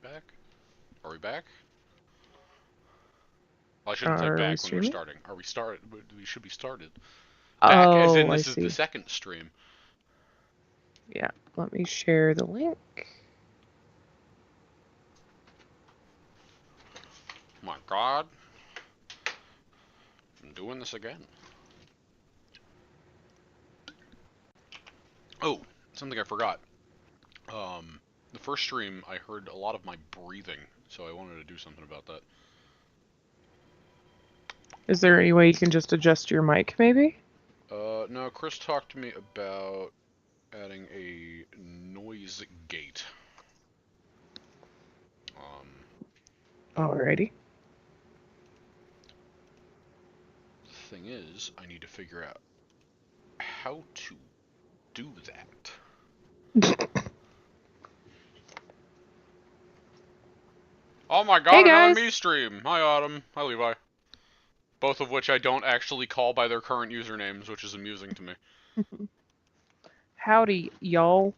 back? Are we back? Well, I shouldn't say back when we're starting. Are we started? We should be started. Back as in this is the second stream. Yeah, let me share the link. My God. I'm doing this again. Oh, something I forgot. The first stream, I heard a lot of my breathing, so I wanted to do something about that. Is there any way you can just adjust your mic, maybe? No, Kris talked to me about adding a noise gate. Alrighty. The thing is, I need to figure out how to do that. Oh my God, hey another me stream! Hi Autumn, hi Levi. Both of which I don't actually call by their current usernames, which is amusing to me. Howdy, y'all.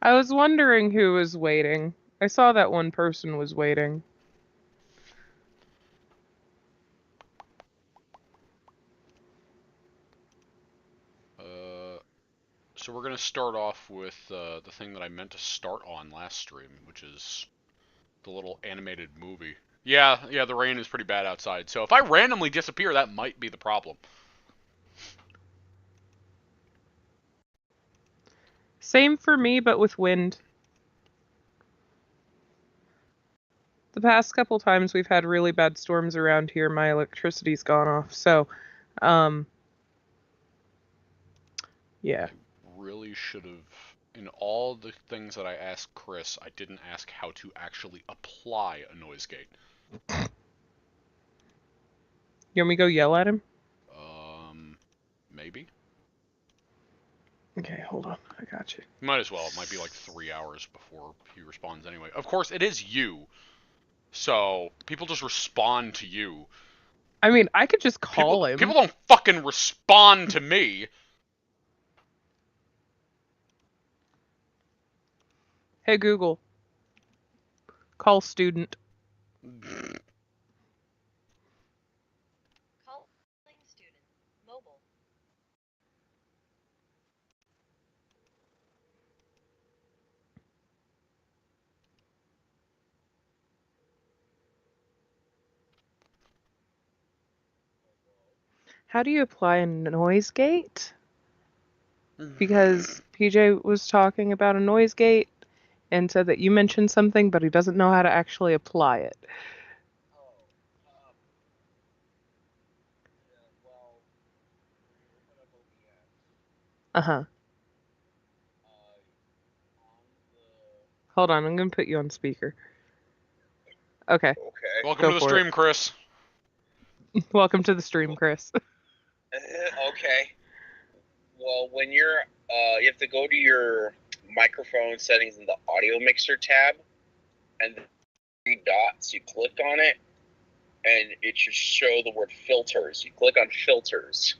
I was wondering who was waiting. I saw that one person was waiting. So we're gonna start off with the thing that I meant to start on last stream, which is the little animated movie. Yeah, the rain is pretty bad outside, so if I randomly disappear, that might be the problem. Same for me, but with wind. The past couple times we've had really bad storms around here, my electricity's gone off, so, yeah. I really should have, in all the things that I asked Kris, I didn't ask how to actually apply a noise gate. You want me to go yell at him? Maybe? Okay, hold on. I got you. Might as well. It might be like 3 hours before he responds anyway. Of course, it is you. So, people just respond to you. I mean, I could just call him. People don't fucking respond to me. Hey, Google. Call student. Calling student. Mobile. How do you apply a noise gate? Because PJ was talking about a noise gate and said that you mentioned something, but he doesn't know how to actually apply it. Uh-huh. Hold on, I'm gonna put you on speaker. Okay. Welcome to the stream, Kris. Welcome to the stream, Kris. Okay. Well, when you're, you have to go to your microphone settings in the audio mixer tab, and the 3 dots, you click on it, and it should show the word filters. You click on filters.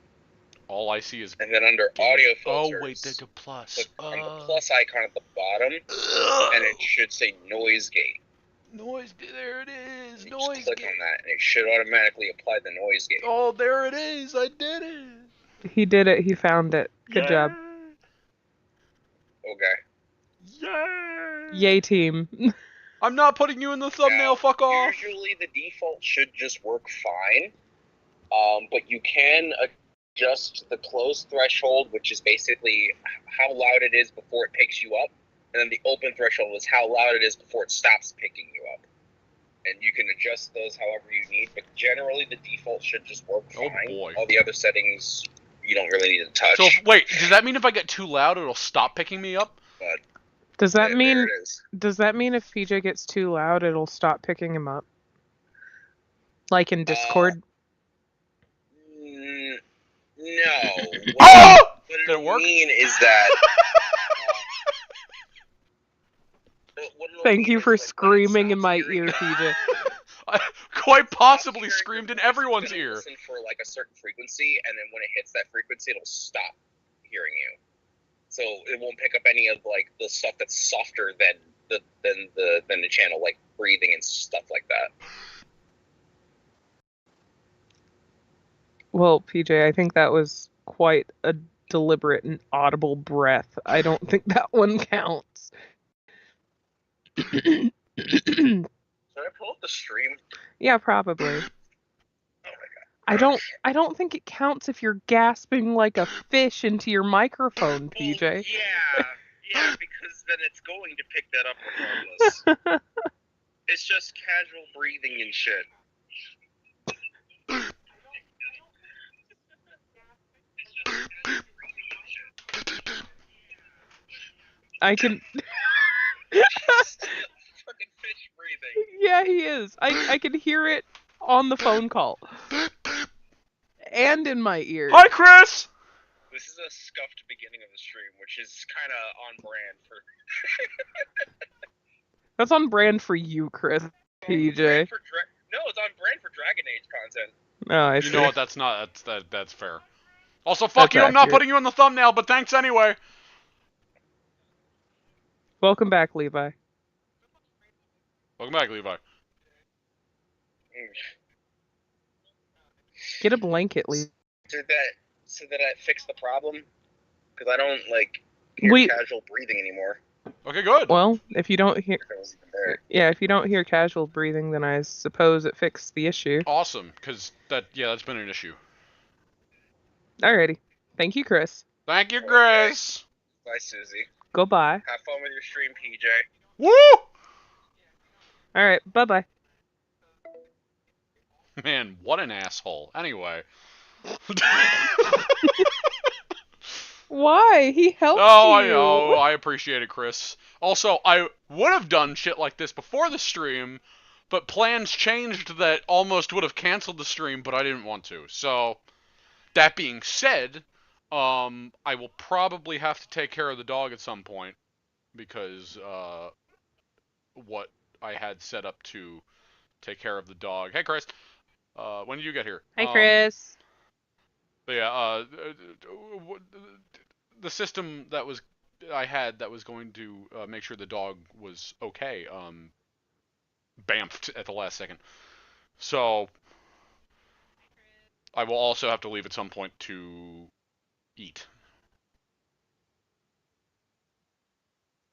All I see is... And then under audio filters... Oh, wait, there's a plus. Click on the plus icon at the bottom, and it should say noise gate. Noise, there it is. You noise just click gate. on that, and it should automatically apply the noise gate. Oh, there it is. I did it. He did it. He found it. Good job. Okay. Yay! Yay, team. I'm not putting you in the thumbnail. Now, fuck off. Usually the default should just work fine, but you can adjust the close threshold, which is basically how loud it is before it picks you up, and then the open threshold is how loud it is before it stops picking you up. And you can adjust those however you need, but generally the default should just work fine. Oh boy. All the other settings you don't really need to touch. So, wait, does that mean if I get too loud, it'll stop picking me up? But Does that mean... there it is. Does that mean if PJ gets too loud, it'll stop picking him up? Like in Discord? No. What Did it mean is that... Thank you for screaming in my ear, PJ. quite possibly Your screamed in voice is everyone's gonna ear. Listen for like a certain frequency, and then when it hits that frequency, it'll stop hearing you. So it won't pick up any of like the stuff that's softer than the channel, like breathing and stuff like that. Well, PJ, I think that was quite a deliberate and audible breath. I don't think that one counts. Should I pull up the stream? Yeah, probably. Oh my god. I don't think it counts if you're gasping like a fish into your microphone, PJ. Well, yeah, because then it's going to pick that up regardless. It's just casual breathing and shit. I can. Fucking fish breathing. Yeah, he is. I can hear it on the phone call. And in my ears. Hi, Kris! This is a scuffed beginning of the stream, which is kind of on brand for. That's on brand for you, Kris. PJ. No, it's on brand for Dragon Age content. Oh, I see. You know what? That's not. That's fair. Also, fuck That's you. I'm not accurate. putting you on the thumbnail, but thanks anyway. Welcome back, Levi. Welcome back, Levi. Get a blanket, Levi. So that I fix the problem, because I don't like hear casual breathing anymore. Okay, good. Well, if you don't hear, If it was even there. yeah, if you don't hear casual breathing, then I suppose it fixed the issue. Awesome, because that's been an issue. Alrighty. Thank you, Kris. Thank you, Kris. Bye, Suzie. Goodbye. Have fun with your stream, PJ. Woo! Alright, bye-bye. Man, what an asshole. Anyway. Why? He helped Oh, you. I know. I appreciate it, Kris. Also, I would have done shit like this before the stream, but plans changed that almost would have canceled the stream, but I didn't want to. So, that being said, I will probably have to take care of the dog at some point, because what I had set up to take care of the dog. Hey, Kris. When did you get here? Hey, Kris. But yeah, the system that I had that was going to make sure the dog was okay, bamfed at the last second. So I will also have to leave at some point to eat.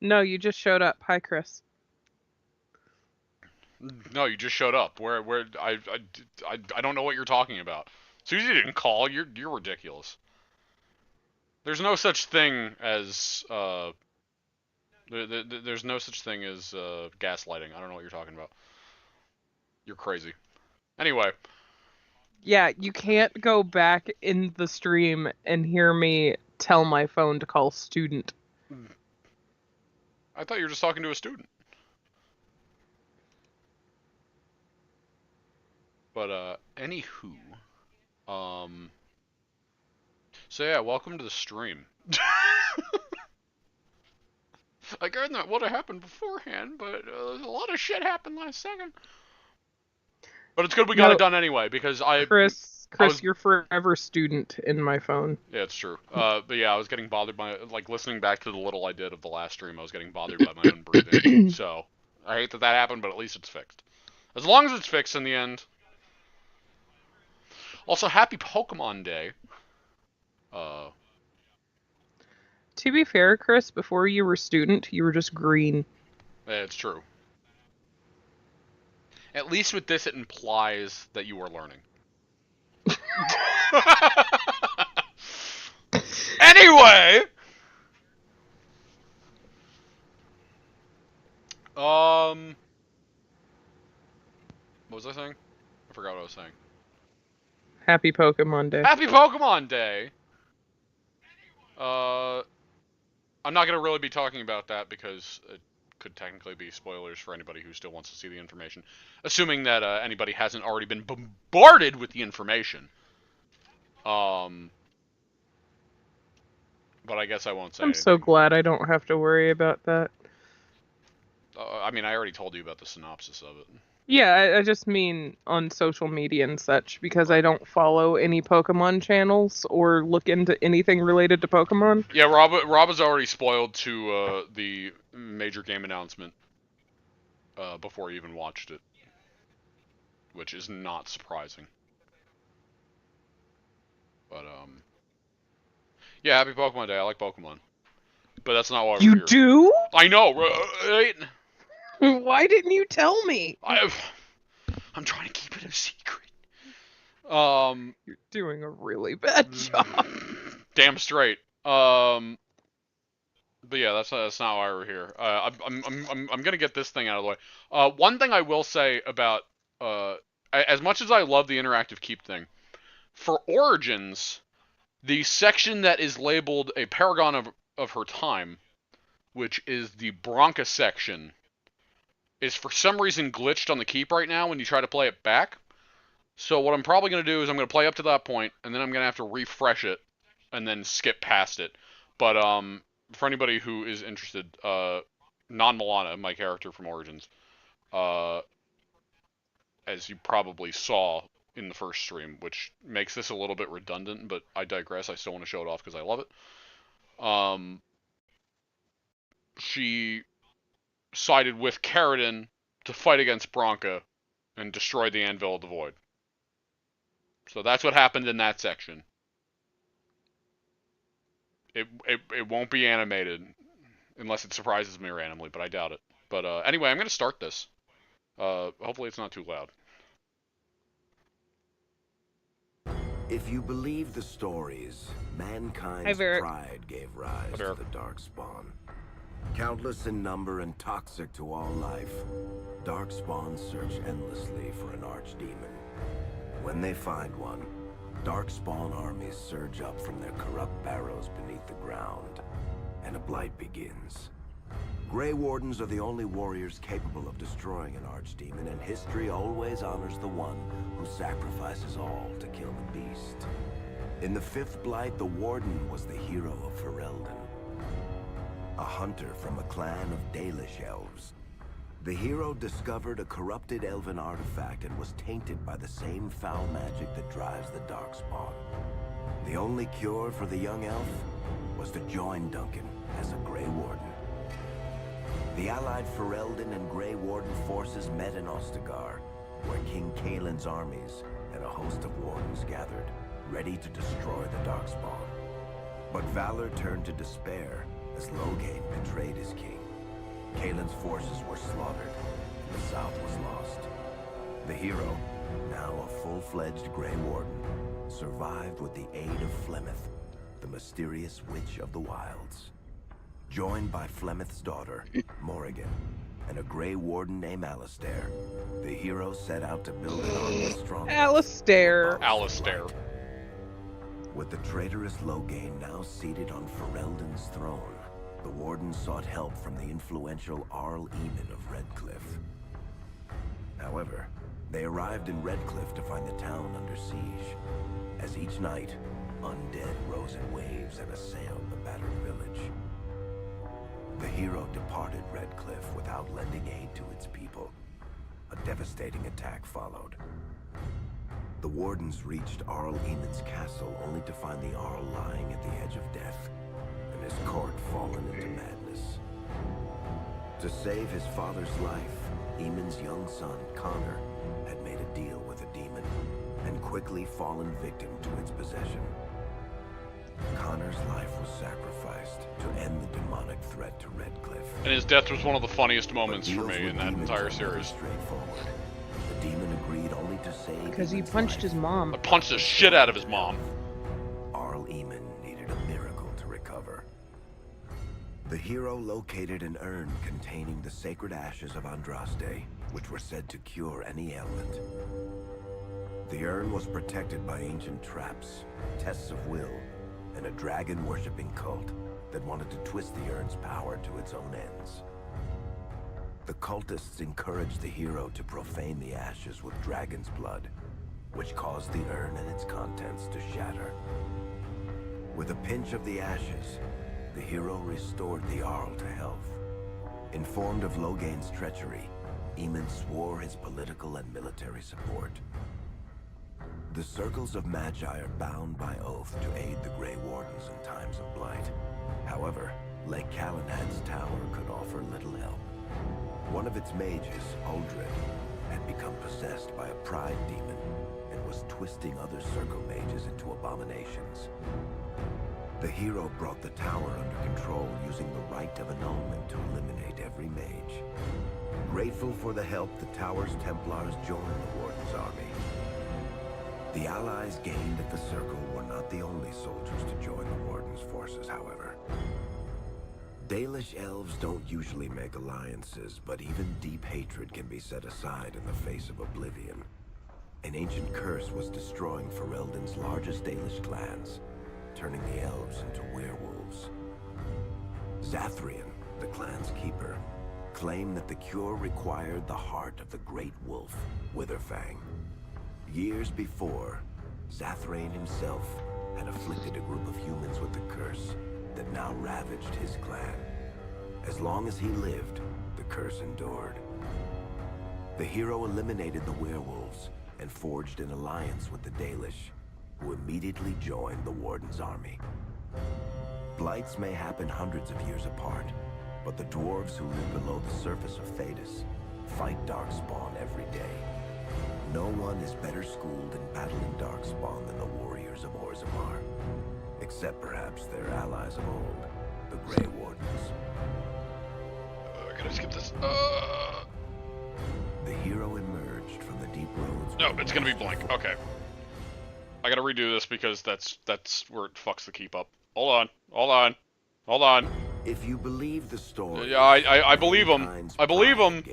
No, you just showed up. Hi, Kris. No, you just showed up. Where I don't know what you're talking about. Suzie didn't call. You're ridiculous. There's no such thing as there's no such thing as gaslighting. I don't know what you're talking about. You're crazy. Anyway. Yeah, you can't go back in the stream and hear me tell my phone to call student. I thought you were just talking to a student. But anywho, so yeah, welcome to the stream. I heard that would have happened beforehand, but a lot of shit happened last second. But it's good we got it done anyway, because Kris, you're forever student in my phone. Yeah, it's true. But yeah, I was getting bothered by, like, listening back to the little I did of the last stream, I was getting bothered by my own breathing. So, I hate that happened, but at least it's fixed. As long as it's fixed in the end. Also, happy Pokemon Day. To be fair, Kris, before you were student, you were just green. Yeah, it's true. At least with this, it implies that you are learning. Anyway! What was I saying? I forgot what I was saying. Happy Pokemon Day. Happy Pokemon Day! I'm not going to really be talking about that because it could technically be spoilers for anybody who still wants to see the information. Assuming that anybody hasn't already been bombarded with the information. But I guess I won't say I'm anything. so glad I don't have to worry about that. I mean, I already told you about the synopsis of it. Yeah, I just mean on social media and such, because I don't follow any Pokemon channels or look into anything related to Pokemon. Yeah, Rob has already spoiled to the major game announcement before he even watched it, which is not surprising. But yeah, happy Pokemon Day. I like Pokemon, but that's not why we're You here. do? I know, right? Why didn't you tell me? I'm trying to keep it a secret. You're doing a really bad job. Damn straight. But yeah, that's not why we're here. I'm gonna get this thing out of the way. One thing I will say about as much as I love the interactive keep thing, for Origins, the section that is labeled a paragon of her time, which is the Bronca section, is for some reason glitched on the keep right now when you try to play it back. So what I'm probably going to do is I'm going to play up to that point, and then I'm going to have to refresh it, and then skip past it. But for anybody who is interested, Non-Milana, my character from Origins, as you probably saw in the first stream, which makes this a little bit redundant, but I digress. I still want to show it off because I love it. She sided with Keratin to fight against Bronca and destroy the Anvil of the Void. So that's what happened in that section. It won't be animated unless it surprises me randomly, but I doubt it. But anyway, I'm going to start this. Hopefully it's not too loud. If you believe the stories, mankind's Avera. pride gave rise to Avera. the Darkspawn. Countless in number and toxic to all life, Darkspawn search endlessly for an archdemon. When they find one, Darkspawn armies surge up from their corrupt barrows beneath the ground, and a blight begins. Grey Wardens are the only warriors capable of destroying an archdemon, and history always honors the one who sacrifices all to kill the beast. In the fifth blight, the Warden was the hero of Ferelden, a hunter from a clan of Dalish elves. The hero discovered a corrupted elven artifact and was tainted by the same foul magic that drives the Darkspawn. The only cure for the young elf was to join Duncan as a Grey Warden. The allied Ferelden and Grey Warden forces met in Ostagar, where King Kaelin's armies and a host of wardens gathered, ready to destroy the Darkspawn. But valor turned to despair as Loghain betrayed his king. Kaelin's forces were slaughtered, and the south was lost. The hero, now a full-fledged Grey Warden, survived with the aid of Flemeth, the mysterious witch of the wilds. Joined by Flemeth's daughter, Morrigan, and a Grey Warden named Alistair, the hero set out to build an army strong. Alistair. Alistair. With the traitorous Loghain now seated on Ferelden's throne, the Warden sought help from the influential Arl Eamon of Redcliffe. However, they arrived in Redcliffe to find the town under siege. As each night, undead rose in waves and assailed the battered village. The hero departed Redcliffe without lending aid to its people. A devastating attack followed. The Wardens reached Arl Eamon's castle only to find the Arl lying at the edge of death, and his court fallen into madness. To save his father's life, Eamon's young son, Connor, had made a deal with a demon, and quickly fallen victim to its possession. Connor's life was sacrificed to end the demonic threat to Redcliffe. And his death was one of the funniest But moments for deals me with in that demons entire are never series. straightforward. The demon agreed only to save Because he Eamon's punched life. his mom. I punched the shit out of his mom. Arl Eamon needed a miracle to recover. The hero located an urn containing the sacred ashes of Andraste, which were said to cure any ailment. The urn was protected by ancient traps, tests of will, and a dragon-worshipping cult that wanted to twist the urn's power to its own ends. The cultists encouraged the hero to profane the ashes with dragon's blood, which caused the urn and its contents to shatter. With a pinch of the ashes, the hero restored the Arl to health. Informed of Loghain's treachery, Eamon swore his political and military support. The circles of Magi are bound by oath to aid the Grey Wardens in times of blight. However, Lake Calenhad's tower could offer little help. One of its mages, Uldred, had become possessed by a pride demon and was twisting other circle mages into abominations. The hero brought the tower under control using the rite of annulment to eliminate every mage. Grateful for the help, the tower's Templars joined the Warden's army. The allies gained at the Circle were not the only soldiers to join the Warden's forces, however. Dalish elves don't usually make alliances, but even deep hatred can be set aside in the face of oblivion. An ancient curse was destroying Ferelden's largest Dalish clans, turning the elves into werewolves. Zathrian, the clan's keeper, claimed that the cure required the heart of the great wolf, Witherfang. Years before, Zathrain himself had afflicted a group of humans with the curse that now ravaged his clan. As long as he lived, the curse endured. The hero eliminated the werewolves and forged an alliance with the Dalish, who immediately joined the Warden's army. Blights may happen hundreds of years apart, but the dwarves who live below the surface of Thedas fight Darkspawn every day. No one is better schooled in battling Darkspawn than the warriors of Orzammar, except perhaps their allies of old, the Grey Wardens. Can I skip this? The hero emerged from the deep roads. No, it's gonna be blank. Okay. I gotta redo this because that's where it fucks the keep up. Hold on. If you believe the story, Yeah, I believe him. I believe him.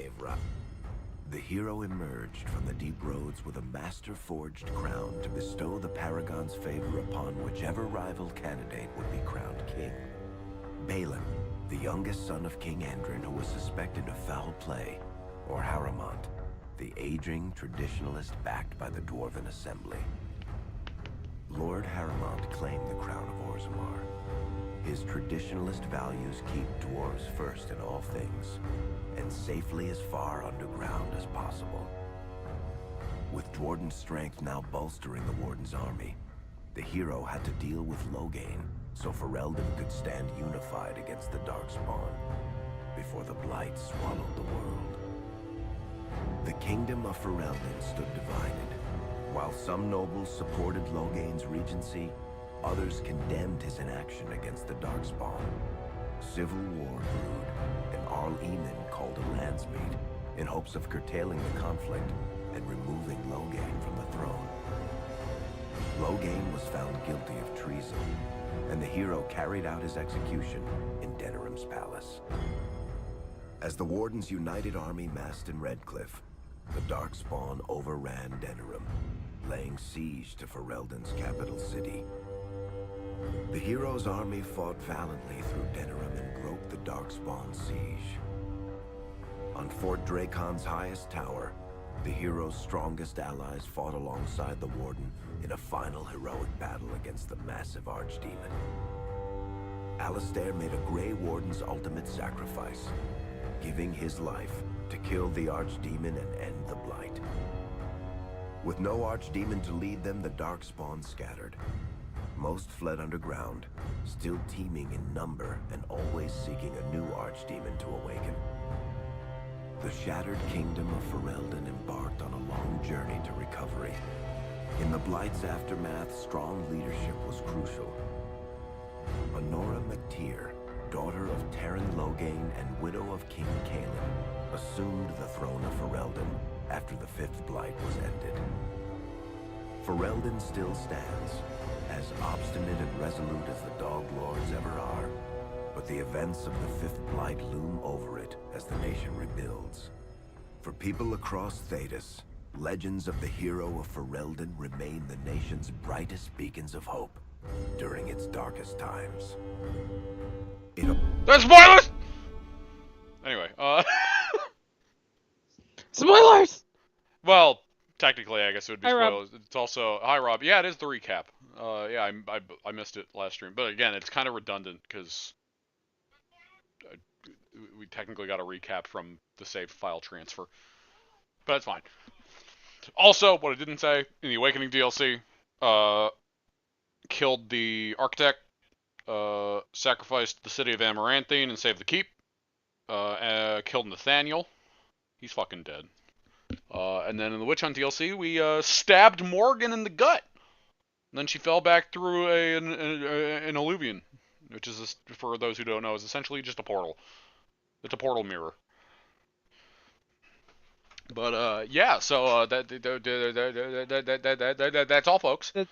The hero emerged from the deep roads with a master-forged crown to bestow the Paragon's favor upon whichever rival candidate would be crowned king. Balin, the youngest son of King Endrin, who was suspected of foul play, or Haramont, the aging traditionalist backed by the Dwarven Assembly. Lord Haramont claimed the crown of Orzammar. His traditionalist values keep dwarves first in all things, and safely as far underground as possible. With Dwarden's strength now bolstering the Warden's army, the hero had to deal with Loghain, so Ferelden could stand unified against the Darkspawn, before the Blight swallowed the world. The kingdom of Ferelden stood divided. While some nobles supported Loghain's regency, others condemned his inaction against the Darkspawn. Civil war brewed, and Arl Eamon called a landsmeet in hopes of curtailing the conflict and removing Loghain from the throne. Loghain was found guilty of treason, and the hero carried out his execution in Denerim's palace. As the Warden's united army massed in Redcliffe, the Darkspawn overran Denerim, laying siege to Ferelden's capital city. The hero's army fought valiantly through Denerim and broke the Darkspawn siege. On Fort Dracon's highest tower, the hero's strongest allies fought alongside the Warden in a final heroic battle against the massive Archdemon. Alistair made a Grey Warden's ultimate sacrifice, giving his life to kill the Archdemon and end the Blight. With no Archdemon to lead them, the Darkspawn scattered. Most fled underground, still teeming in number and always seeking a new Archdemon to awaken. The shattered kingdom of Ferelden embarked on a long journey to recovery. In the Blight's aftermath, strong leadership was crucial. Honora McTeer, daughter of Terran Loghain and widow of King Kaelin, assumed the throne of Ferelden after the Fifth Blight was ended. Ferelden still stands, as obstinate and resolute as the Dog Lords ever are, but the events of the Fifth Blight loom over it as the nation rebuilds. For people across Thedas, legends of the hero of Ferelden remain the nation's brightest beacons of hope during its darkest times. That's spoilers! Anyway, Spoilers! well, technically, I guess it would be Hi, Rob. spoilers. It's also, hi, Rob. Yeah, it is the recap. Yeah, I missed it last stream. But again, it's kind of redundant, because we technically got a recap from the saved file transfer. But that's fine. Also, what I didn't say, in the Awakening DLC, killed the Architect, sacrificed the city of Amaranthine and saved the keep, killed Nathaniel. He's fucking dead. And then in the Witch Hunt DLC, we stabbed Morgan in the gut. And then she fell back through an alluvion, which is, for those who don't know, is essentially just a portal. It's a portal mirror. But yeah, so that's all, folks. Gonna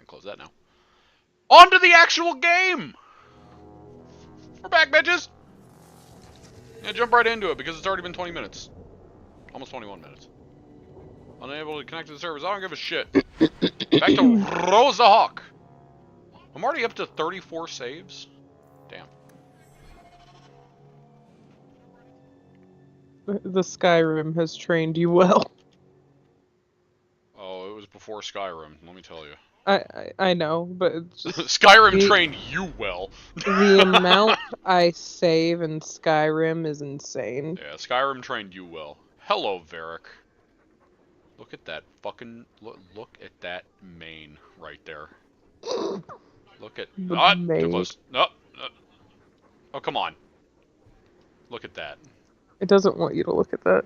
close that now. On to the actual game. We're back, bitches. Yeah, jump right into it because it's already been 20 minutes, almost 21 minutes. Unable to connect to the servers. I don't give a shit. Back to Rosa Hawke. I'm already up to 34 saves. Damn. The Skyrim has trained you well. Oh, it was before Skyrim, let me tell you. I know, but it's just Skyrim trained you well. the amount I save in Skyrim is insane. Yeah, Skyrim trained you well. Hello, Varric. Look at that fucking... Look at that mane right there. Look at... too close. No, no. Oh, come on. Look at that. It doesn't want you to look at that.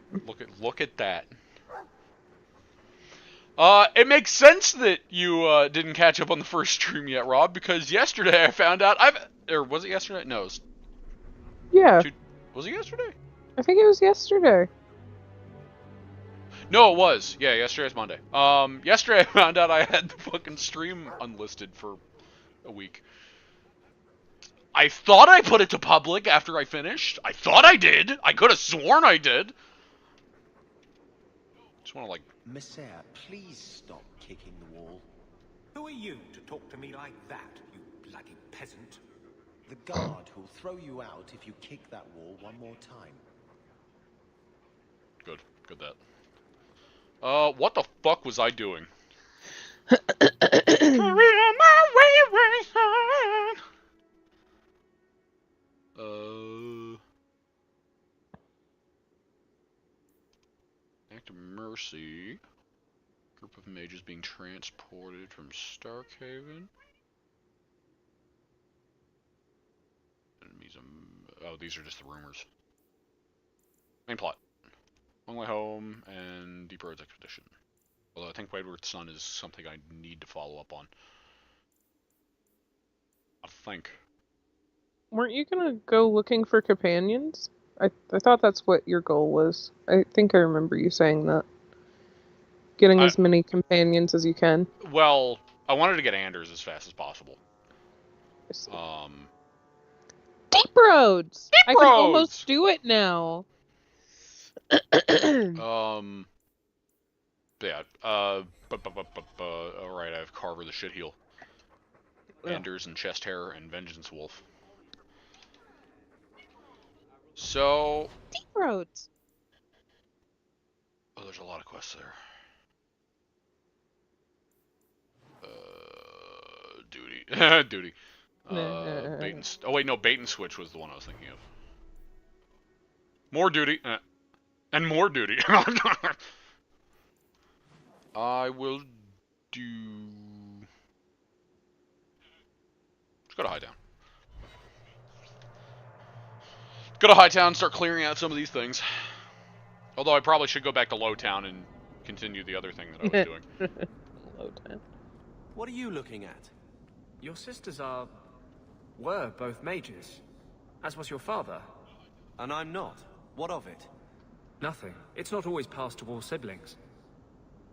Look at that. It makes sense that you didn't catch up on the first stream yet, Rob, because yesterday I found out or was it yesterday? No, it Yeah. was it yesterday? I think it was yesterday. No, it was. Yeah, yesterday's Monday. Yesterday I found out I had the fucking stream unlisted for a week. I thought I put it to public after I finished. I thought I did. I could have sworn I did. Just want to, like... Messiah, please stop kicking the wall. Who are you to talk to me like that, you bloody peasant? The guard who'll throw you out if you kick that wall one more time. Good that. What the fuck was I doing? Act of Mercy. Group of mages being transported from Starkhaven. Enemies. Oh, these are just the rumors. Main plot. Long Way Home and Deep Roads Expedition. Although I think Wayward Son is something I need to follow up on. I think. Weren't you gonna go looking for companions? I thought that's what your goal was. I think I remember you saying that. Getting as many companions as you can. Well, I wanted to get Anders as fast as possible. Deep Roads! I can Roads! almost do it now. Yeah, alright, I have Carver the Shitheel. Anders and Chest Hair and Vengeance Wolf. So... Deep Roads! Oh, there's a lot of quests there. Duty. Duty. Bait and... Oh wait, no, Bait and Switch was the one I was thinking of. More duty. And more duty. I will do... Let's go to Hightown. Go to Hightown, start clearing out some of these things. Although I probably should go back to Lowtown and continue the other thing that I was doing. Lowtown. What are you looking at? Your sisters were both mages, as was your father. And I'm not. What of it? Nothing. It's not always passed to all siblings.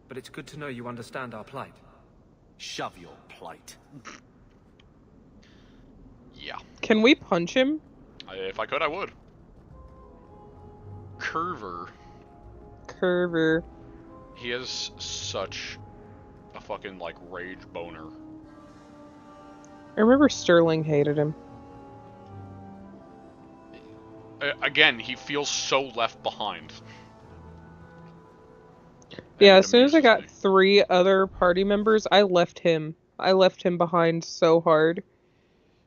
But it's good to know you understand our plight. Shove your plight. Yeah. Can we punch him? If I could, I would. Curver. He has such a fucking, like, rage boner. I remember Sterling hated him. Again, he feels so left behind. Yeah, as soon as I got 3 other party members, I left him. I left him behind so hard.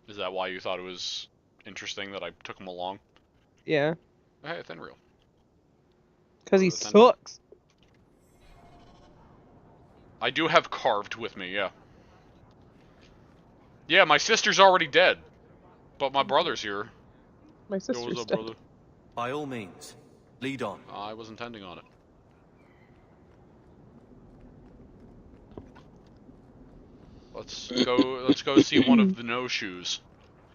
Is that why you thought it was interesting that I took him along? Yeah. Hey, Thin Real. Because he Then- sucks. I do have carved with me, yeah. Yeah, my sister's already dead. But my brother's here. My Yo, sister's what's up, dead. brother? By all means, lead on. I was intending on it. Let's go see one of the no-shoes.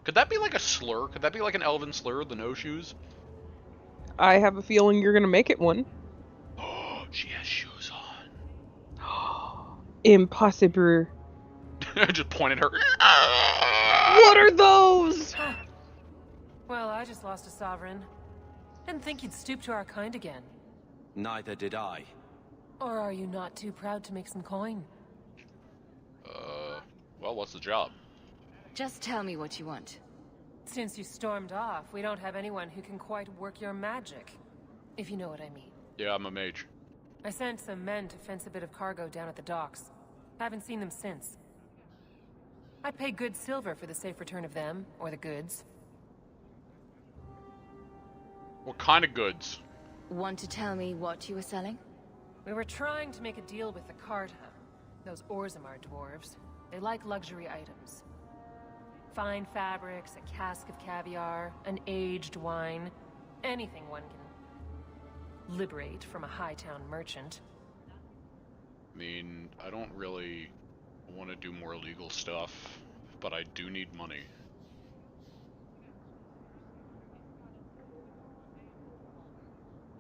Could that be like a slur? Could that be like an elven slur, the no-shoes? I have a feeling you're gonna make it one. Oh, she has shoes on. Impossible. I just pointed her. What are those? Well, I just lost a sovereign. Didn't think you'd stoop to our kind again. Neither did I. Or are you not too proud to make some coin? Well, what's the job? Just tell me what you want. Since you stormed off, we don't have anyone who can quite work your magic. If you know what I mean. Yeah, I'm a mage. I sent some men to fence a bit of cargo down at the docks. Haven't seen them since. I'd pay good silver for the safe return of them, or the goods. What kind of goods? Want to tell me what you were selling? We were trying to make a deal with the Carta. Those Orzammar dwarves. They like luxury items. Fine fabrics, a cask of caviar, an aged wine. Anything one can liberate from a high-town merchant. I mean, I don't really want to do more illegal stuff, but I do need money.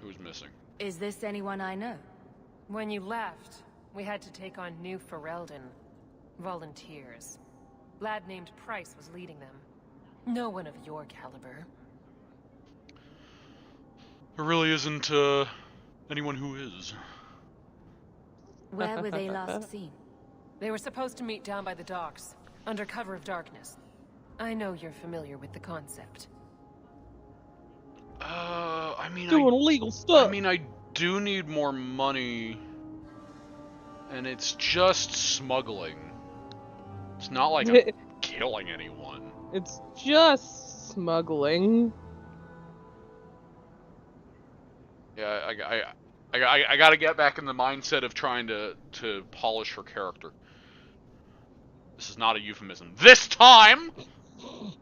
Who's missing? Is this anyone I know? When you left, we had to take on New Ferelden. Volunteers. Lad named Price was leading them. No one of your caliber. There really isn't, anyone who is. Where were they last seen? They were supposed to meet down by the docks, under cover of darkness. I know you're familiar with the concept. I mean, Doing illegal stuff. I mean, I do need more money, and it's just smuggling. It's not like I'm killing anyone. It's just smuggling. Yeah, I gotta get back in the mindset of trying to polish her character. This is not a euphemism. This time! I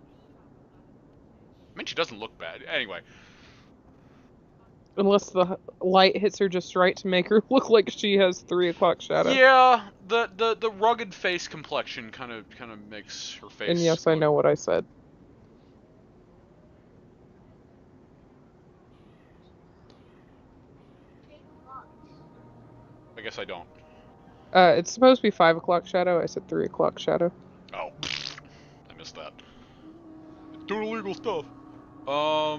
mean, she doesn't look bad. Anyway. Unless the light hits her just right to make her look like she has 3 o'clock shadow. Yeah, the rugged face complexion kind of makes her face. And yes, I know what I said. I guess I don't. It's supposed to be 5 o'clock shadow. I said 3 o'clock shadow. Oh, I missed that. Doing illegal stuff.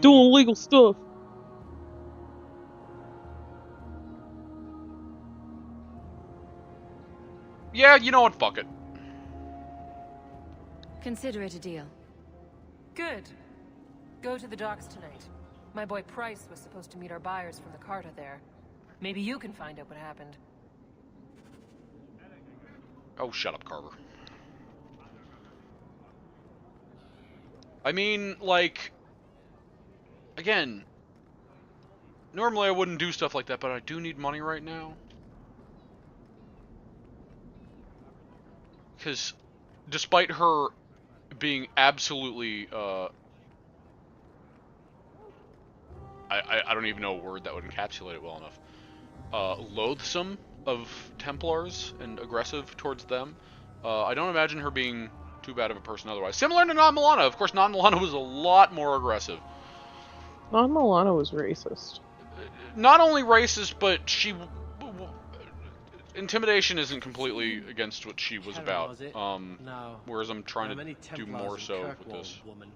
Doing illegal stuff. Yeah, you know what? Fuck it. Consider it a deal. Good. Go to the docks tonight. My boy Price was supposed to meet our buyers from the Carta there. Maybe you can find out what happened. Oh, shut up, Carver. I mean, like, again, normally I wouldn't do stuff like that, but I do need money right now. Because despite her being absolutely, I don't even know a word that would encapsulate it well enough, loathsome of Templars and aggressive towards them, I don't imagine her being too bad of a person otherwise. Similar to Non-Milana. Of course, Non-Milana was a lot more aggressive. Non-Milana was racist. Not only racist, but she... Intimidation isn't completely against what she was about. Was it? No. Whereas I'm trying to do more so with Kirkwall, this. Woman.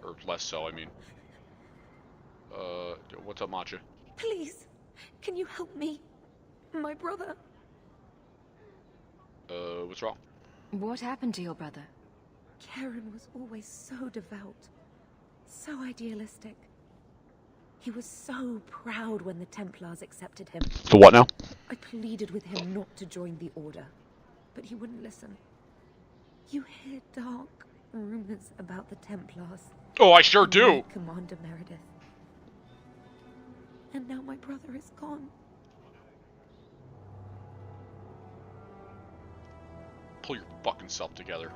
Or less so, I mean. What's up, Matcha? Please, can you help me? My brother. What's wrong? What happened to your brother? Karen was always so devout, so idealistic. He was so proud when the Templars accepted him. The what now? I pleaded with him not to join the Order, but he wouldn't listen. You hear dark rumors about the Templars. Oh, I sure do! Commander Meredith. And now my brother is gone. Pull your fucking self together.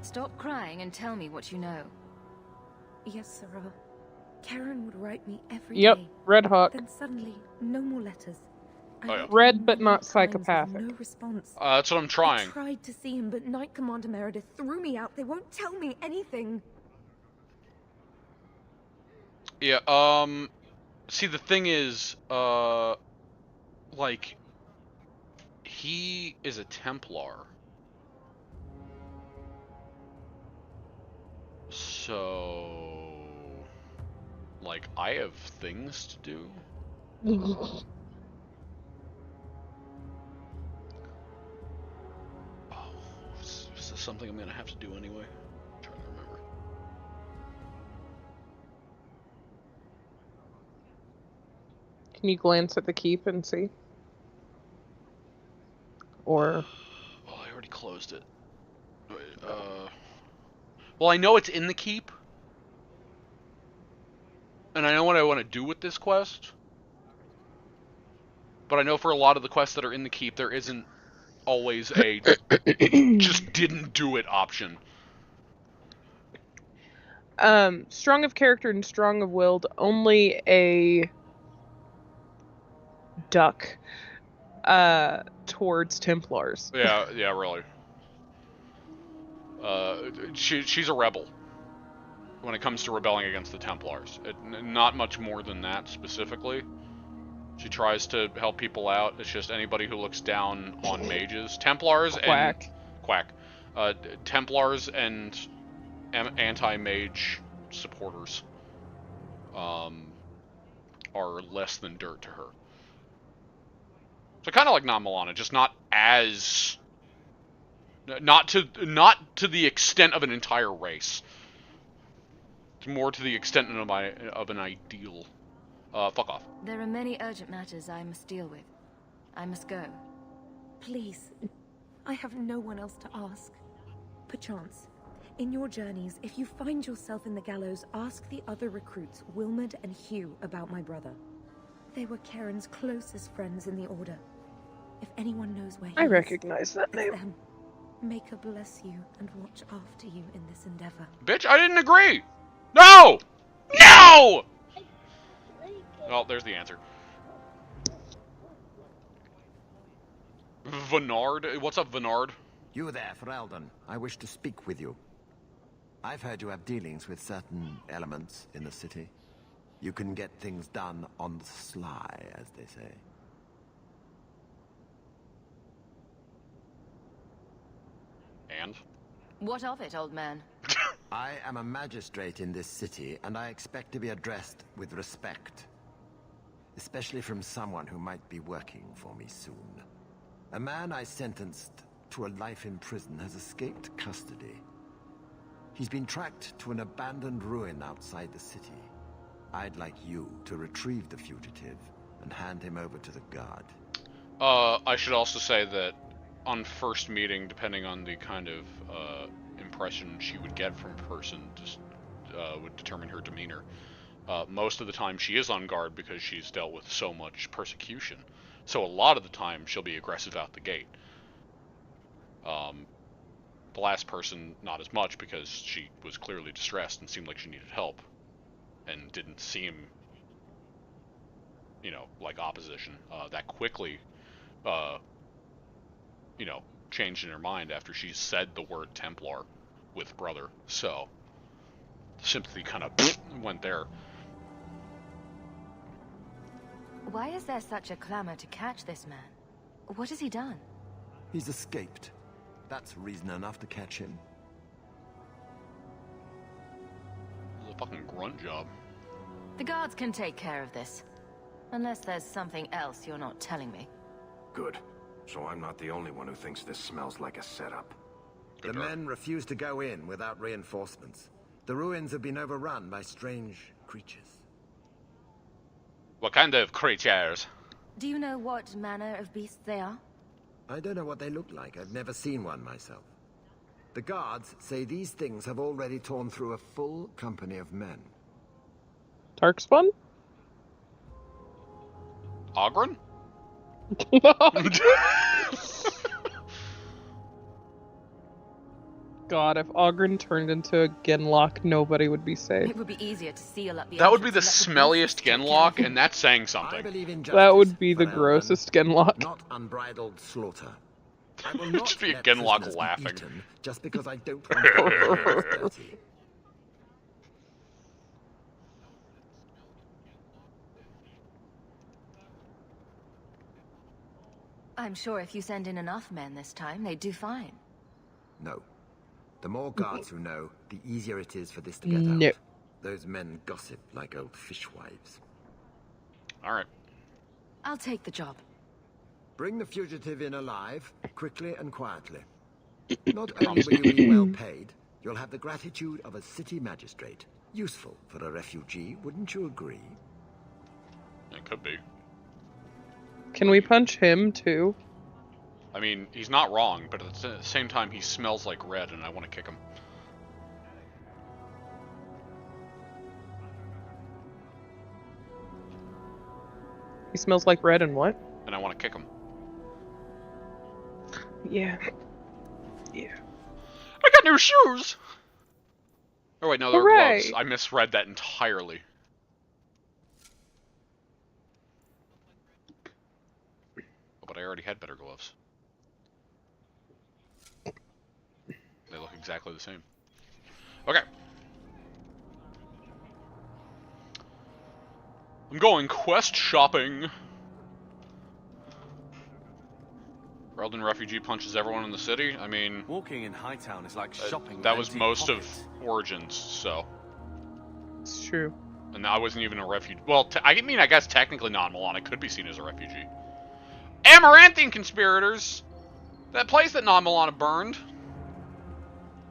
Stop crying and tell me what you know. Yes, Sarah. Karen would write me every Yep, day. Red Hawk. Then suddenly, no more letters. I Oh, yeah. wrote Red, him but many not times with psychopathic. No response. That's what I'm trying. I tried to see him, but Knight Commander Meredith threw me out. They won't tell me anything. Yeah, see, the thing is, like, he is a Templar. So, like, I have things to do. Oh, is this something I'm gonna have to do anyway? I'm trying to remember. Can you glance at the keep and see? Or... Oh, I already closed it. Wait, well, I know it's in the keep. And I know what I want to do with this quest. But I know for a lot of the quests that are in the keep, there isn't always a just didn't do it option. Strong of character and strong of willed, only a duck towards Templars. Yeah, really. She's a rebel when it comes to rebelling against the Templars. Not much more than that specifically. She tries to help people out. It's just anybody who looks down on mages, Templars Quack. Templars and anti-mage supporters are less than dirt to her. So kind of like Milana, just not to the extent of an entire race. It's more to the extent of an ideal. Fuck off. There are many urgent matters I must deal with. I must go. Please. I have no one else to ask. Perchance, in your journeys, if you find yourself in the gallows, ask the other recruits, Wilmerd and Hugh, about my brother. They were Karen's closest friends in the Order. If anyone knows where he I is, recognize that it's name. them. May God bless you and watch after you in this endeavor. Bitch, I didn't agree! No! No! Well, there's the answer. Venard? What's up, Venard? You there, Ferelden. I wish to speak with you. I've heard you have dealings with certain elements in the city. You can get things done on the sly, as they say. And? What of it, old man? I am a magistrate in this city, and I expect to be addressed with respect. Especially from someone who might be working for me soon. A man I sentenced to a life in prison has escaped custody. He's been tracked to an abandoned ruin outside the city. I'd like you to retrieve the fugitive and hand him over to the guard. I should also say that on first meeting, depending on the kind of impression she would get from a person, just would determine her demeanor. Most of the time she is on guard because she's dealt with so much persecution. So a lot of the time she'll be aggressive out the gate. The last person, not as much, because she was clearly distressed and seemed like she needed help. And didn't seem, you know, like opposition. That quickly, you know, changed in her mind after she said the word Templar with brother. So, sympathy kind of went there. Why is there such a clamor to catch this man? What has he done? He's escaped. That's reason enough to catch him. It's a fucking grunt job. The guards can take care of this. Unless there's something else you're not telling me. Good. So I'm not the only one who thinks this smells like a setup. The men refuse to go in without reinforcements. The ruins have been overrun by strange creatures. What kind of creatures? Do you know what manner of beasts they are? I don't know what they look like. I've never seen one myself. The guards say these things have already torn through a full company of men. Darkspawn? Ogren? God, if Ogren turned into a Genlock, nobody would be safe. It would be easier to seal up the That would be the entrance and let the smelliest beasts take care of Genlock, it. and that's saying I something. believe in That justice would be the for Elven, grossest Genlock. not unbridled slaughter. I will It'd not just be a let Genlock prisoners be laughing. eaten just because I don't want to get my hands dirty. I'm sure if you send in enough men this time, they'd do fine. No. The more guards who know, the easier it is for this to get No. out. Those men gossip like old fishwives. Alright. I'll take the job. Bring the fugitive in alive, quickly and quietly. Not only will you be well paid, you'll have the gratitude of a city magistrate. Useful for a refugee, wouldn't you agree? It could be. Can we punch him, too? I mean, he's not wrong, but at the same time, he smells like red, and I want to kick him. He smells like red and what? And I want to kick him. Yeah. Yeah. I got new shoes! Oh wait, no, they're Hooray! gloves. I misread that entirely. Oh, but I already had better gloves. They look exactly the same. Okay. I'm going quest shopping. Weldon refugee punches everyone in the city. I mean, walking in Hightown is like shopping. that was most of Origins, so. It's true. And I wasn't even a refugee. Well, I mean, I guess technically non-Milan. I could be seen as a refugee. Amaranthian conspirators! That place that non-Milana burned.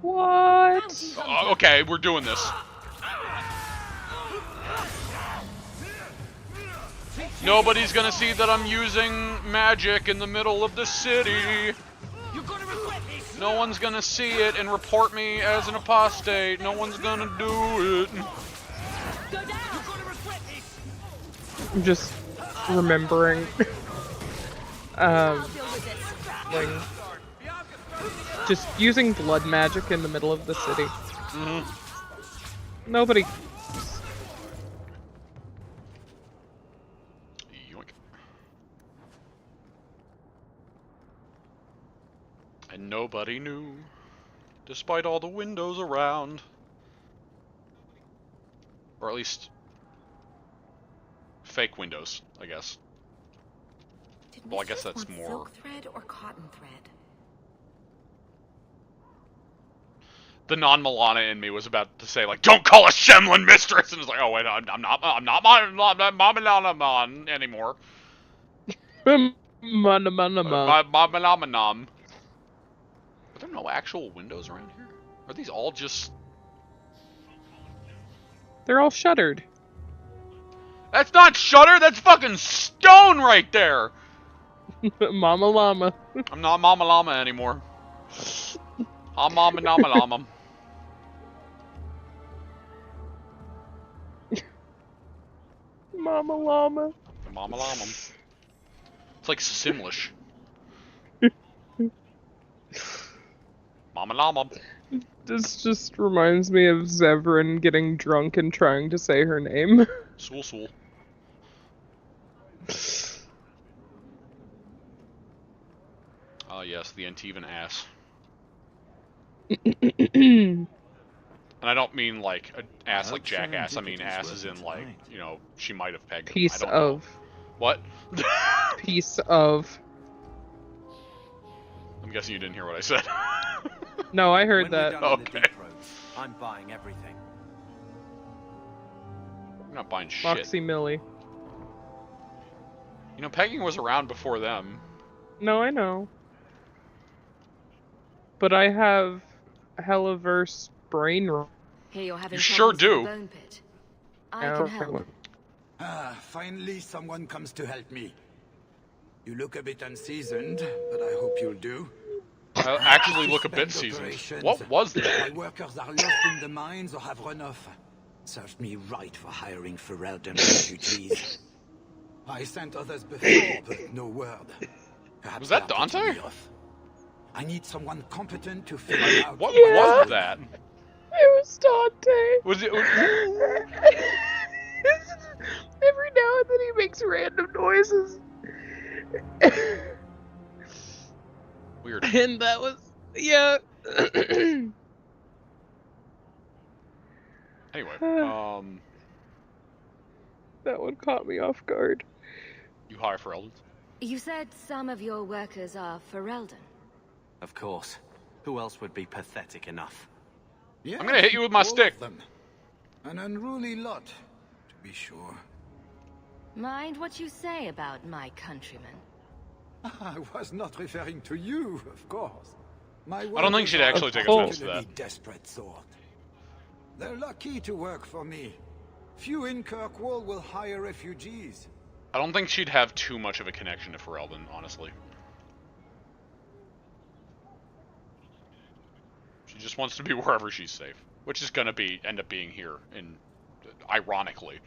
What? Okay, we're doing this. Nobody's gonna see that I'm using magic in the middle of the city. No one's gonna see it and report me as an apostate. No one's gonna do it. I'm just remembering. Like, just using blood magic in the middle of the city. Nobody. Yoink. And nobody knew, despite all the windows around. Or at least fake windows, I guess. Well, I guess that's more. Silk thread or cotton thread? The non-Milana in me was about to say, like, don't call a Shemlin mistress, and it's like, oh wait, I'm not Milana anymore. Are there no actual windows around here? Are these all just? They're all shuttered. That's not shutter. That's fucking stone right there. Mama Llama. I'm not Mama Llama anymore. I'm Mama Llama Llama. Mama Llama. Mama Llama. It's like Simlish. Mama Llama. This just reminds me of Zevran getting drunk and trying to say her name. Sool Sool. Oh yes, the Antivan ass. And I don't mean like an ass like jackass. I mean ass as in like, you know, she might have pegged him. Piece I don't of. know. What? Piece of. I'm guessing you didn't hear what I said. No, I heard that. Okay. I'm buying everything. I'm not buying shit. Moxie Millie. You know, pegging was around before them. No, I know. But I have Helliverse brain rot. Here you're having You sure problems with do. the bone pit. I can help. Ah, finally someone comes to help me. You look a bit unseasoned, but I hope you'll do. I actually look a bit seasoned. What was that? My workers are lost in the mines or have run off. Served me right for hiring Ferelden refugees. I sent others before, but no word. Perhaps Was that they are putting Dante? me off. I need someone competent to figure out What Yeah. was that? It was Dante. Was it? Every now and then he makes random noises. Weird. And that was, yeah. Anyway, That one caught me off guard. you hire for Eldons? You said some of your workers are Ferelden. Of course. Who else would be pathetic enough? Yes, I'm gonna hit you with my all stick. of them. An unruly lot, to be sure. Mind what you say about my countrymen. I was not referring to you, of course. I don't think she'd actually take offense to that. Desperate sort. They're lucky to work for me. Few in Kirkwall will hire refugees. I don't think she'd have too much of a connection to Ferelden, honestly. She just wants to be wherever she's safe, which is gonna end up being here, ironically.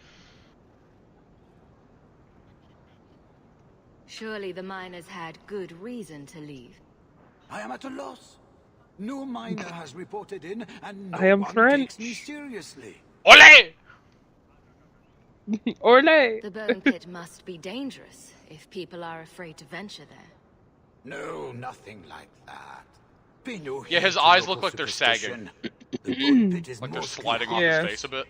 Surely the miners had good reason to leave. I am at a loss. No miner has reported in, and no I am one French. takes me seriously. Ole! Orle! The bone pit must be dangerous if people are afraid to venture there. No, nothing like that. Pay no Yeah, his heed to eyes local look like they're sagging. superstition. The bone pit is Like they're mostly sliding off Yes. his face a bit.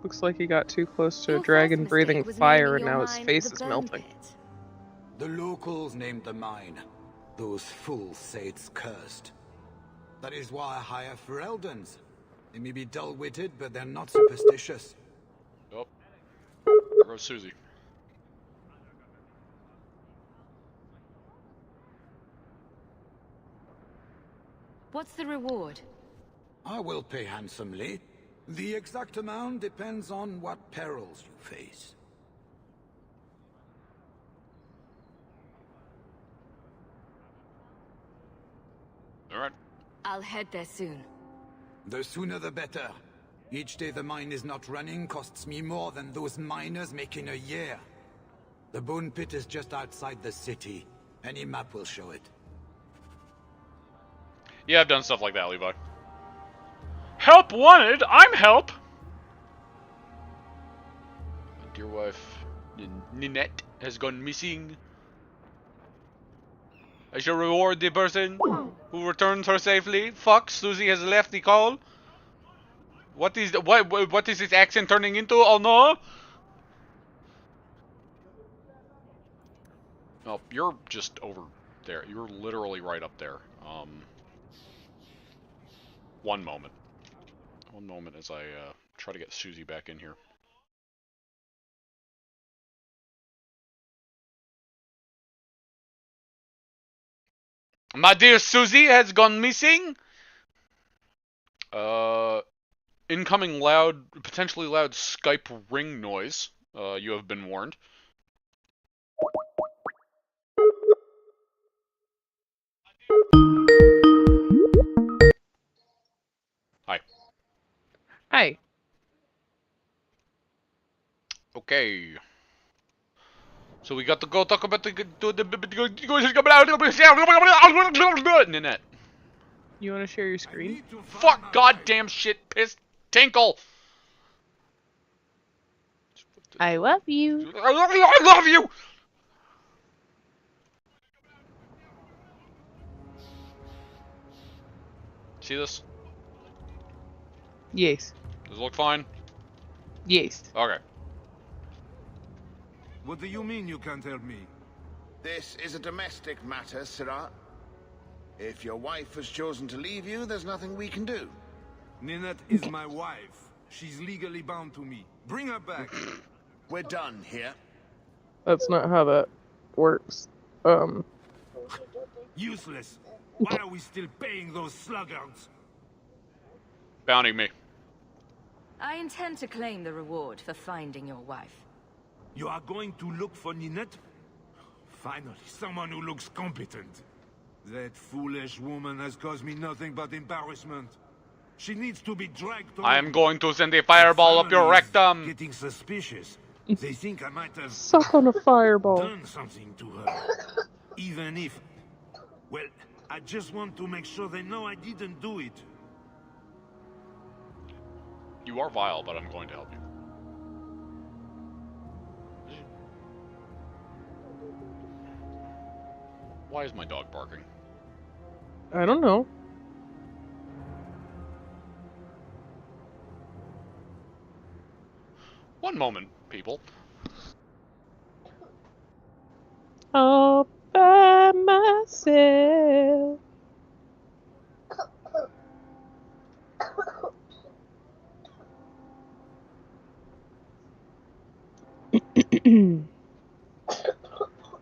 Looks like he got too close to a Your dragon first breathing mistake was fire naming and your now his mine face the is Bone melting. Pit. The locals named the mine. Those fools say it's cursed. That is why I hire Fereldans. They may be dull-witted, but they're not superstitious. Oh. There goes Suzie. What's the reward? I will pay handsomely. The exact amount depends on what perils you face. Alright. I'll head there soon. The sooner the better. Each day the mine is not running costs me more than those miners make in a year. The bone pit is just outside the city. Any map will show it. Yeah, I've done stuff like that, Levi. Help wanted! I'm help! My dear wife, Ninette, has gone missing. I shall reward the person who returns her safely. Fuck, Suzie has left the call. What is what is this accent turning into? Oh no! Oh, you're just over there. You're literally right up there. One moment. One moment as I try to get Suzie back in here. My dear Suzie has gone missing. Incoming loud, potentially loud Skype ring noise. You have been warned. Hi. Hi. Okay. So we got to go talk about Ninette. You want to share your screen? Fuck, goddamn shit, piss, tinkle. I love you. I love you. See this? Yes. Does it look fine? Yes. Okay. What do you mean you can't help me? This is a domestic matter, Sirrah. If your wife has chosen to leave you, there's nothing we can do. Ninette is my wife. She's legally bound to me. Bring her back. We're done here. That's not how that works. Useless. Why are we still paying those sluggards? Bounty me. I intend to claim the reward for finding your wife. You are going to look for Ninette? Finally, someone who looks competent. That foolish woman has caused me nothing but embarrassment. She needs to be dragged home. I am going to send a fireball up your rectum. Getting suspicious. They think I might have Suck on a fireball. done something to her. Even if... Well, I just want to make sure they know I didn't do it. You are vile, but I'm going to help you. Why is my dog barking? I don't know. One moment, people. All by myself.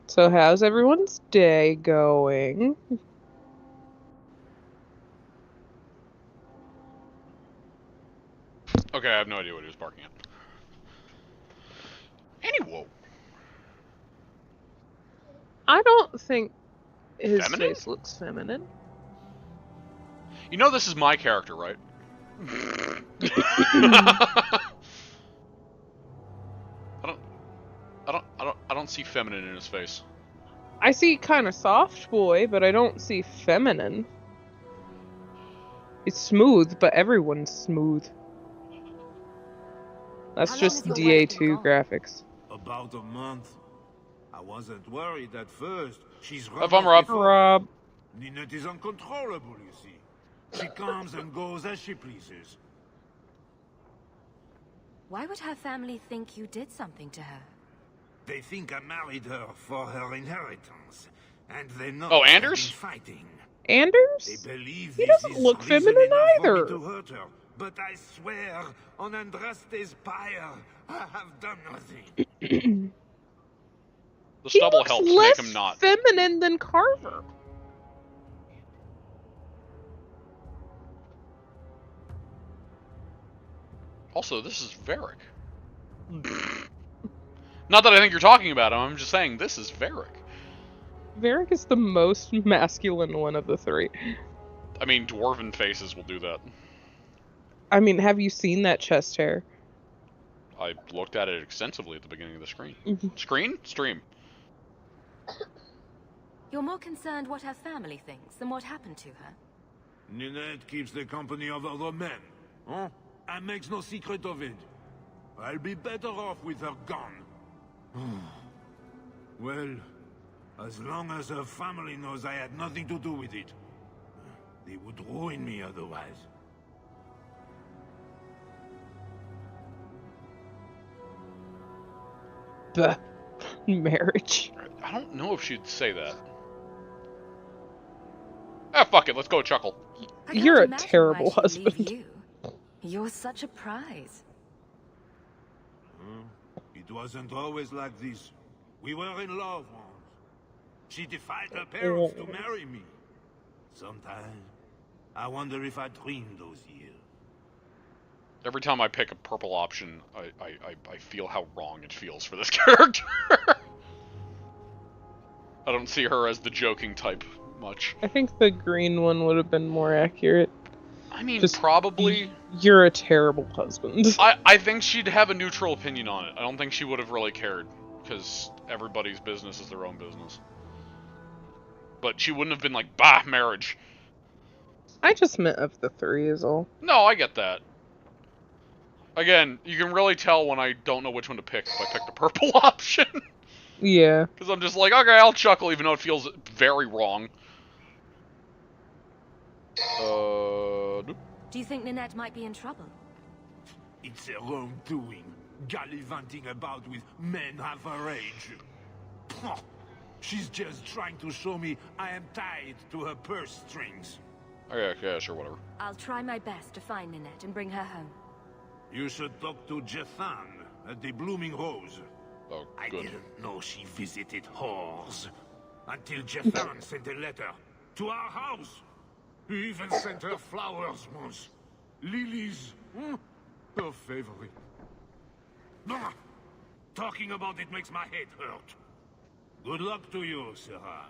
So how's everyone's day going? Okay, I have no idea what he was barking at. Anyway. I don't think his Feminine? face looks feminine. You know this is my character, right? I don't see feminine in his face. I see kind of soft boy, but I don't see feminine. It's smooth, but everyone's smooth. That's just DA2 graphics. About a month. I wasn't worried at first. She's If I'm Rob. Rob. Ninette is uncontrollable, you see. She comes and goes as she pleases. Why would her family think you did something to her? They think I married her for her inheritance, and they know Oh, I've Anders? been fighting. Anders? They believe He this doesn't is look reason feminine enough for me either. to hurt her. But I swear, on Andraste's pyre, I have done nothing. The He stubble looks helps less make him not. feminine than Carver. Also, this is Varric. Not that I think you're talking about him, I'm just saying this is Varric. Varric is the most masculine one of the three. I mean, dwarven faces will do that. I mean, have you seen that chest hair? I looked at it extensively at the beginning of the screen. Mm-hmm. Screen? Stream. You're more concerned what her family thinks than what happened to her. Ninette keeps the company of other men. Huh? And makes no secret of it. I'll be better off with her gone. Well, as long as her family knows I had nothing to do with it, they would ruin me otherwise. The marriage. I don't know if she'd say that. Ah, fuck it, let's go chuckle. You're a terrible husband. You're such a prize. It wasn't always like this. We were in love once. She defied her parents to marry me. Sometimes, I wonder if I dreamed those years. Every time I pick a purple option, I feel how wrong it feels for this character. I don't see her as the joking type much. I think the green one would have been more accurate. I mean, probably. You're a terrible husband. I think she'd have a neutral opinion on it. I don't think she would have really cared, because everybody's business is their own business. But she wouldn't have been like, bah, marriage. I just meant of the three is all. No, I get that. Again, you can really tell when I don't know which one to pick if I pick the purple option. Yeah. Because I'm just like, okay, I'll chuckle even though it feels very wrong. Do you think Ninette might be in trouble? It's her own doing, gallivanting about with men half her age. She's just trying to show me I am tied to her purse strings. Okay, yeah, sure, whatever. I'll try my best to find Ninette and bring her home. You should talk to Jethan at the Blooming Rose. Oh, I good. didn't know she visited whores. Until Jethan sent a letter to our house. He even sent her flowers once. Lilies. Her favorite. Talking about it makes my head hurt. Good luck to you, Sarah.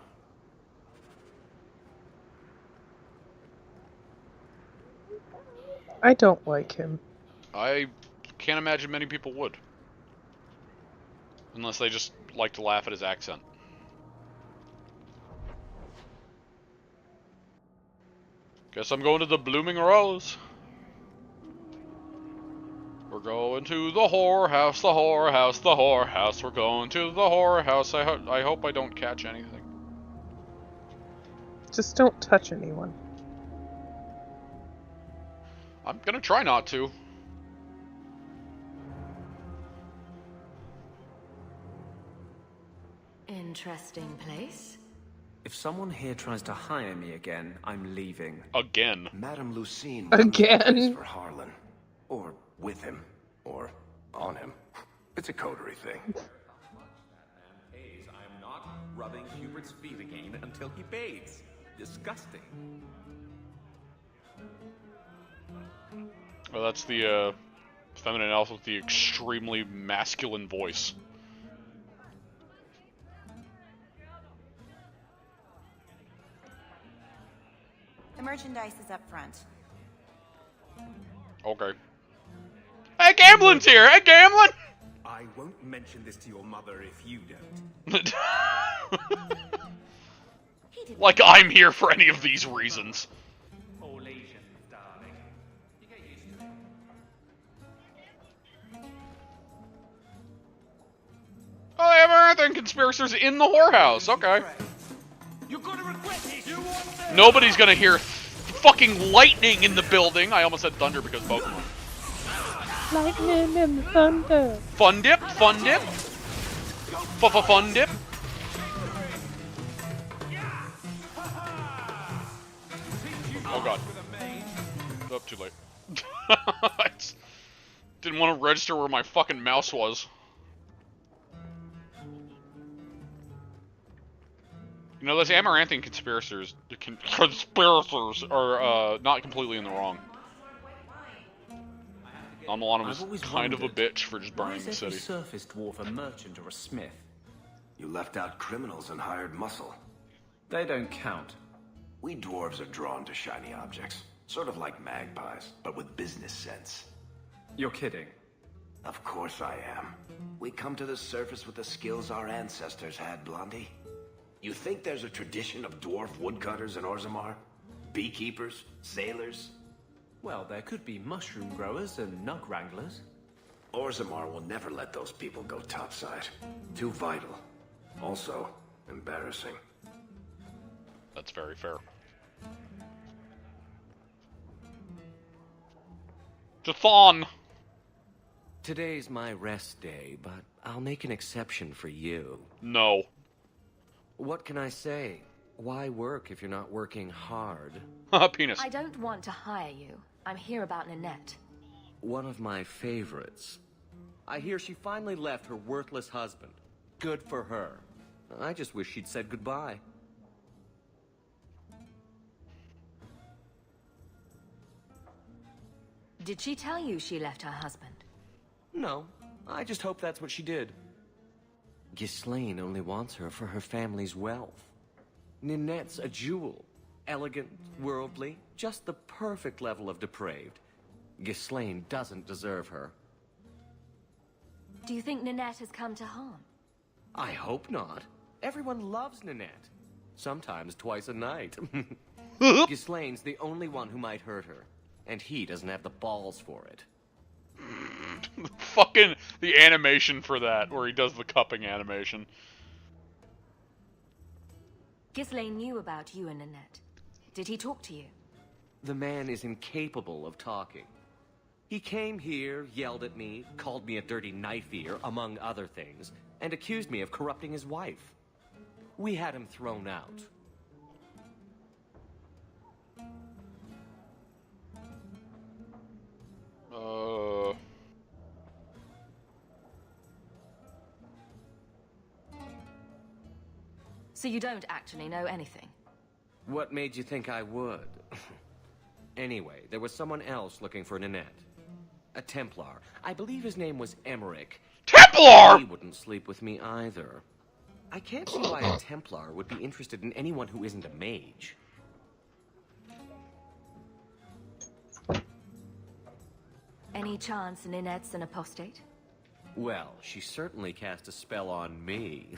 I don't like him. I can't imagine many people would. Unless they just like to laugh at his accent. Guess I'm going to the Blooming Rose. We're going to the whorehouse, the whorehouse, the whorehouse. We're going to the whorehouse. I hope I don't catch anything. Just don't touch anyone. I'm gonna try not to. Interesting place. If someone here tries to hire me again, I'm leaving. Again. Madame Lucine again for Harlan. Or with him. Or on him. It's a coterie thing. I'm not rubbing Hubert's feet again until he bathes. Disgusting. Well, that's the feminine elf with the extremely masculine voice. The merchandise is up front. Okay. Hey, Gamlin's here! Hey, Gamlin! I won't mention this to your mother if you don't. Like I'm here for any of these reasons. All Asians, darling. You get used to it. Oh, they have everything conspirators in the whorehouse. Okay. You're gonna regret this. You want this? Nobody's gonna hear fucking lightning in the building. I almost said thunder because Pokemon. Lightning and thunder. Fun dip, fun dip. Fun dip. Oh god. Oh, too late. I didn't want to register where my fucking mouse was. You know, those Amaranthian conspirators are not completely in the wrong. Amalana was kind of a bitch for just burning the city. Surface dwarf a merchant or a smith? You left out criminals and hired muscle. They don't count. We dwarves are drawn to shiny objects. Sort of like magpies, but with business sense. You're kidding. Of course I am. We come to the surface with the skills our ancestors had, Blondie. You think there's a tradition of dwarf woodcutters in Orzammar? Beekeepers? Sailors? Well, there could be mushroom growers and nug wranglers. Orzammar will never let those people go topside. Too vital. Also, embarrassing. That's very fair. Jathon! Today's my rest day, but I'll make an exception for you. No. What can I say? Why work if you're not working hard? Penis. I don't want to hire you. I'm here about Nanette. One of my favorites. I hear she finally left her worthless husband. Good for her. I just wish she'd said goodbye. Did she tell you she left her husband? No, I just hope that's what she did. Ghislaine only wants her for her family's wealth. Ninette's a jewel. Elegant, worldly, just the perfect level of depraved. Ghislaine doesn't deserve her. Do you think Nanette has come to harm? I hope not. Everyone loves Nanette. Sometimes twice a night. Ghislaine's the only one who might hurt her. And he doesn't have the balls for it. Fucking the animation for that, where he does the cupping animation. Ghislaine knew about you and Nanette. Did he talk to you? The man is incapable of talking. He came here, yelled at me, called me a dirty knife-ear, among other things, and accused me of corrupting his wife. We had him thrown out. So you don't actually know anything? What made you think I would? Anyway, there was someone else looking for Nanette. A Templar. I believe his name was Emmerich. Templar! He wouldn't sleep with me either. I can't see why a Templar would be interested in anyone who isn't a mage. Any chance Ninette's an apostate? Well, she certainly cast a spell on me.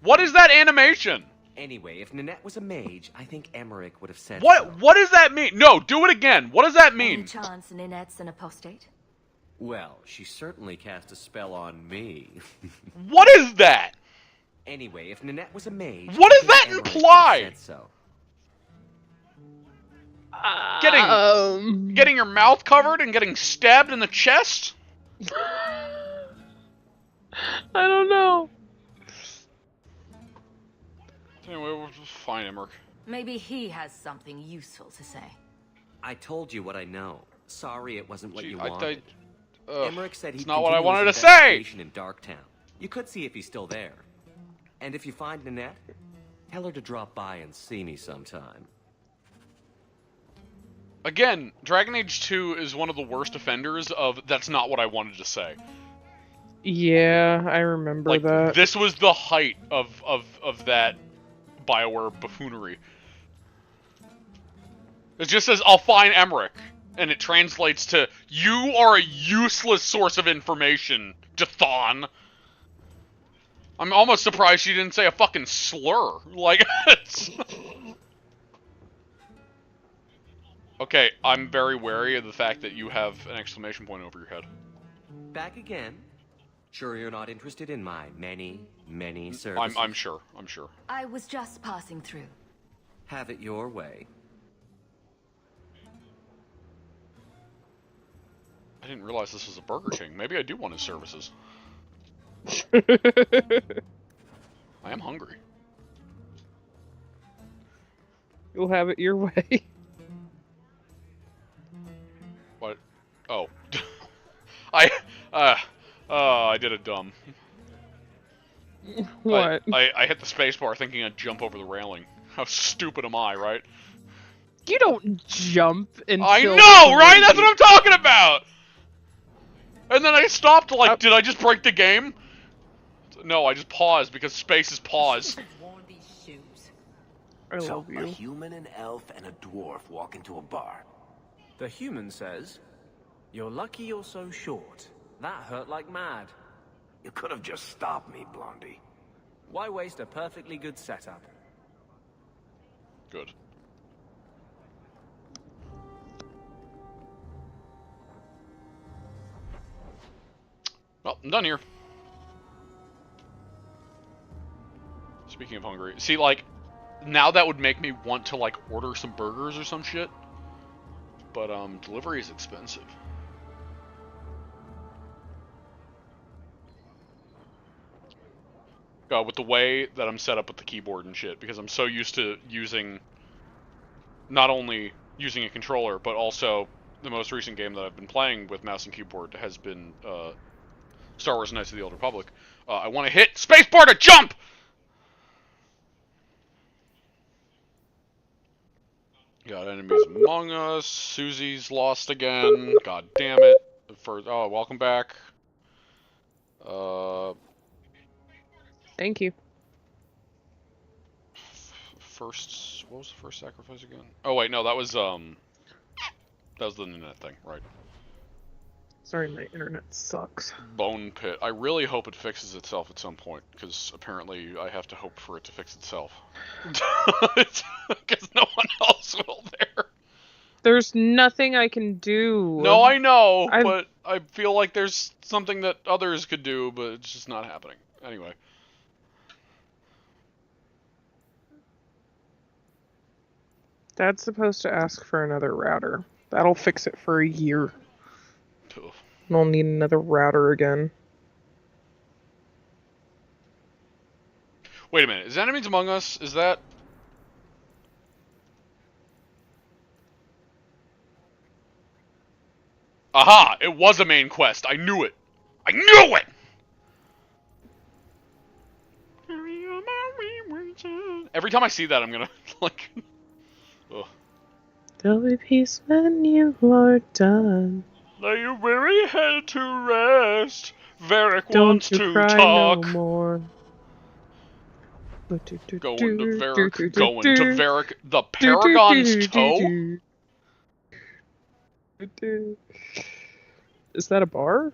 What is that animation? Anyway, if Ninette was a mage, I think Emmerich would have said so. What does that mean? No, do it again. What does that mean? Any chance Ninette's an apostate? Well, she certainly cast a spell on me. What is that? Anyway, if Ninette was a mage... What does that imply? Said so. Getting your mouth covered and getting stabbed in the chest? I don't know. Anyway, we'll just find Emmerich. Maybe he has something useful to say. I told you what I know. Sorry it wasn't what you wanted. Emmerich said it's not what I wanted to say! In Darktown. You could see if he's still there. And if you find Ninette, tell her to drop by and see me sometime. Again, Dragon Age 2 is one of the worst offenders of that's not what I wanted to say. Yeah, I remember that. This was the height of that BioWare buffoonery. It just says, I'll find Emmerich. And it translates to, you are a useless source of information, Jathon. I'm almost surprised she didn't say a fucking slur. Like, it's... Okay, I'm very wary of the fact that you have an exclamation point over your head. Back again? Sure you're not interested in my many, many services? I'm sure. I was just passing through. Have it your way. I didn't realize this was a Burger King. Maybe I do want his services. I am hungry. You'll have it your way. What? Oh. I did a dumb. What? I hit the spacebar thinking I'd jump over the railing. How stupid am I, right? You don't jump until... I know, right? That's what I'm talking about! And then I stopped like, did I just break the game? No, I just paused because space is pause. I So, love you. a human, an elf, and a dwarf walk into a bar. The human says, "You're lucky you're so short. That hurt like mad." You could have just stopped me, Blondie. Why waste a perfectly good setup? Good. Well, I'm done here. Speaking of hungry, see, like, now that would make me want to, like, order some burgers or some shit. But, delivery is expensive. With the way that I'm set up with the keyboard and shit, because I'm so used to using, not only using a controller, but also the most recent game that I've been playing with mouse and keyboard has been, Star Wars Knights of the Old Republic. I want to hit spacebar to jump! Got enemies among us. Suzie's lost again. God damn it. Oh, welcome back. Thank you. First, what was the first sacrifice again? Oh wait, no, that was the Ninette thing, right? Sorry, my internet sucks. Bone Pit. I really hope it fixes itself at some point, because apparently I have to hope for it to fix itself. Because no one else will there. There's nothing I can do. No, I know, but I feel like there's something that others could do, but it's just not happening. Anyway. Dad's supposed to ask for another router. That'll fix it for a year. I'll need another router again. Wait a minute. Is Enemies Among Us? Is that... Aha! It was a main quest. I knew it. I knew it! Every time I see that, I'm gonna, like... Ugh. There'll be peace when you are done. Lay your weary head to rest. Varric Don't wants you to cry talk. No more. Going to Varric. Going to Varric. The Paragon's toe? Is that a bar?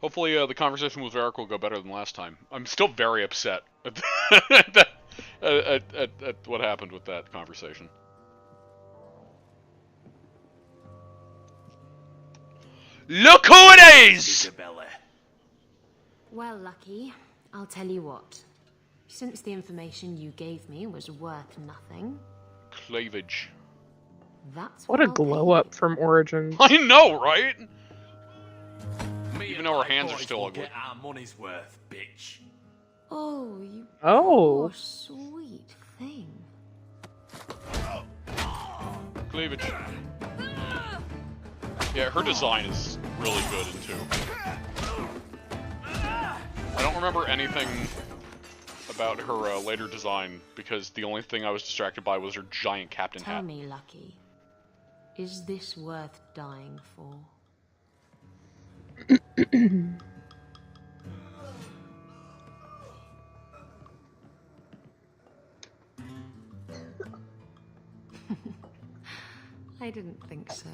Hopefully, the conversation with Varric will go better than last time. I'm still very upset at, at what happened with that conversation. Look who it is! Isabella. Well, Lucky, I'll tell you what. Since the information you gave me was worth nothing... Cleavage. That's what a glow up from Origins. I know, right? Even though her hands are still ugly. Get our money's worth, bitch. Oh, you poor sweet thing. Cleavage. Yeah, her design is really good in 2. I don't remember anything about her later design because the only thing I was distracted by was her giant captain hat. Tell me, Lucky, is this worth dying for? I didn't think so.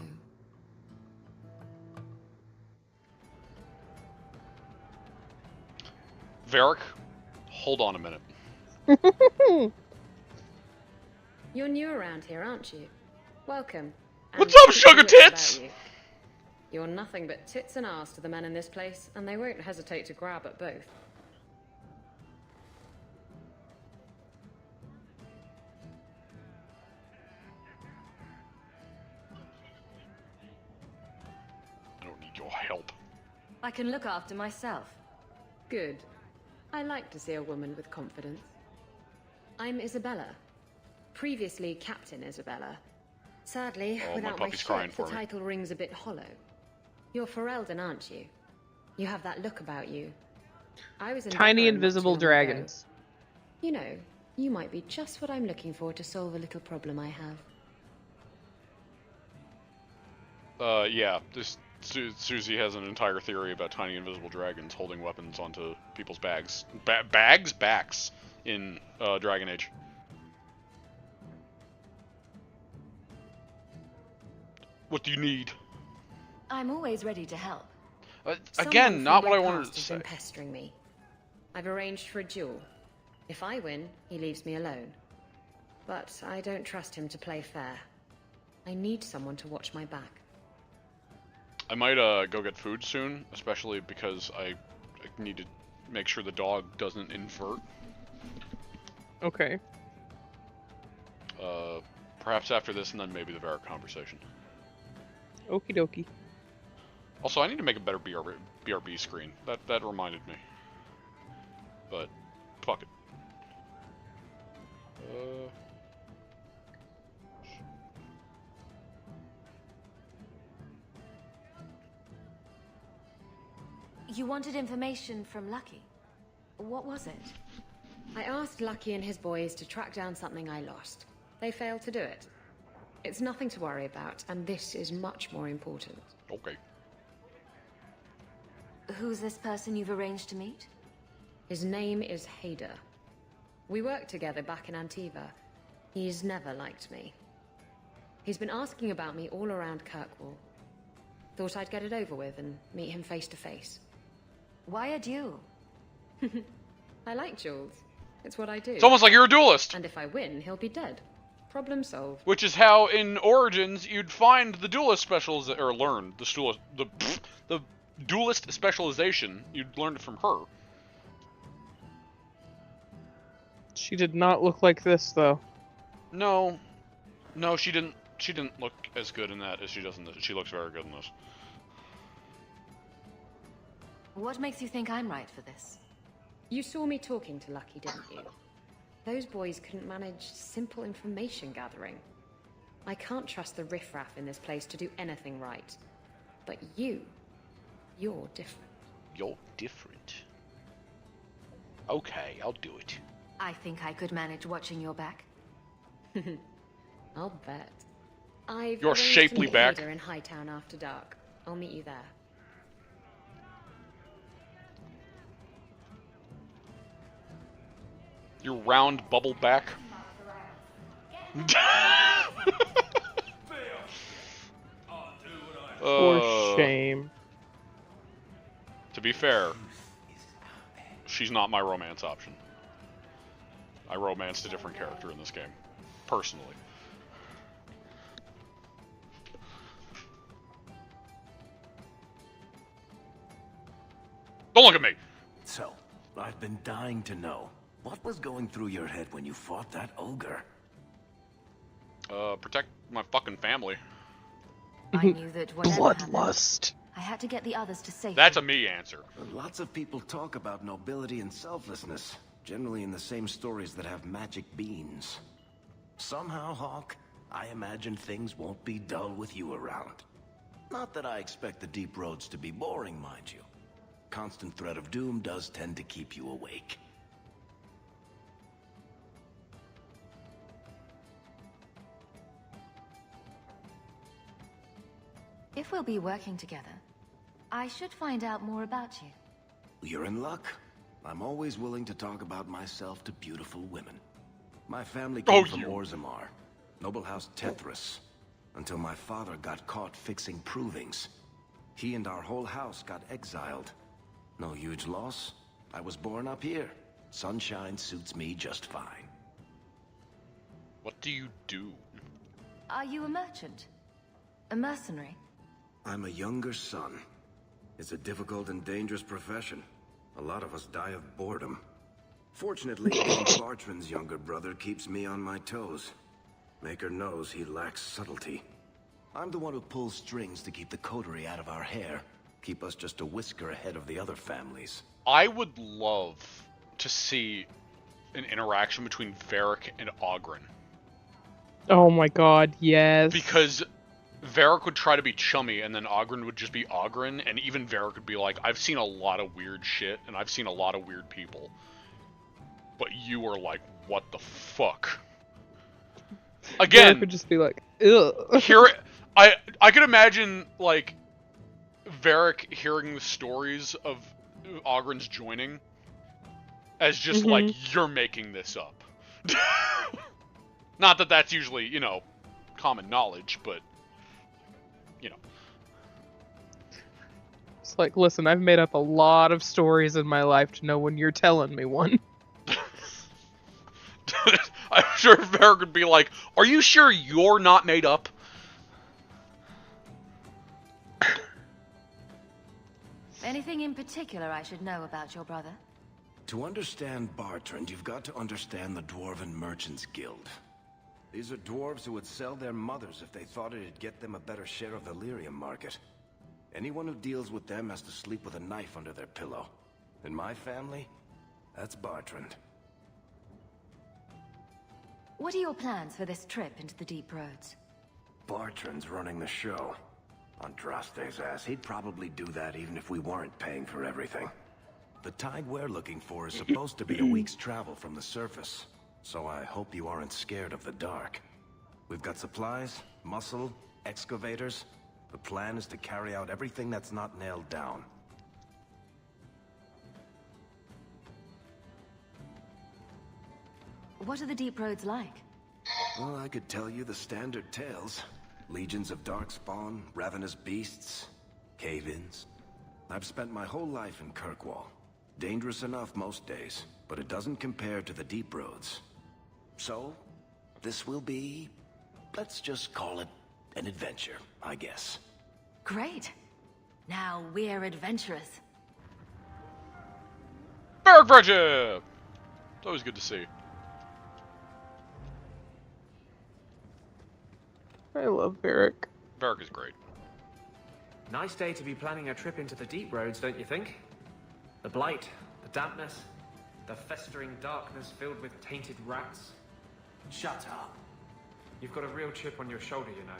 Varric, hold on a minute. You're new around here, aren't you? Welcome. What's up, sugar tits? You're nothing but tits and ass to the men in this place, and they won't hesitate to grab at both. I don't need your help. I can look after myself. Good. I like to see a woman with confidence. I'm Isabella. Previously Captain Isabella. Sadly, without my ship, the title rings a bit hollow. You're Ferelden, aren't you? You have that look about you. I was in tiny invisible dragons. You know, you might be just what I'm looking for to solve a little problem I have. Yeah, Suzie has an entire theory about tiny invisible dragons holding weapons onto people's bags. Backs in Dragon Age. What do you need? I'm always ready to help. Again, not what I wanted to say. Been pestering me. I've arranged for a duel. If I win, he leaves me alone. But I don't trust him to play fair. I need someone to watch my back. I might go get food soon, especially because I need to make sure the dog doesn't invert. Okay. Perhaps after this, and then maybe the Varric conversation. Okie dokie. Also, I need to make a better BRB screen. That reminded me. But, fuck it. You wanted information from Lucky. What was it? I asked Lucky and his boys to track down something I lost. They failed to do it. It's nothing to worry about, and this is much more important. Okay. Who's this person you've arranged to meet? His name is Hader. We worked together back in Antiva. He's never liked me. He's been asking about me all around Kirkwall. Thought I'd get it over with and meet him face to face. Why a duel? I like duels. It's what I do. It's almost like you're a duelist. And if I win, he'll be dead. Problem solved. Which is how in Origins you'd find the duelist specials or learn the duelist specialization. You'd learn it from her. She did not look like this though. No, she didn't. She didn't look as good in that as she does in this. She looks very good in this. What makes you think I'm right for this? You saw me talking to Lucky, didn't you? Those boys couldn't manage simple information gathering. I can't trust the riffraff in this place to do anything right. But you're different. You're different. Okay, I'll do it. I think I could manage watching your back. I'll bet. I've your shapely back. In Hightown after dark. I'll meet you there. Your round bubble back. For shame. To be fair, she's not my romance option. I romanced a different character in this game, personally. Don't look at me! So, I've been dying to know. What was going through your head when you fought that ogre? Protect my fucking family. I knew that whatever happened, Bloodlust. I had to get the others to safety. That's a me answer. Lots of people talk about nobility and selflessness, generally in the same stories that have magic beans. Somehow, Hawke, I imagine things won't be dull with you around. Not that I expect the deep roads to be boring, mind you. Constant threat of doom does tend to keep you awake. If we'll be working together, I should find out more about you. You're in luck. I'm always willing to talk about myself to beautiful women. My family came from Orzammar, noble house Tethras, until my father got caught fixing provings. He and our whole house got exiled. No huge loss. I was born up here. Sunshine suits me just fine. What do you do? Are you a merchant? A mercenary? I'm a younger son. It's a difficult and dangerous profession. A lot of us die of boredom. Fortunately, being Bartrand's younger brother keeps me on my toes. Maker knows he lacks subtlety. I'm the one who pulls strings to keep the coterie out of our hair. Keep us just a whisker ahead of the other families. I would love to see an interaction between Varric and Oghren. Oh my god, yes. Because Varric would try to be chummy, and then Oghren would just be Oghren, and even Varric would be like, I've seen a lot of weird shit, and I've seen a lot of weird people. But you are like, what the fuck? Again, Varric would just be like, ugh. I could imagine, like, Varric hearing the stories of Oghren's joining as just like, you're making this up. Not that that's usually, you know, common knowledge, but, you know. It's like, listen, I've made up a lot of stories in my life to know when you're telling me one. I'm sure Varric would be like, are you sure you're not made up? Anything in particular I should know about your brother? To understand Bartrand, you've got to understand the Dwarven Merchants Guild. These are dwarves who would sell their mothers if they thought it'd get them a better share of the lyrium market. Anyone who deals with them has to sleep with a knife under their pillow. In my family, that's Bartrand. What are your plans for this trip into the deep roads? Bartrand's running the show. Andraste's ass, he'd probably do that even if we weren't paying for everything. The tide we're looking for is supposed to be a week's travel from the surface, so I hope you aren't scared of the dark. We've got supplies, muscle, excavators. The plan is to carry out everything that's not nailed down. What are the deep roads like? Well, I could tell you the standard tales. Legions of darkspawn, ravenous beasts, cave-ins. I've spent my whole life in Kirkwall. Dangerous enough most days, but it doesn't compare to the deep roads. So, this will be, let's just call it an adventure, I guess. Great. Now we're adventurous. Varric friendship! It's always good to see. I love Varric. Varric is great. Nice day to be planning a trip into the deep roads, don't you think? The blight, the dampness, the festering darkness filled with tainted rats. Shut up. You've got a real chip on your shoulder, you know.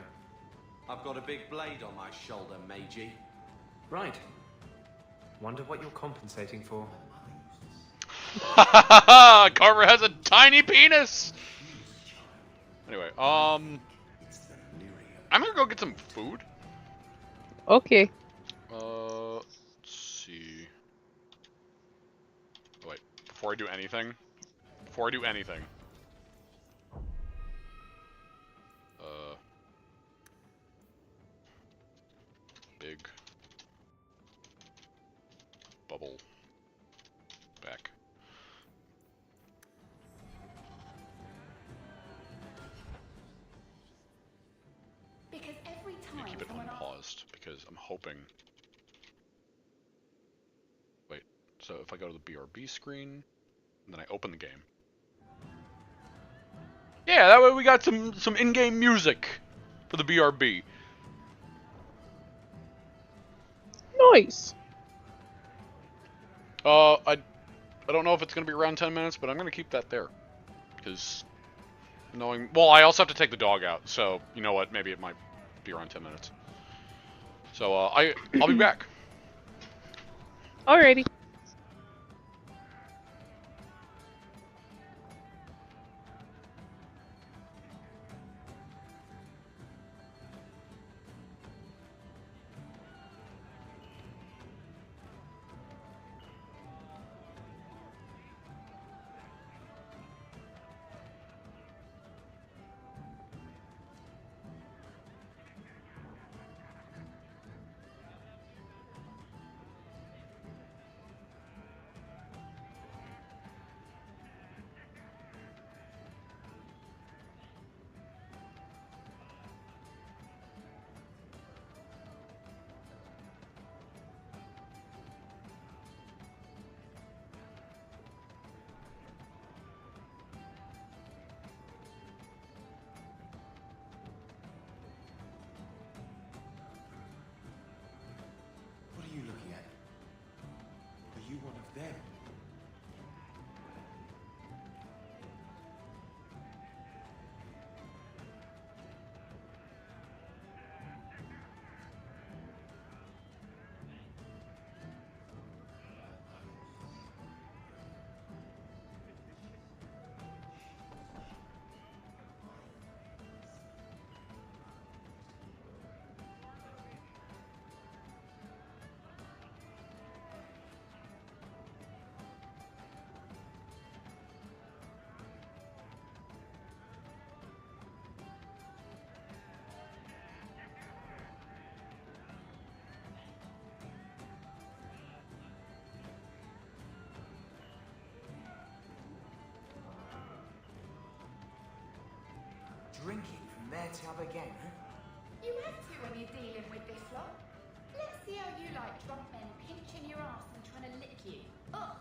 I've got a big blade on my shoulder, Meiji. Right. Wonder what you're compensating for. Carver has a tiny penis! Anyway, I'm gonna go get some food. Okay. Let's see. Oh, wait, before I do anything. because I'm hoping... Wait, so if I go to the BRB screen, and then I open the game... Yeah, that way we got some in-game music for the BRB. Nice. I don't know if it's going to be around 10 minutes, but I'm going to keep that there. Because knowing... Well, I also have to take the dog out, so you know what? Maybe it might be around 10 minutes. So I'll be back. Alrighty. What are you looking at? Are you one of them? Drinking from their tub again, huh? You have to when you're dealing with this lot. Let's see how you like drunk men pinching your ass and trying to lick you. Ugh.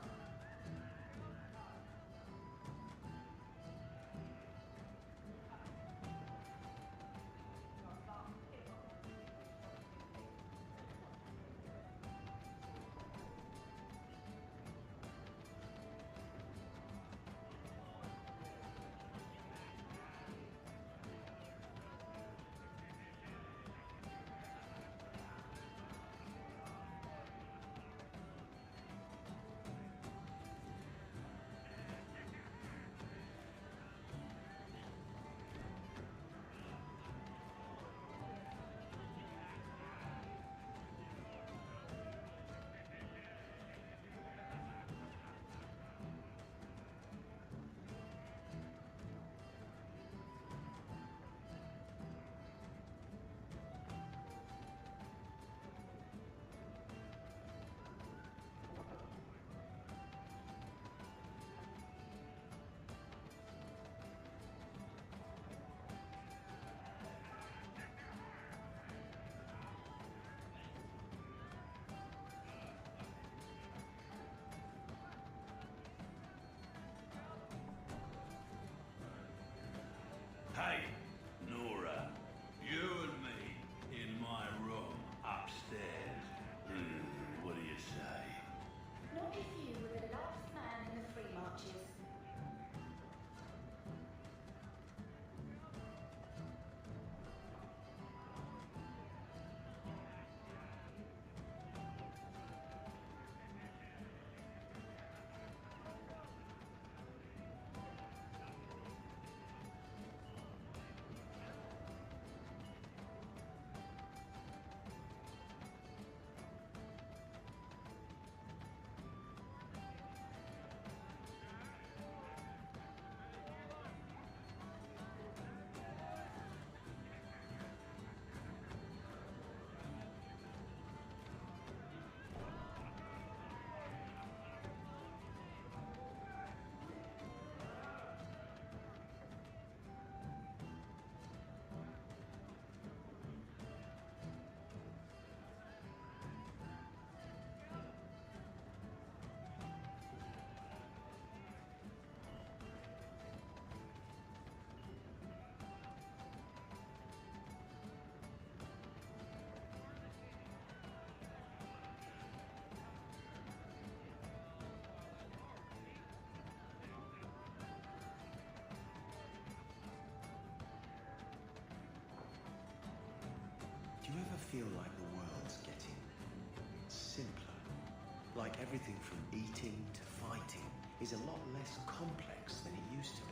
everything from eating to fighting is a lot less complex than it used to be.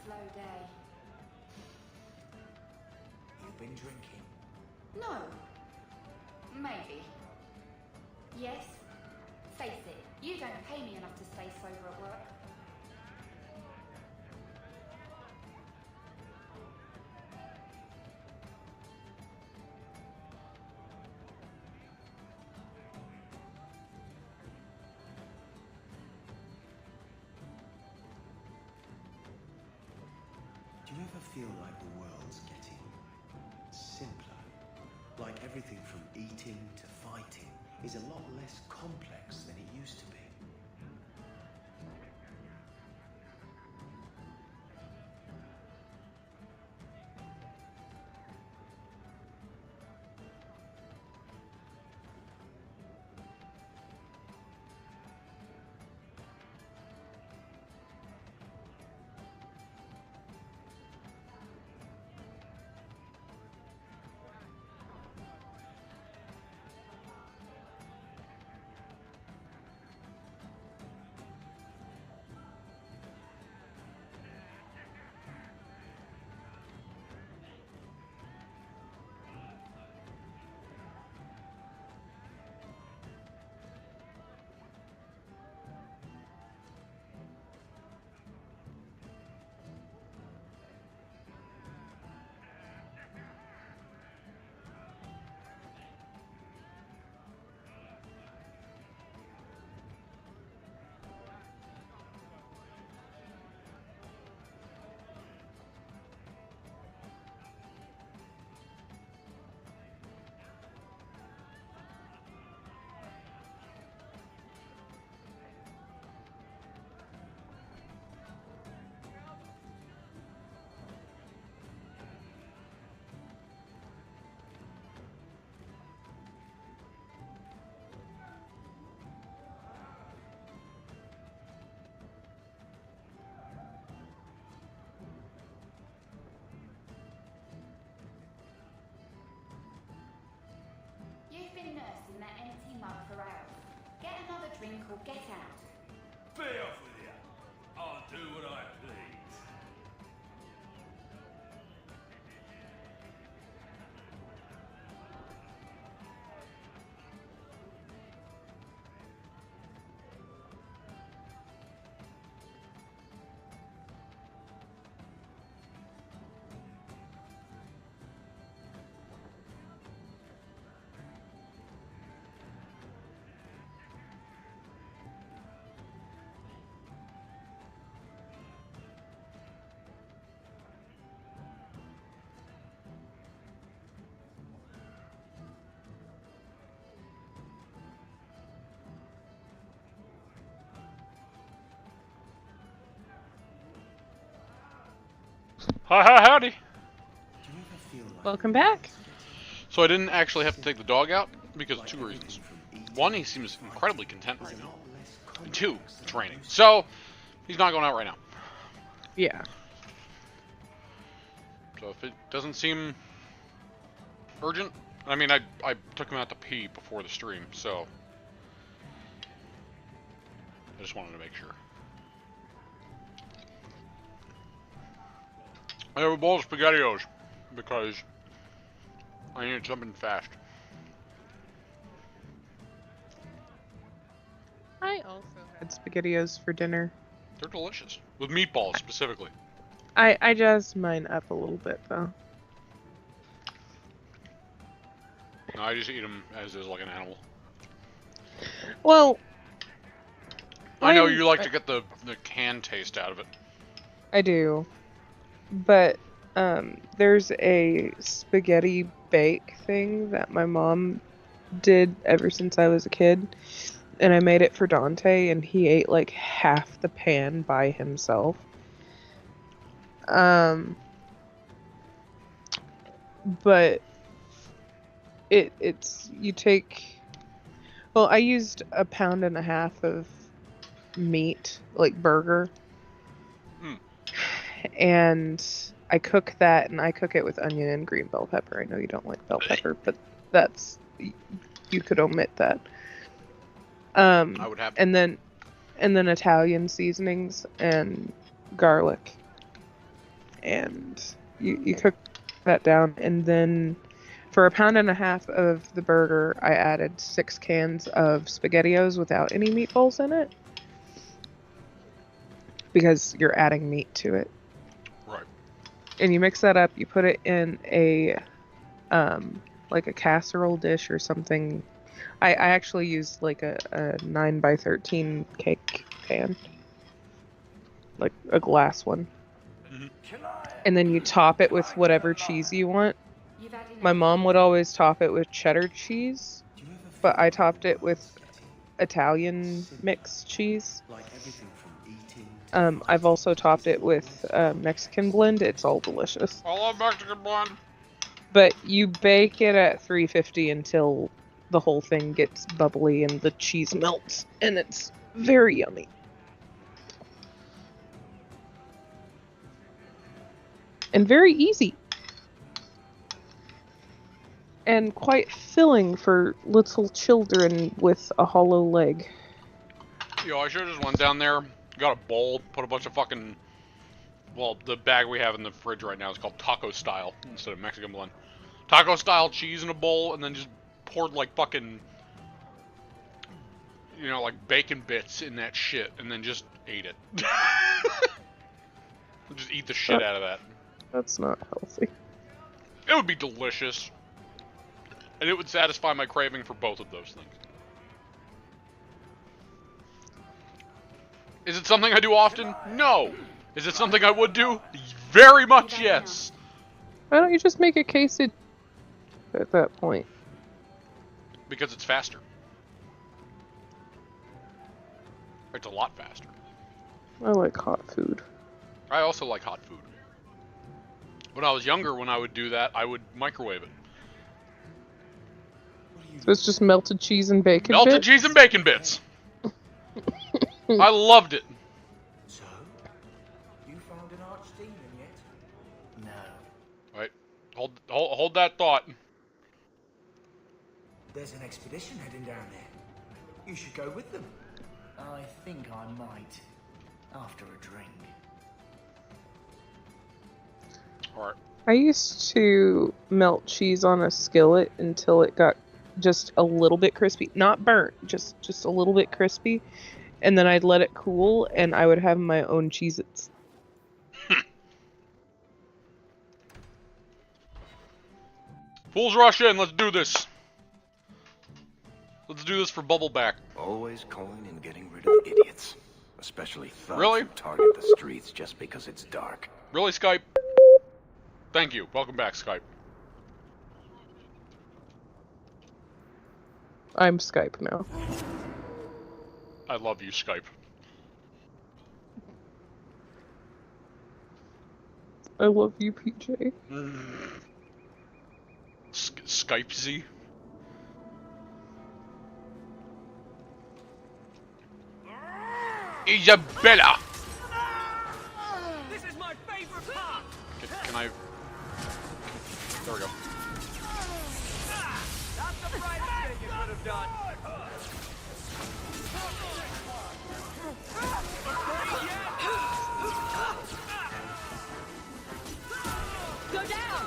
Slow day. You've been drinking? No. Maybe. Yes. Face it, you don't pay me enough to stay sober at work. Do you ever feel like the world's getting simpler? Like everything from eating to fighting is a lot less complex than it used to be? You've been nursing that empty mug for hours. Get another drink or get out. Be off with you. I'll do what I please. Howdy. Welcome back. So I didn't actually have to take the dog out because of 2 reasons. 1, he seems incredibly content right now. And 2, it's raining. So, he's not going out right now. Yeah. So if it doesn't seem urgent, I mean, I took him out to pee before the stream, so I just wanted to make sure. I have a bowl of SpaghettiOs because I needed something fast. I also had SpaghettiOs for dinner. They're delicious. With meatballs, specifically. I jazzed mine up a little bit, though. No, I just eat them as is, like an animal. Well, I know you like to get the canned taste out of it. I do. But there's a spaghetti bake thing that my mom did ever since I was a kid. And I made it for Dante, and he ate like half the pan by himself. But it's you take. Well, I used 1.5 pounds of meat, like burger. And I cook that, and I cook it with onion and green bell pepper. I know you don't like bell pepper, but you could omit that. I would have to. And then Italian seasonings and garlic, and you cook that down, and then for 1.5 pounds of the burger, I added 6 cans of SpaghettiOs without any meatballs in it, because you're adding meat to it. Right. And you mix that up. You put it in a like a casserole dish or something. I actually used like a 9x13 cake pan, like a glass one. And then you top it with whatever cheese you want. My mom would always top it with cheddar cheese, but I topped it with Italian mixed cheese. I've also topped it with Mexican blend. It's all delicious. I love Mexican blend. But you bake it at 350 until the whole thing gets bubbly and the cheese melts, and it's very yummy. And very easy. And quite filling for little children with a hollow leg. Yo, I should've just went down there, got a bowl, put a bunch of fucking... Well, the bag we have in the fridge right now is called taco style instead of Mexican blend. Taco style cheese in a bowl, and then just poured like fucking... You know, like bacon bits in that shit, and then just ate it. Just eat the shit out of that. That's not healthy. It would be delicious. And it would satisfy my craving for both of those things. Is it something I do often? No. Is it something I would do? Very much yes. Why don't you just make a quesadilla at that point? Because it's faster. It's a lot faster. I like hot food. I also like hot food. When I was younger, when I would do that, I would microwave it. So it's just melted cheese and bacon Melted bits? cheese and bacon bits. I loved it. So, you found an archdemon yet? No. Right. Hold that thought. There's an expedition heading down there. You should go with them. I think I might. After a drink. Alright. I used to melt cheese on a skillet until it got just a little bit crispy. Not burnt, just a little bit crispy. And then I'd let it cool, and I would have my own Cheez-Its. Fools rush in, let's do this. Let's do this for Bubbleback. Always calling and getting rid of idiots. Especially thugs Really? who target the streets just because it's dark. Really, Skype? Thank you. Welcome back, Skype. I'm Skype now. I love you, Skype. I love you, PJ. Skype Z. Isabella! This is my favorite part! Can I... There we go. That's the right thing you could have done. Go down!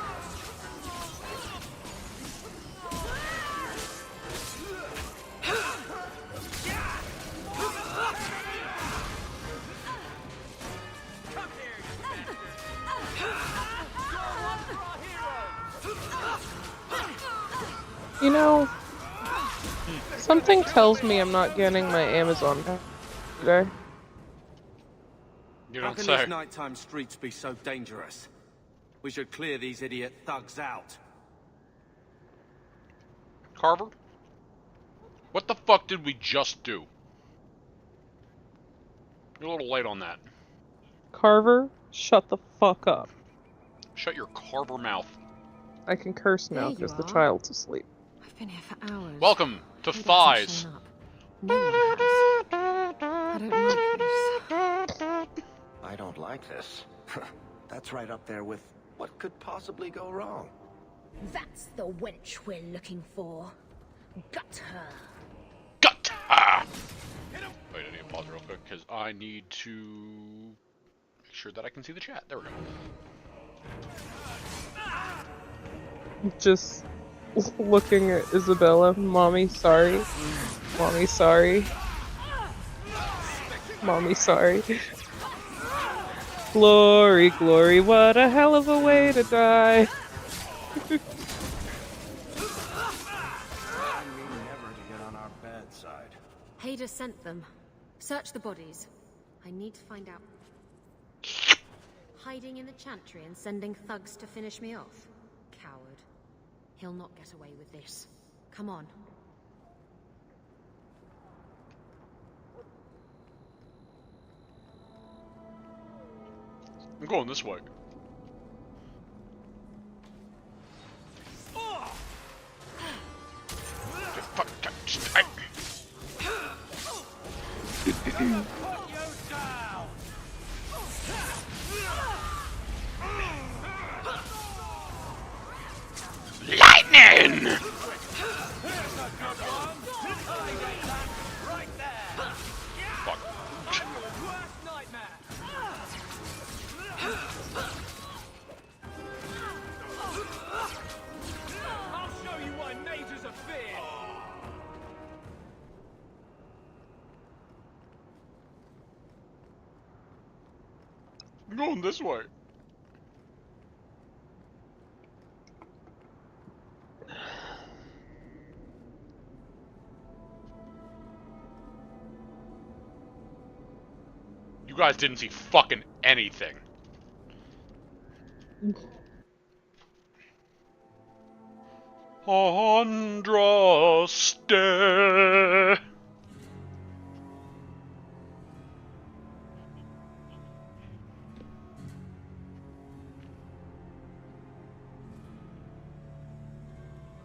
You know, something tells me I'm not getting my Amazon today. You How don't can say. these nighttime streets be so dangerous? We should clear these idiot thugs out. Carver? What the fuck did we just do? You're a little late on that. Carver, shut the fuck up. Shut your Carver mouth. I can curse now There you because the are. child's asleep. I've been here for hours. Welcome to He hasn't Thighs. shown up. No one has. I don't like this. I don't like this. That's right up there with what could possibly go wrong. That's the wench we're looking for. Gut her. Gut her! Wait, I need to pause real quick because I need to make sure that I can see the chat. There we go. Just looking at Isabella. Mommy, sorry. Mommy, sorry. Mommy, sorry. Glory, glory, what a hell of a way to die. Hader sent them. Search the bodies. I need to find out. Hiding in the chantry and sending thugs to finish me off? Coward. He'll not get away with this. Come on. I'm going this way. Lightning! Fuck. I'll show you why majors are feared. I'm going this way. You guys didn't see fucking anything. Andraste.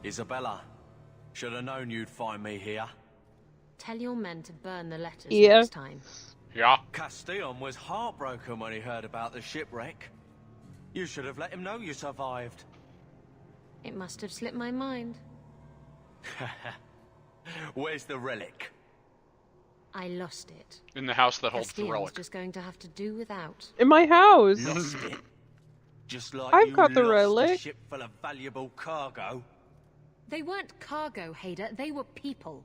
Isabella, should have known you'd find me here. Tell your men to burn the letters Yeah. next time. Yeah. Castillon was heartbroken when he heard about the shipwreck. You should have let him know you survived. It must have slipped my mind. Where's the relic? I lost it. In the house that holds the Castillon's relic. just going to have to do without. In my house. Lost it? Just like I've you got the lost relic. a ship full of valuable cargo. They weren't cargo, Hader. They were people.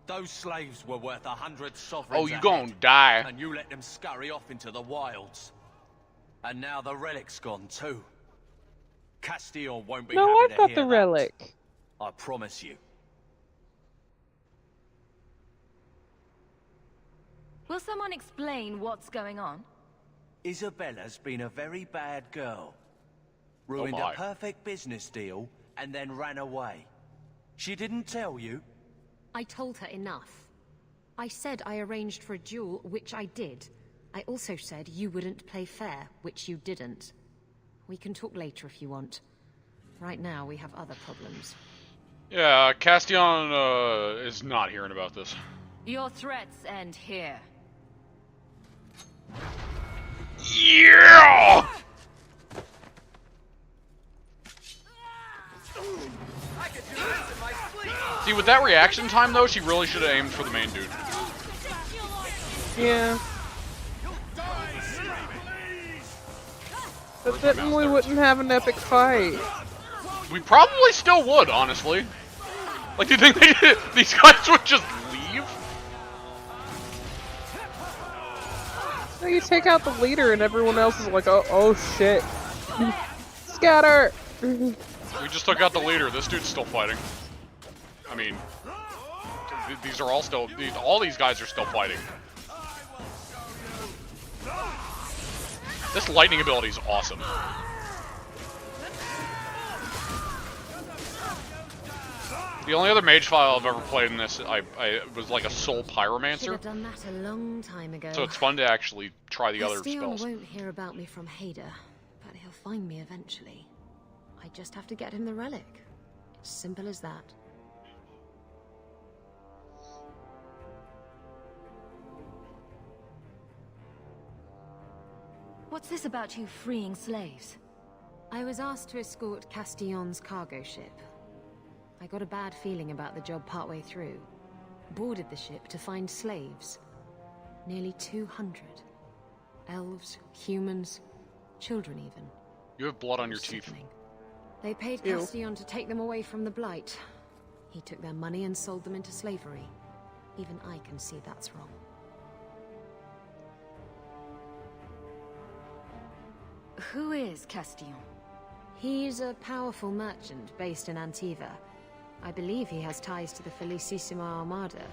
Those slaves were worth 100 sovereigns. Oh, you a gonna head, die. And you let them scurry off into the wilds. And now the relic's gone too. Castillon won't be No, happy I've to got hear the that. relic. I promise you. Will someone explain what's going on? Isabella's been a very bad girl. Ruined my. a perfect business deal and then ran away. She didn't tell you? I told her enough. I said I arranged for a duel, which I did. I also said you wouldn't play fair, which you didn't. We can talk later if you want. Right now, we have other problems. Yeah, Castillon is not hearing about this. Your threats end here. Yeah! See, with that reaction time, though, she really should have aimed for the main dude. Yeah. But then we wouldn't have an epic fight. We probably still would, honestly. Like, do you think these guys would just leave? So you take out the leader and everyone else is like, oh shit. Scatter! We just took out the leader. This dude's still fighting. I mean, these are all still... all these guys are still fighting. This lightning ability is awesome. The only other mage file I've ever played in this, I was like a soul pyromancer. Should have done that a long time ago. So it's fun to actually try the other Castillon spells. won't hear about me from Hader, but he'll find me eventually. I just have to get him the relic. It's simple as that. What's this about you freeing slaves? I was asked to escort Castillon's cargo ship. I got a bad feeling about the job partway through. Boarded the ship to find slaves. Nearly 200. Elves, humans, children even. You have blood on your teeth. They paid Castillon to take them away from the Blight. He took their money and sold them into slavery. Even I can see that's wrong. Who is Castillon? He's a powerful merchant based in Antiva. I believe he has ties to the Felicissima Armada.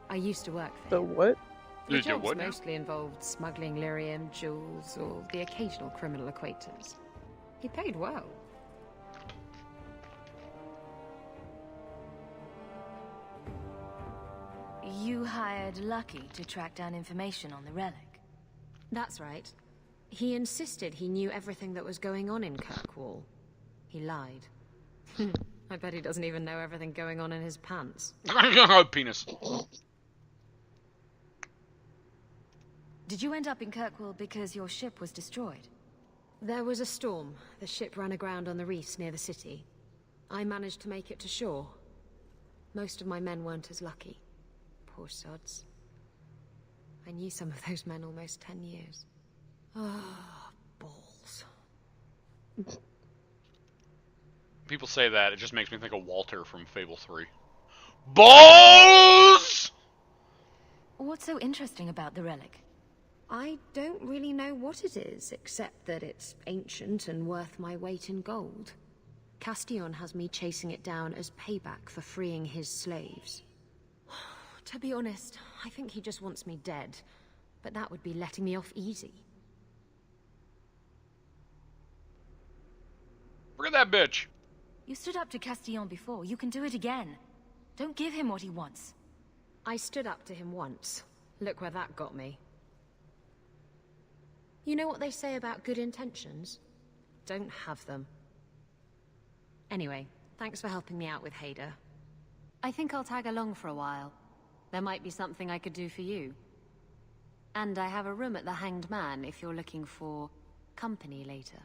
I used to work there. The what? The jobs mostly involved smuggling lyrium, jewels, or the occasional criminal acquaintance. He paid well. You hired Lucky to track down information on the relic. That's right. He insisted he knew everything that was going on in Kirkwall. He lied. I bet he doesn't even know everything going on in his pants. Penis. Did you end up in Kirkwall because your ship was destroyed? There was a storm. The ship ran aground on the reefs near the city. I managed to make it to shore. Most of my men weren't as lucky. Poor sods. I knew some of those men almost 10 years. Ah, balls. People say that, it just makes me think of Walter from Fable 3. Balls! What's so interesting about the relic? I don't really know what it is, except that it's ancient and worth my weight in gold. Castillon has me chasing it down as payback for freeing his slaves. To be honest, I think he just wants me dead, but that would be letting me off easy. Look at that bitch. You stood up to Castillon before. You can do it again. Don't give him what he wants. I stood up to him once. Look where that got me. You know what they say about good intentions? Don't have them. Anyway, thanks for helping me out with Hader. I think I'll tag along for a while. There might be something I could do for you. And I have a room at the Hanged Man if you're looking for company later.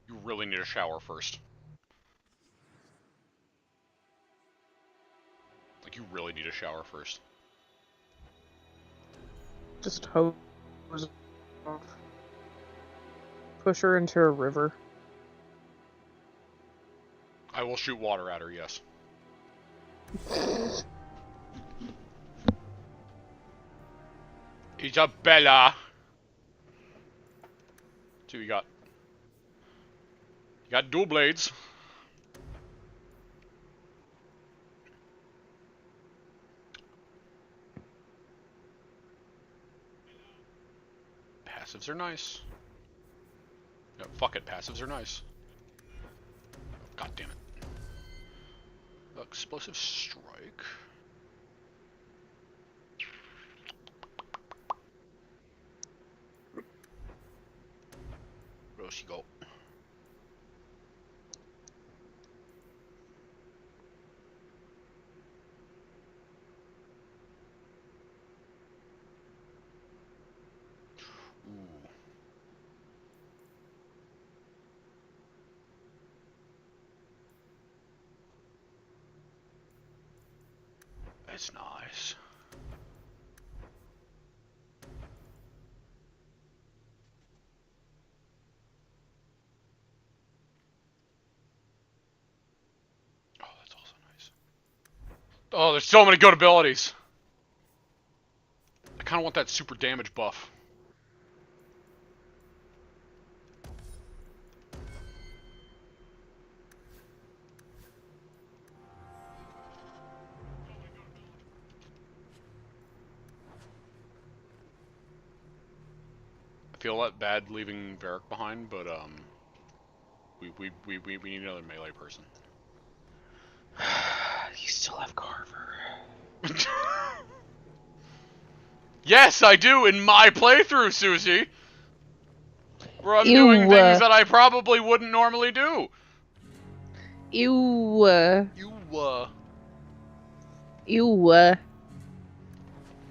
You really need a shower first. Like, you really need a shower first. Just hose off. Push her into a river. I will shoot water at her, yes. Isabella! See what you got. You got dual blades. Passives are nice. Yeah, fuck it, passives are nice. God damn it. Explosive strike. course you go. Ooh. It's nice. Oh, that's also nice. Oh, there's so many good abilities. I kind of want that super damage buff. I feel that bad leaving Varric behind, but we need another melee person. You still have Carver. Yes, I do in my playthrough, Suzie. Where I'm Ew. doing things that I probably wouldn't normally do. Ew. Ew. Ew.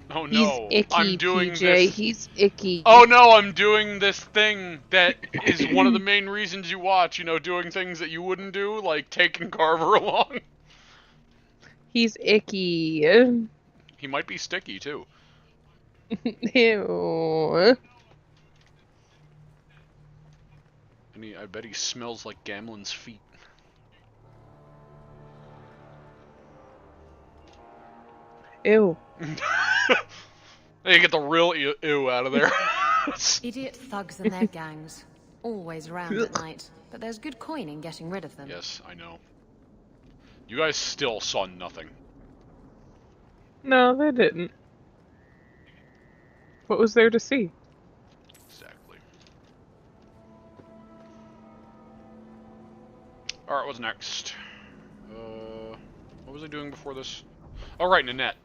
Oh no, He's icky, I'm doing PJ. this. He's icky. Oh no, I'm doing this thing that is one of the main reasons you watch, you know, doing things that you wouldn't do, like taking Carver along. He's icky. He might be sticky, too. Ew. And I bet he smells like Gamlen's feet. Ew. You get the real ew out of there. Idiot thugs and their gangs. Always around at night. But there's good coin in getting rid of them. Yes, I know. You guys still saw nothing. No, they didn't. What was there to see? Exactly. Alright, what's next? What was I doing before this? Oh, right, Nanette.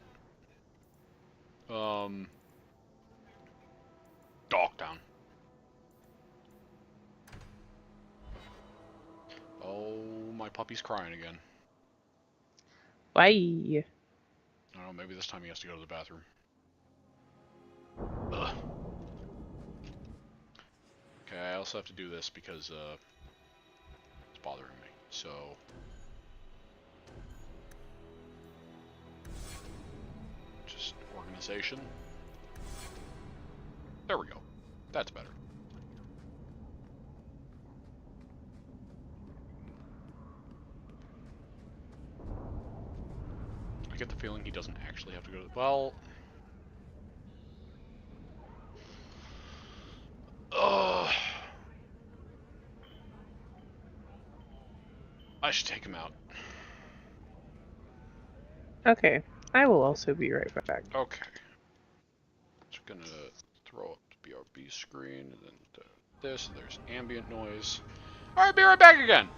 Dogtown. Oh, my puppy's crying again. Why? I don't know, maybe this time he has to go to the bathroom. Ugh. Okay, I also have to do this because, it's bothering me, so... Just organization. There we go. That's better. I get the feeling he doesn't actually have to go to... Well... I should take him out. Okay. I will also be right back. Okay. Just gonna throw up the BRB screen, and then this, and there's ambient noise. Alright, be right back again!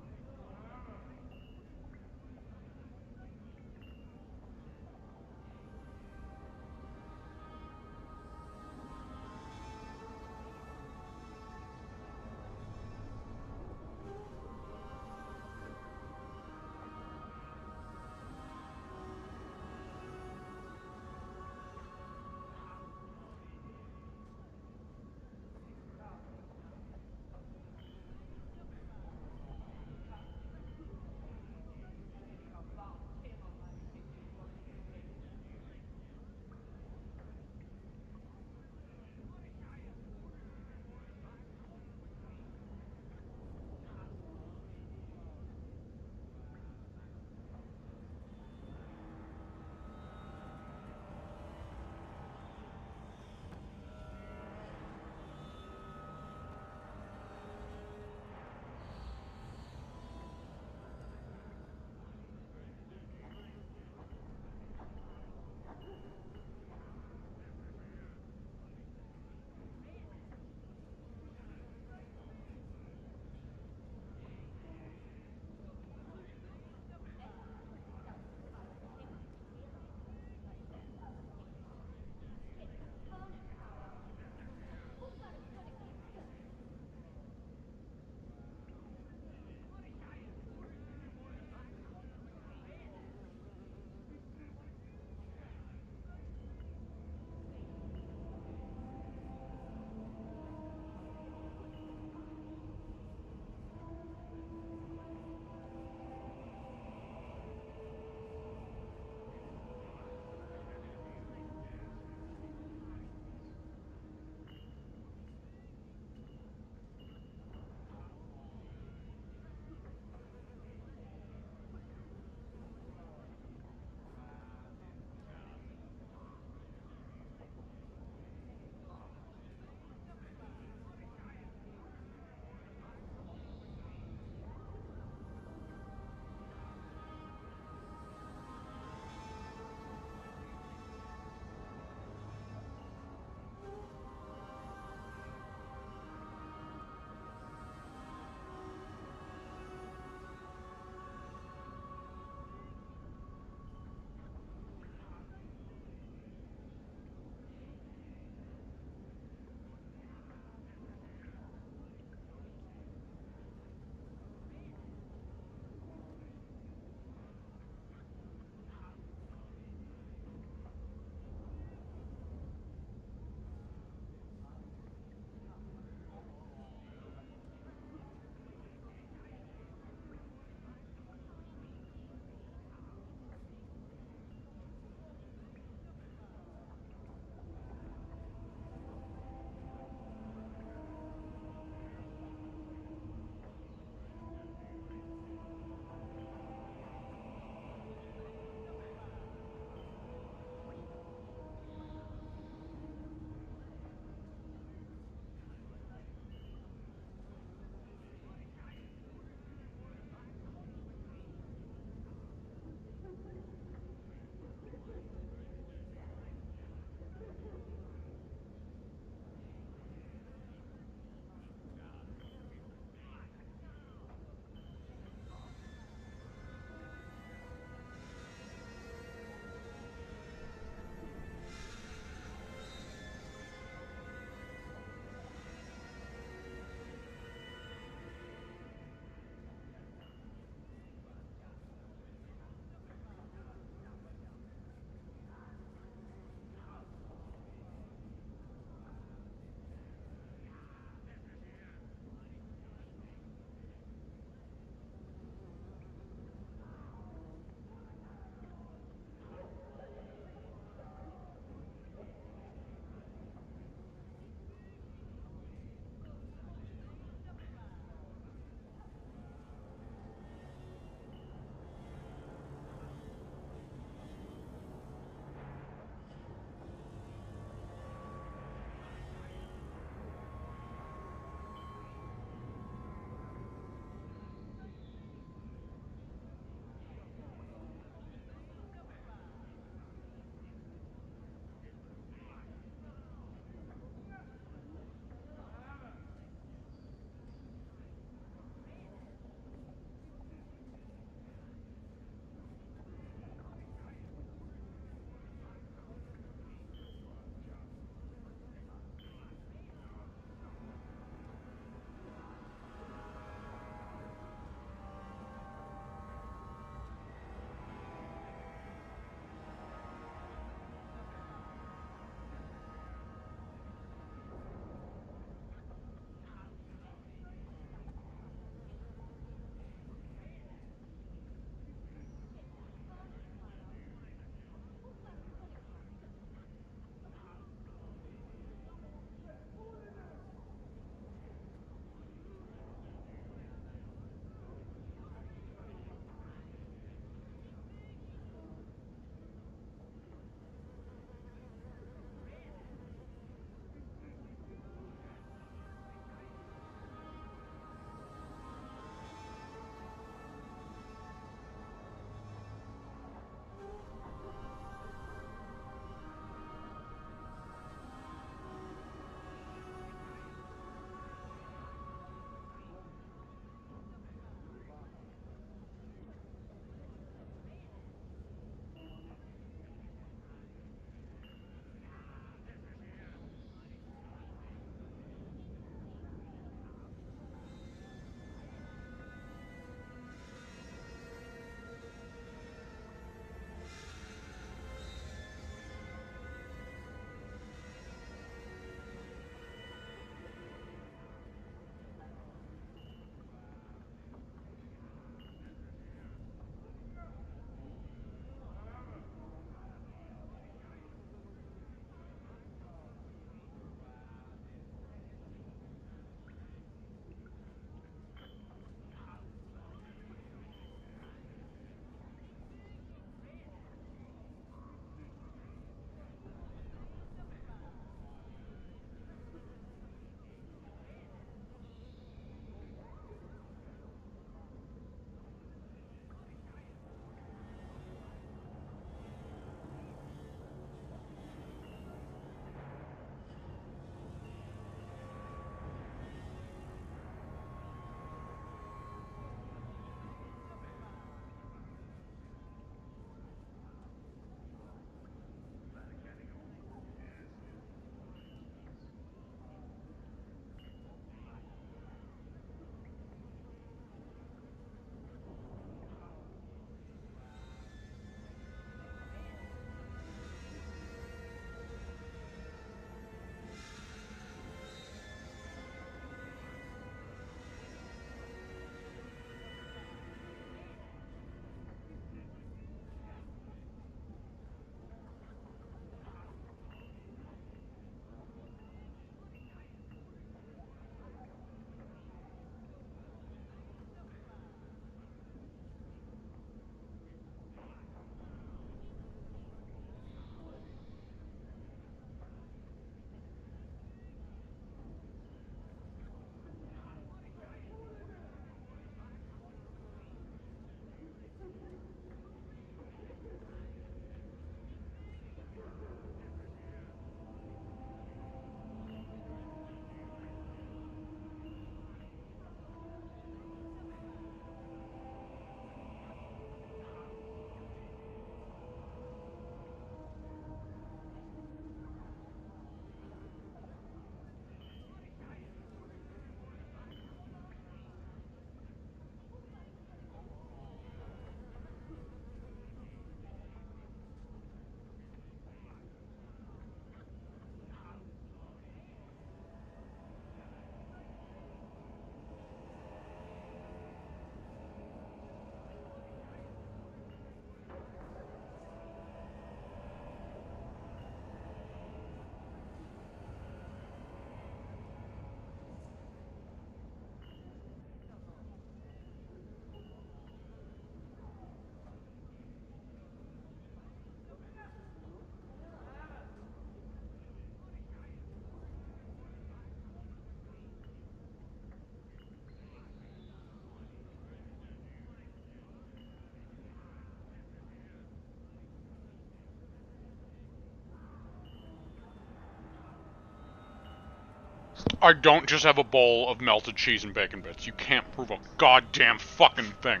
I don't just have a bowl of melted cheese and bacon bits. You can't prove a goddamn fucking thing.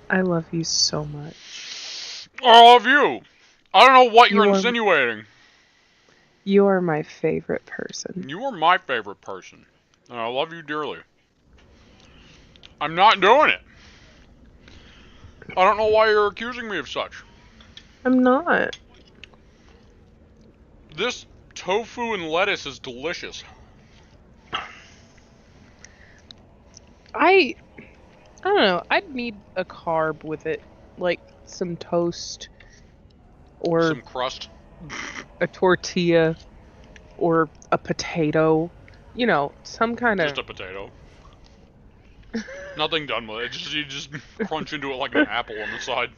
I love you so much. I love you. I don't know what you're insinuating. You are my favorite person. You are my favorite person. And I love you dearly. I'm not doing it. I don't know why you're accusing me of such. I'm not. This tofu and lettuce is delicious. I don't know. I'd need a carb with it, like some toast or some crust, a tortilla or a potato. You know, some kind of just a potato. Nothing done with it. You just crunch into it like an apple on the side.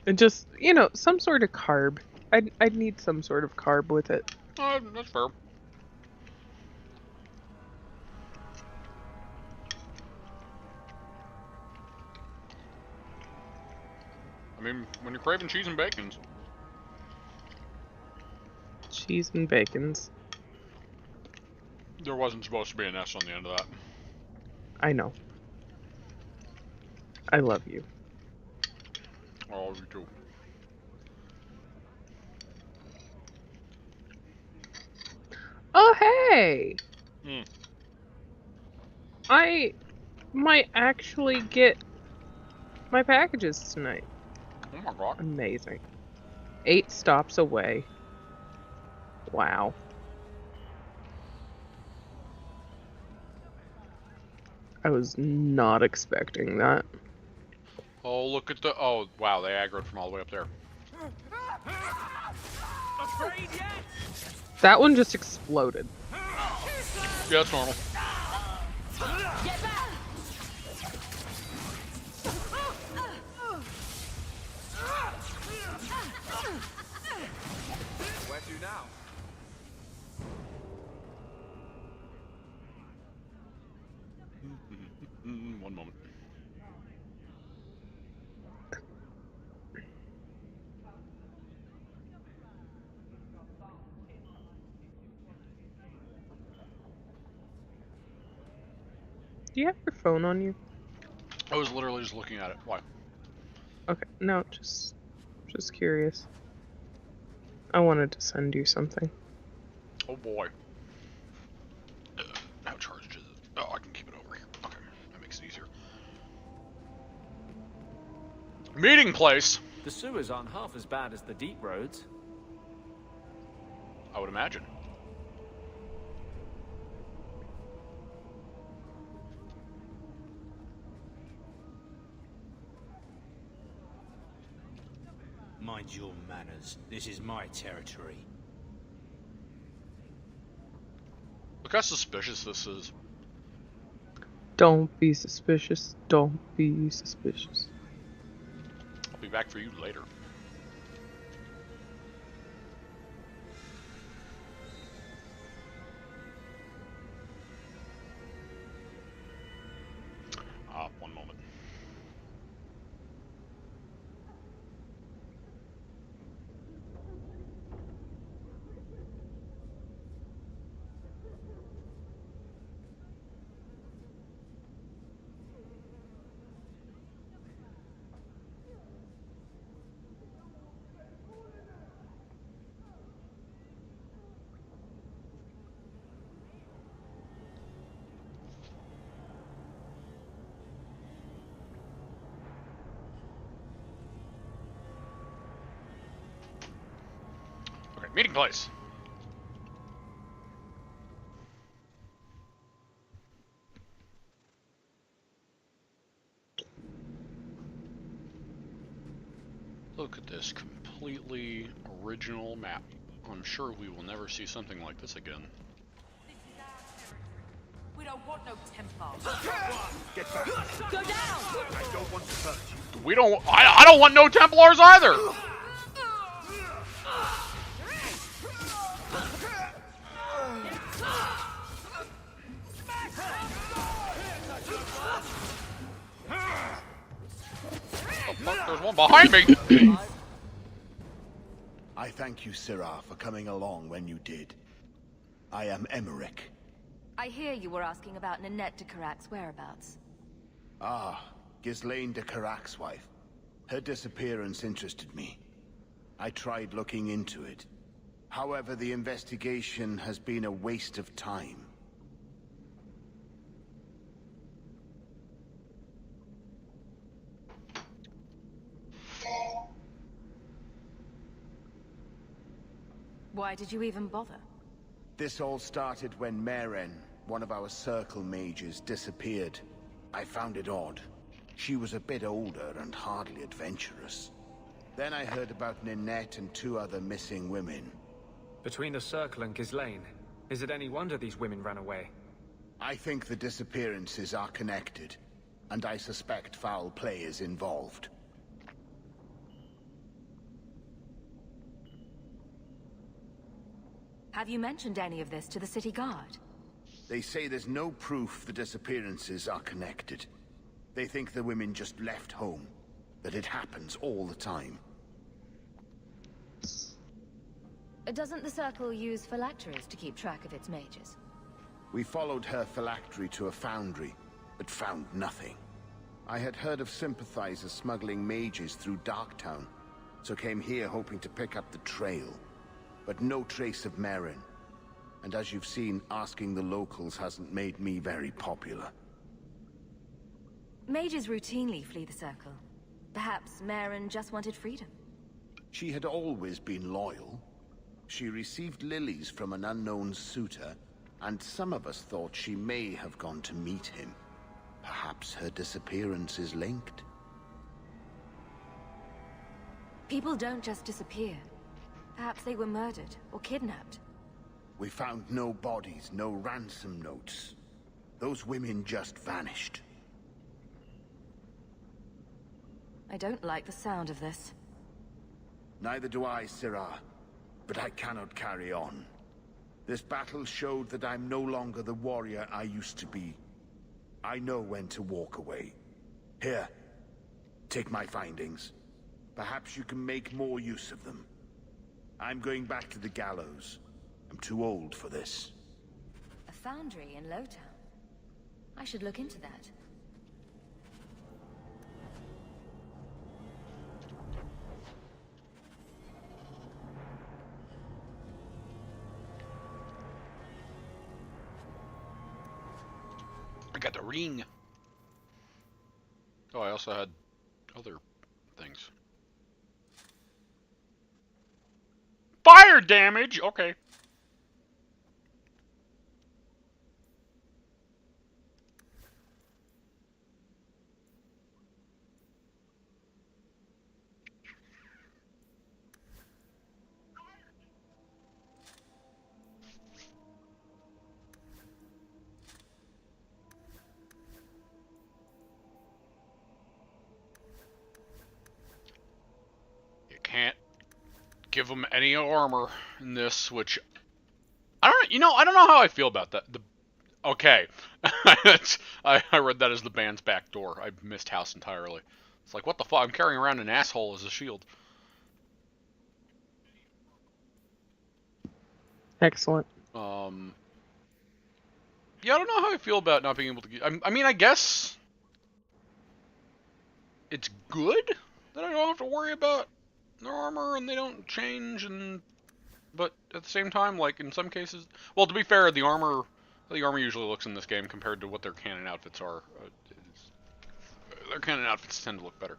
And just, you know, some sort of carb. I'd need some sort of carb with it. That's fair. I mean, when you're craving cheese and bacons. Cheese and bacons. There wasn't supposed to be an S on the end of that. I know. I love you. Oh, you too. Oh, hey! Hmm. I might actually get my packages tonight. Oh my god. Amazing. 8 stops away. Wow. I was not expecting that. Oh, look at the... Oh, wow, they aggroed from all the way up there. That one just exploded. Yeah, it's normal. Where to now? One moment. Do you have your phone on you? I was literally just looking at it. Why? Okay, no, just curious. I wanted to send you something. Oh boy. How charged is it? Oh, I can keep it over here. Okay, that makes it easier. Meeting place! The sewers aren't half as bad as the deep roads. I would imagine. Mind your manners. This is my territory. Look how suspicious this is. Don't be suspicious. Don't be suspicious. I'll be back for you later. One moment. Okay, meeting place. Look at this completely original map. I'm sure we will never see something like this again. We don't want no Templars. Get back. Go down! I don't want to hurt you. We don't. I don't want no Templars either. Oh, fuck, there's one behind me. I thank you, Syrah, for coming along when you did. I am Emmerich. I hear you were asking about Ninette de Carac's whereabouts. Ah, Ghislaine de Carac's wife. Her disappearance interested me. I tried looking into it. However, the investigation has been a waste of time. Why did you even bother? This all started when Maren, one of our Circle mages, disappeared. I found it odd. She was a bit older and hardly adventurous. Then I heard about Ninette and 2 other missing women. Between the Circle and Ghislaine, is it any wonder these women ran away? I think the disappearances are connected, and I suspect foul play is involved. Have you mentioned any of this to the city guard? They say there's no proof the disappearances are connected. They think the women just left home, that it happens all the time. Doesn't the Circle use phylacteries to keep track of its mages? We followed her phylactery to a foundry, but found nothing. I had heard of sympathizers smuggling mages through Darktown, so came here hoping to pick up the trail. But no trace of Maren. And as you've seen, asking the locals hasn't made me very popular. Mages routinely flee the Circle. Perhaps Maren just wanted freedom. She had always been loyal. She received lilies from an unknown suitor, and some of us thought she may have gone to meet him. Perhaps her disappearance is linked. People don't just disappear. Perhaps they were murdered or kidnapped. We found no bodies, no ransom notes. Those women just vanished. I don't like the sound of this. Neither do I, Syrah. But I cannot carry on. This battle showed that I'm no longer the warrior I used to be. I know when to walk away. Here, take my findings. Perhaps you can make more use of them. I'm going back to the gallows. I'm too old for this. A foundry in Lowtown. I should look into that. I got the ring. Oh, I also had other things. Fire damage! Okay. You can't give them any armor in this, which I don't know how I feel about that. Okay, I read that as the band's back door. I missed house entirely. It's like, what the fuck? I'm carrying around an asshole as a shield. Excellent. Yeah, I don't know how I feel about not being able to get... I mean, I guess it's good that I don't have to worry about their armor and they don't change, but at the same time, like, in some cases... Well, to be fair, the armor usually looks in this game compared to what their canon outfits are. Their canon outfits tend to look better.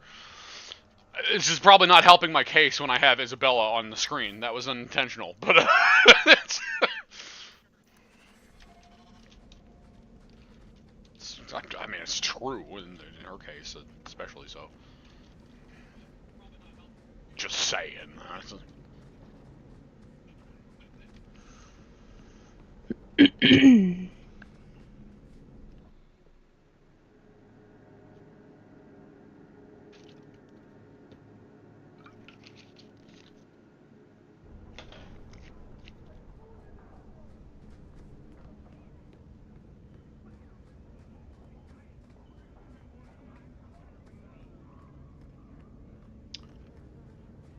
This is probably not helping my case when I have Isabella on the screen. That was unintentional, but I mean, it's true in her case, especially so. Just saying.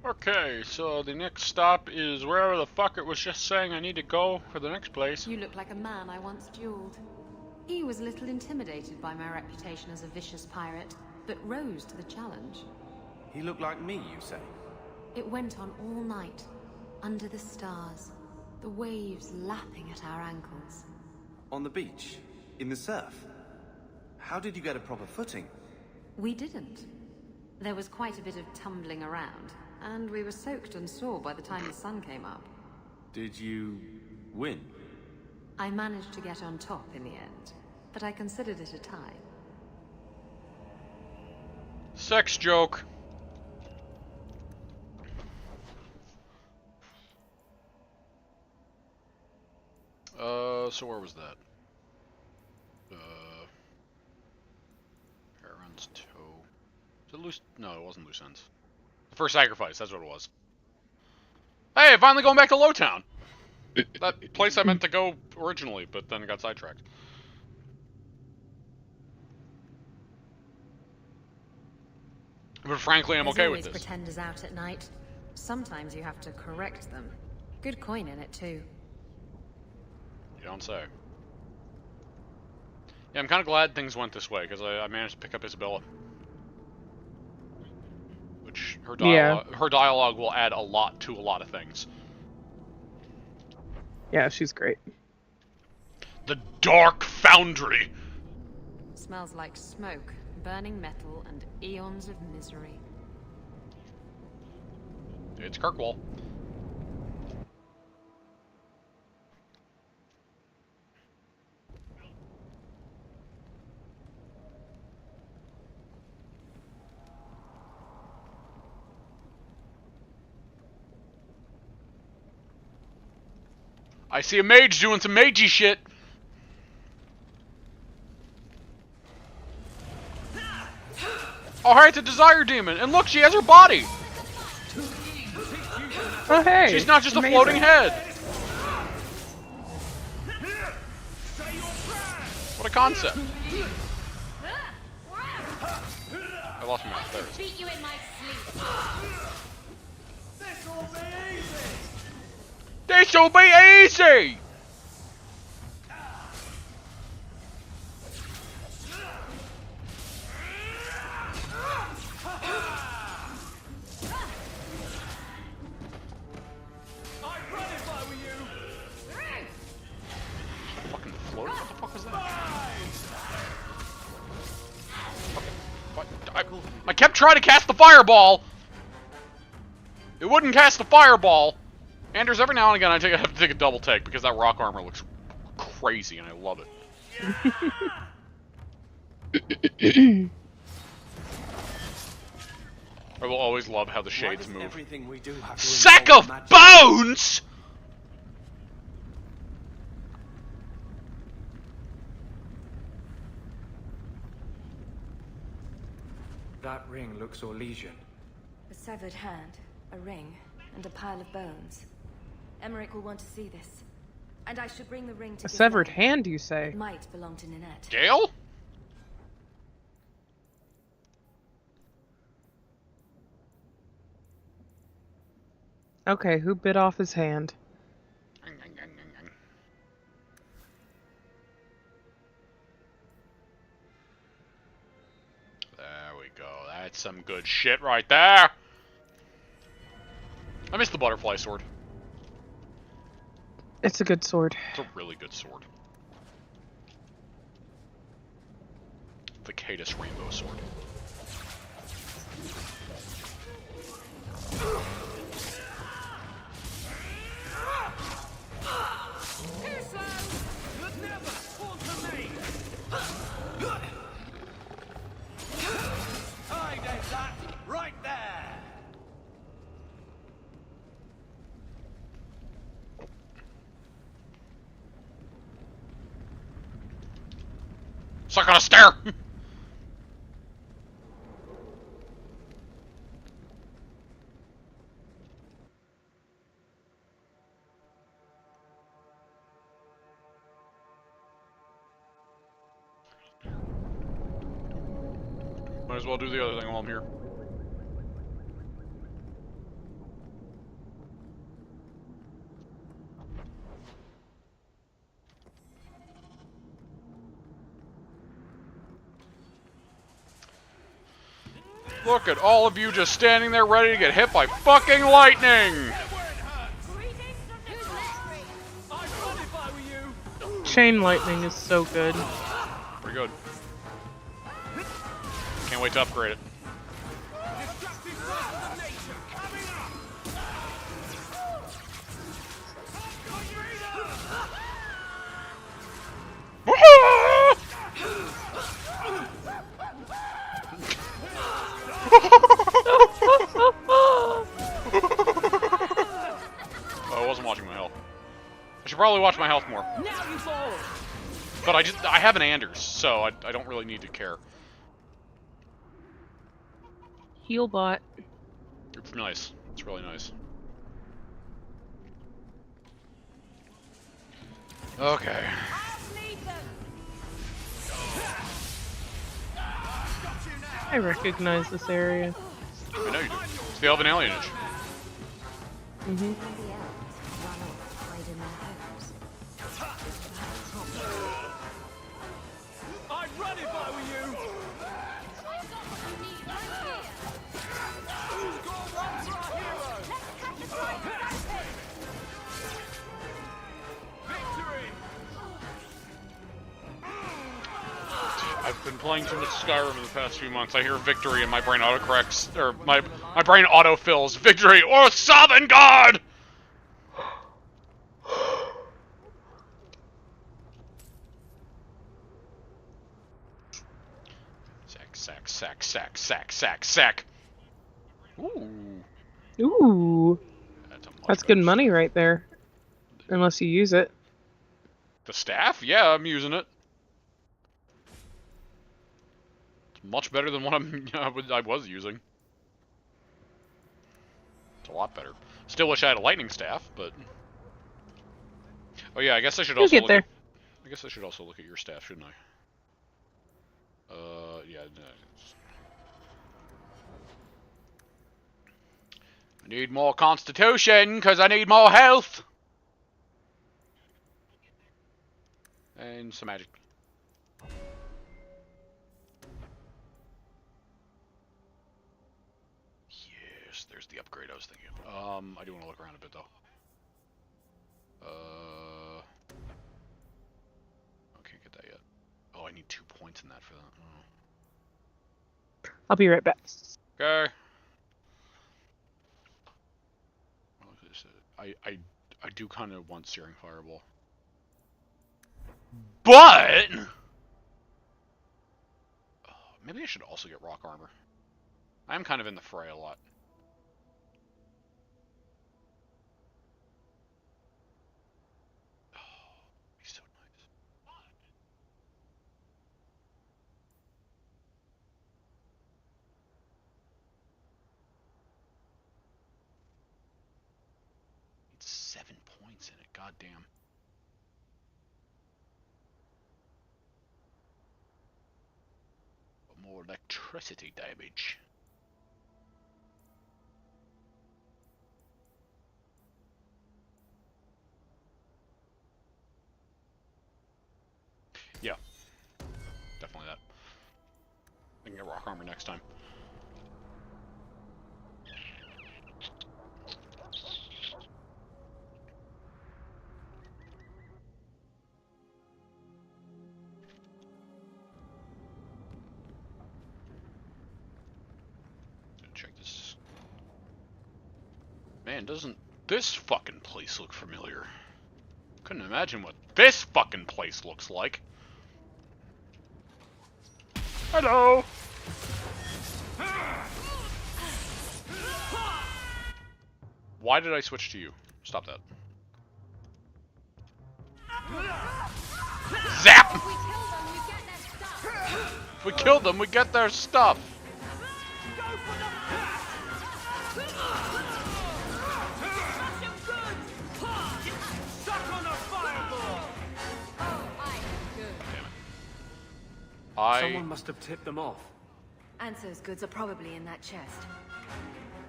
Okay, so the next stop is wherever the fuck it was just saying I need to go for the next place. You look like a man I once dueled. He was a little intimidated by my reputation as a vicious pirate, but rose to the challenge. He looked like me, you say? It went on all night, under the stars, the waves lapping at our ankles. On the beach? In the surf? How did you get a proper footing? We didn't. There was quite a bit of tumbling around, and we were soaked and sore by the time the sun came up. Did you win? I managed to get on top in the end, but I considered it a tie. Sex joke. So where was that? Heron's Toe. Is it loose? No, it wasn't loose ends. The first sacrifice, that's what it was. Hey, finally going back to Lowtown! That place I meant to go originally, but then got sidetracked. But frankly, I'm okay with this. There's always pretenders out at night. Sometimes you have to correct them. Good coin in it, too. You don't say. Yeah, I'm kind of glad things went this way, because I managed to pick up Isabella. Which, her dialogue will add a lot to a lot of things. Yeah, she's great. The Dark Foundry! Smells like smoke, burning metal, and eons of misery. It's Kirkwall. I see a mage doing some magey shit. Oh, hey, it's a desire demon. And look, she has her body. Oh, hey. She's not just a floating head. What a concept. I lost my mouth. There it is. Beat you in my sleep. This'll be easy! Fucking float? What the fuck was that? I kept trying to cast the fireball! It wouldn't cast the fireball! Anders, every now and again I have to take a double take because that rock armor looks crazy and I love it. I will always love how the shades move. Sack of bones! That ring looks Orlesian. A severed hand, a ring, and a pile of bones. Emmerich will want to see this. And I should bring the ring to a severed hand, you say? It might belong to Ninette. Gale? Okay, who bit off his hand? There we go. That's some good shit right there. I miss the butterfly sword. It's a good sword. It's a really good sword. The Cadus Rainbow Sword. Right there! Suck on a stare! Might as well do the other thing while I'm here. Look at all of you just standing there ready to get hit by fucking lightning! Chain lightning is so good. Pretty good. Can't wait to upgrade it. I wasn't watching my health. I should probably watch my health more. But I have an Anders, so I don't really need to care. Heal bot. It's nice. It's really nice. Okay. I recognize this area. I know you do. It's the Elven Alienage. Mm-hmm. I'd run if I were you. I've been playing too much Skyrim in the past few months. I hear victory and my brain autocorrects, or my brain autofills victory or Sovereign God! Sack. Ooh. Ooh. That's good money right there. Unless you use it. The staff? Yeah, I'm using it. It's much better than what I was using. It's a lot better. Still wish I had a lightning staff, but... Oh yeah, I guess I should also look at... I guess I should also look at your staff, shouldn't I? Yeah. I need more constitution, because I need more health! And some magic. Yes, there's the upgrade I was thinking of. I do want to look around a bit, though. I can't get that yet. Oh, I need 2 points in that for that. Oh. I'll be right back. Okay. I do kind of want Searing Fireball. But... maybe I should also get Rock Armor. I am kind of in the fray a lot. Oh, he's so nice. It's 7 points in it, goddamn. More electricity damage. Yeah. Definitely that. I can get rock armor next time. Check this. Man, doesn't this fucking place look familiar? Couldn't imagine what this fucking place looks like. Hello! Why did I switch to you? Stop that. Zap! If we kill them, we get their stuff. Someone must have tipped them off. Anso's goods are probably in that chest.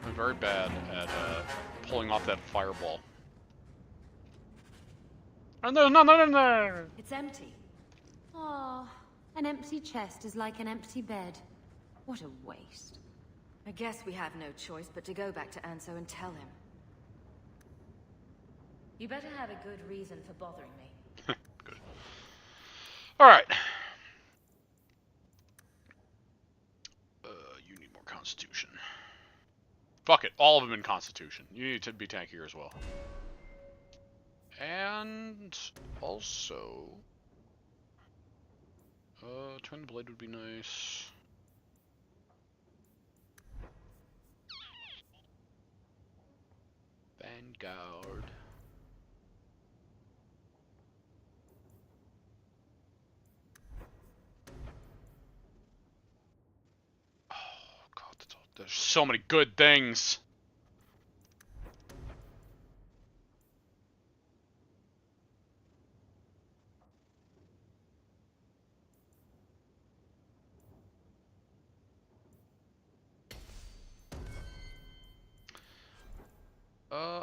I'm very bad at pulling off that fireball. And there's nothing in there! It's empty. Oh, an empty chest is like an empty bed. What a waste. I guess we have no choice but to go back to Anso and tell him. You better have a good reason for bothering me. Good. Alright. You need more Constitution. Fuck it. All of them in Constitution. You need to be tankier as well. And also... turn the blade would be nice. Vanguard. Oh god, that's all. There's so many good things.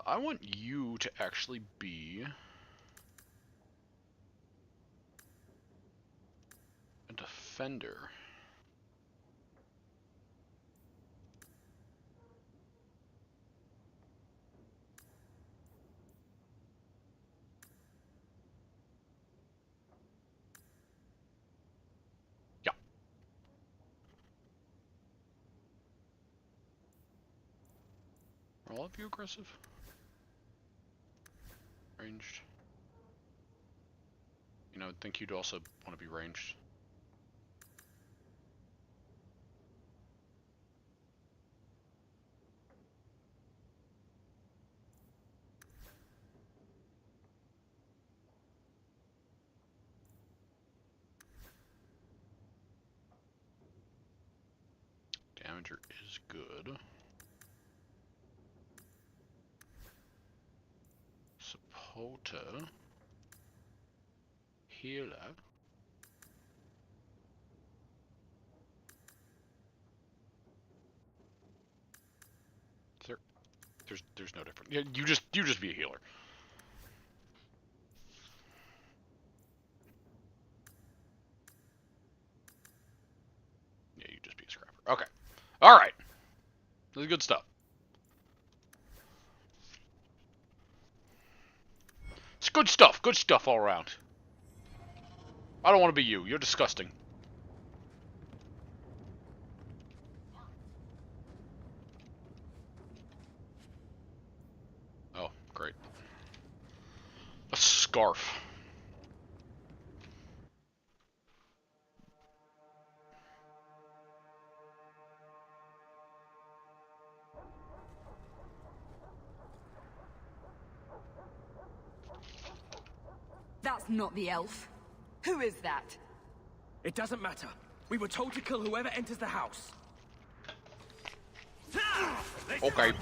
I want you to actually be a defender. Yeah. Are all of you aggressive? Ranged. You know, I think you'd also want to be ranged. Damager is good. Supporter. Healer. There's no difference. Yeah, you just be a healer. Yeah, you just be a scrapper. Okay. Alright. This is good stuff. It's good stuff. Good stuff all around. I don't want to be you. You're disgusting. Oh, great. A scarf. That's not the elf. Who is that? It doesn't matter. We were told to kill whoever enters the house. Okay.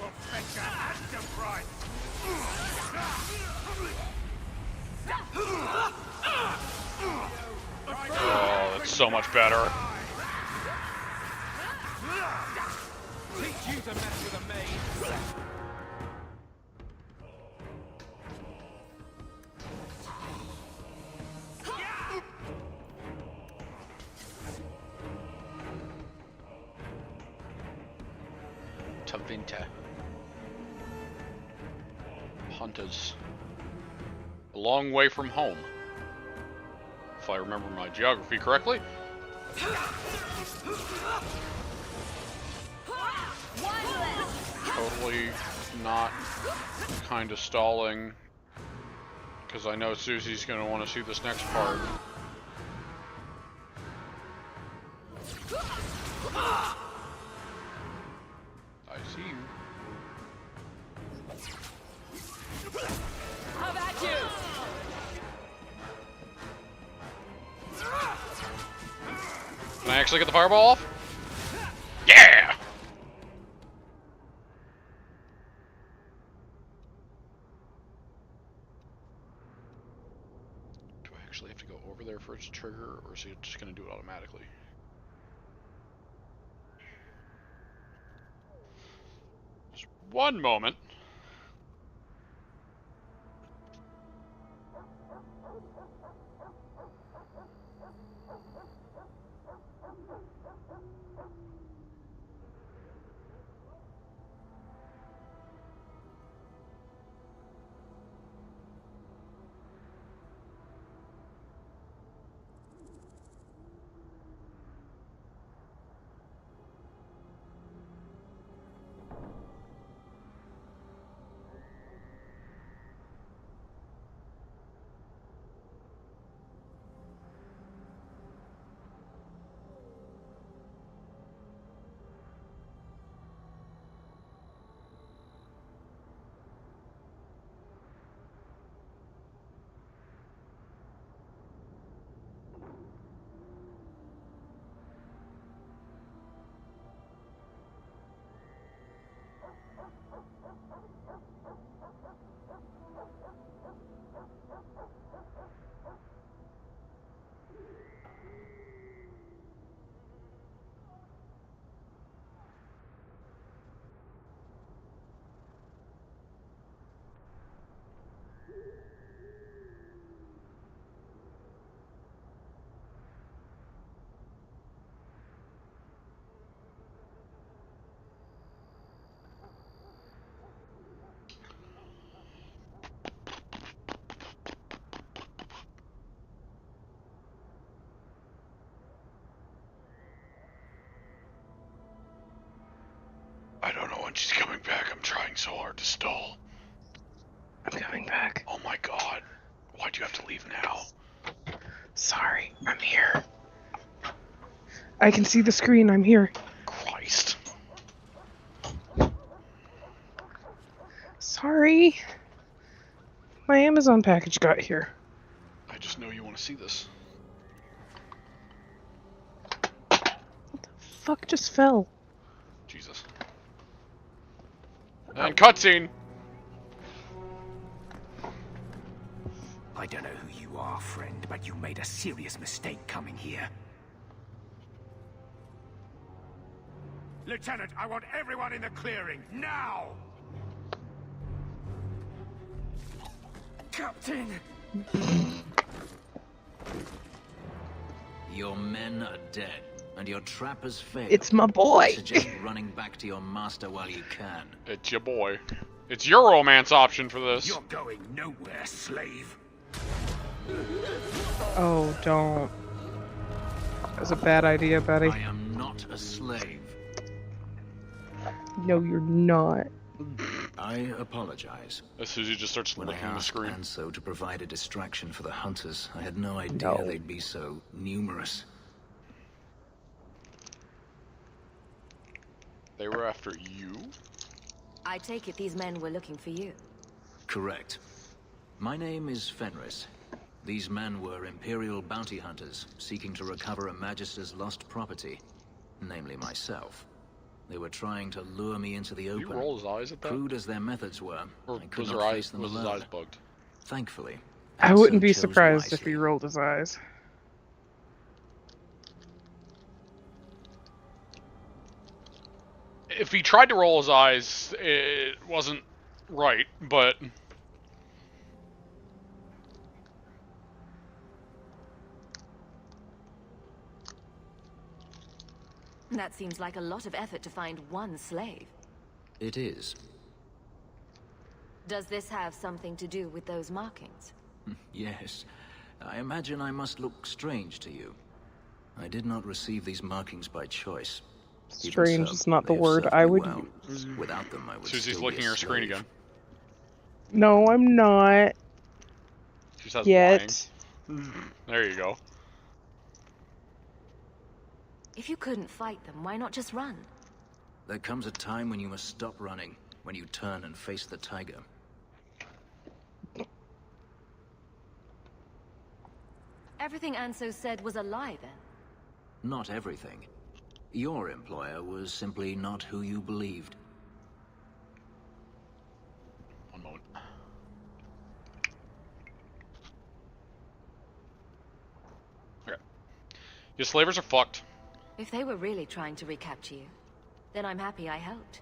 Oh, that's so much better. Teach you to mess with a maid. To winter. Hunters. A long way from home. If I remember my geography correctly. Totally not kind of stalling. Because I know Susie's going to want to see this next part. I see you. How about you? Can I actually get the fireball off? Yeah! Do I actually have to go over there for it to trigger, or is it just going to do it automatically? Just one moment. when she's coming back. I'm trying so hard to stall. I'm coming back. Oh my god. Why'd you have to leave now? Sorry, I'm here. I can see the screen, I'm here. Christ. Sorry. My Amazon package got here. I just know you want to see this. Fuck just fell. Jesus. And cutscene! I don't know who you are, friend, but you made a serious mistake coming here. Lieutenant, I want everyone in the clearing, now! Captain! Your men are dead, and your trap has failed. It's my boy! I suggest running back to your master while you can. It's your boy. It's your romance option for this. You're going nowhere, slave. Oh, don't. That was a bad idea, buddy. I am not a slave. No, you're not. I apologize. As Suzie just starts When licking I the asked screen. Anso to provide a distraction for the hunters, I had no idea they'd be so numerous. They were after you? I take it these men were looking for you. Correct. My name is Fenris. These men were Imperial bounty hunters, seeking to recover a Magister's lost property, namely myself. They were trying to lure me into the open. Did you roll his eyes at that? Crude as their methods were, Or I could was not their face eyes, them was his alone. eyes bugged? Thankfully, I wouldn't Anso be chose surprised if wisely. he rolled his eyes. If he tried to roll his eyes, it wasn't right, but... That seems like a lot of effort to find one slave. It is. Does this have something to do with those markings? Yes. I imagine I must look strange to you. I did not receive these markings by choice. Even Strange so, is not the they have word served I me would well. use. Without them, I would Susie's still looking be at a her screen slave. again. No, I'm not. She says Yet. lying. There you go. If you couldn't fight them, why not just run? There comes a time when you must stop running, when you turn and face the tiger. Everything Anso said was a lie, then. Not everything. Your employer was simply not who you believed. One moment. Okay. Your slavers are fucked. If they were really trying to recapture you, then I'm happy I helped.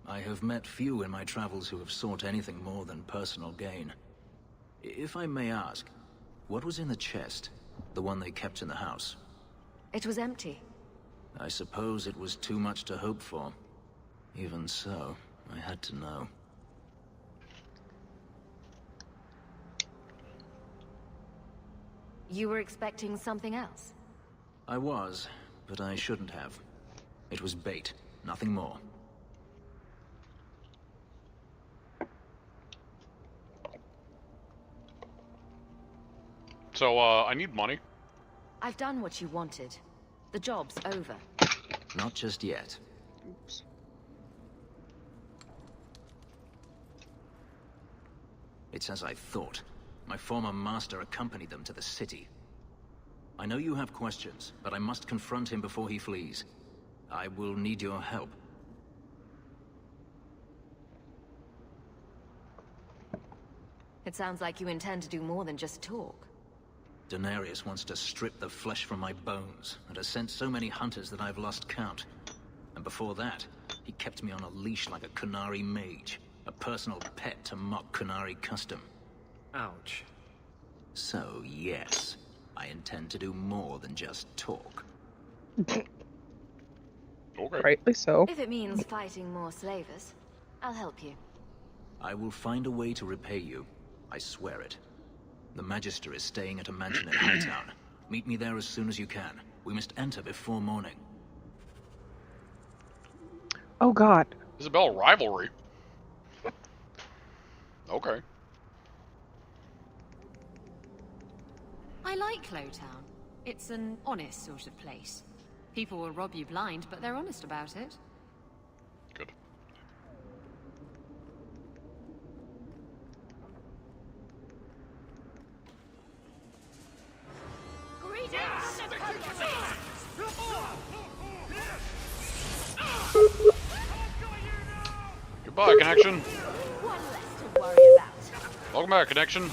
I have met few in my travels who have sought anything more than personal gain. If I may ask, what was in the chest? The one they kept in the house? It was empty. I suppose it was too much to hope for. Even so, I had to know. You were expecting something else? I was, but I shouldn't have. It was bait, nothing more. So, I need money. I've done what you wanted. The job's over. Not just yet. Oops. It's as I thought. My former master accompanied them to the city. I know you have questions, but I must confront him before he flees. I will need your help. It sounds like you intend to do more than just talk. Denarius wants to strip the flesh from my bones, and has sent so many hunters that I've lost count. And before that, he kept me on a leash like a Kunari mage, a personal pet to mock Kunari custom. Ouch. So, yes, I intend to do more than just talk. Okay. Rightly so. If it means fighting more slavers, I'll help you. I will find a way to repay you. I swear it. The Magister is staying at a mansion in Hightown. Meet me there as soon as you can. We must enter before morning. Oh god. Isabel rivalry. Okay. I like Lowtown. It's an honest sort of place. People will rob you blind, but they're honest about it. Good. Goodbye, connection. One less to worry about. Welcome back, connection.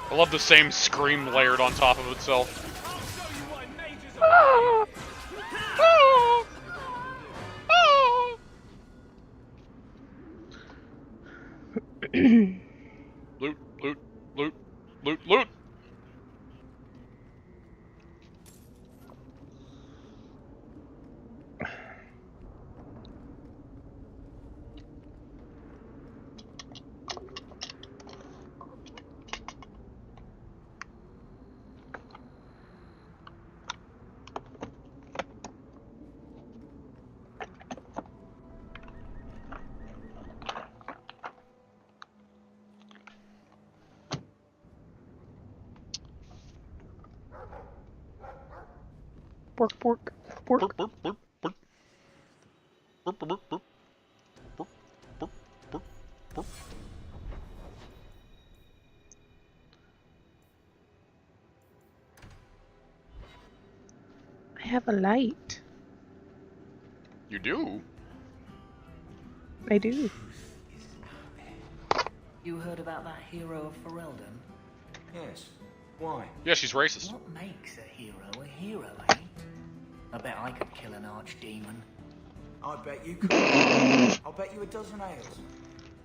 I love the same scream layered on top of itself. Loot, loot, loot, loot, loot! Pork, pork, pork. Burp, burp, burp, burp. Burp, burp, burp, burp. Burp, burp, burp, burp. I have a light. You do? I do. You heard about that hero of Ferelden? Yes. Why? Yeah, she's racist. What makes a hero, eh? I bet I could kill an archdemon. I bet you could. I'll bet you a dozen ales.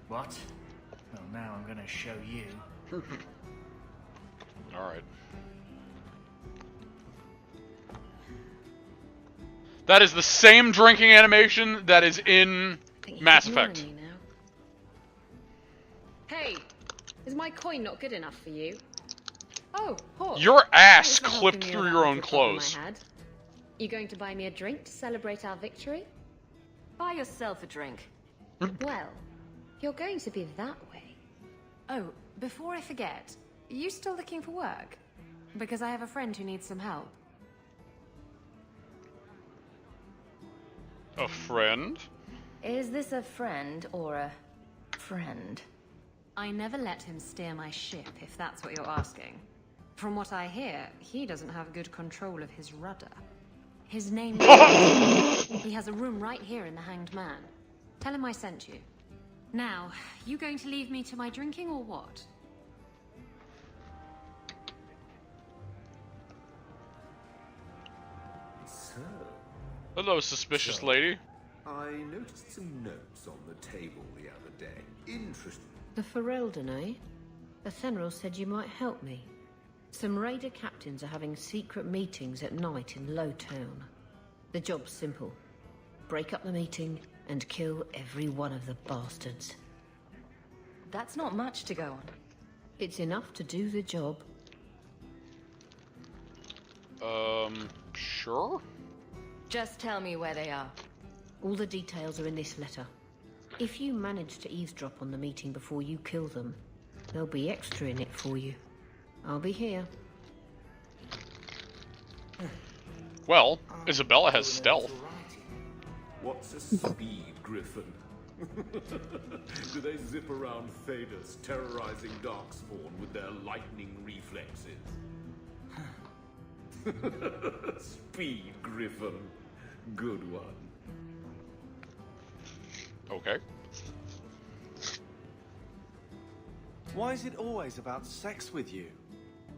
What? Well, now I'm gonna show you. Alright. That is the same drinking animation that is in Mass Effect. Hey, is my coin not good enough for you? Oh, Hawke. Your ass Thanks for clipped helping me through with your that own little problem clothes. I had. You going to buy me a drink to celebrate our victory? Buy yourself a drink. Well, you're going to be that way. Oh, before I forget, are you still looking for work? Because I have a friend who needs some help. A friend? Is this a friend or a friend? I never let him steer my ship, if that's what you're asking. From what I hear, he doesn't have good control of his rudder. His name is... He has a room right here in the Hanged Man. Tell him I sent you. Now, you going to leave me to my drinking or what? So, Hello, suspicious lady. I noticed some notes on the table the other day. Interesting. The Ferelden, eh? Athenril said you might help me. Some raider captains are having secret meetings at night in Lowtown. The job's simple. Break up the meeting and kill every one of the bastards. That's not much to go on. It's enough to do the job. Sure? Just tell me where they are. All the details are in this letter. If you manage to eavesdrop on the meeting before you kill them, there'll be extra in it for you. I'll be here. Well, Isabella has stealth. What's a speed griffin? Do they zip around Thedas, terrorizing Darkspawn with their lightning reflexes? Speed griffin. Good one. Okay. Why is it always about sex with you?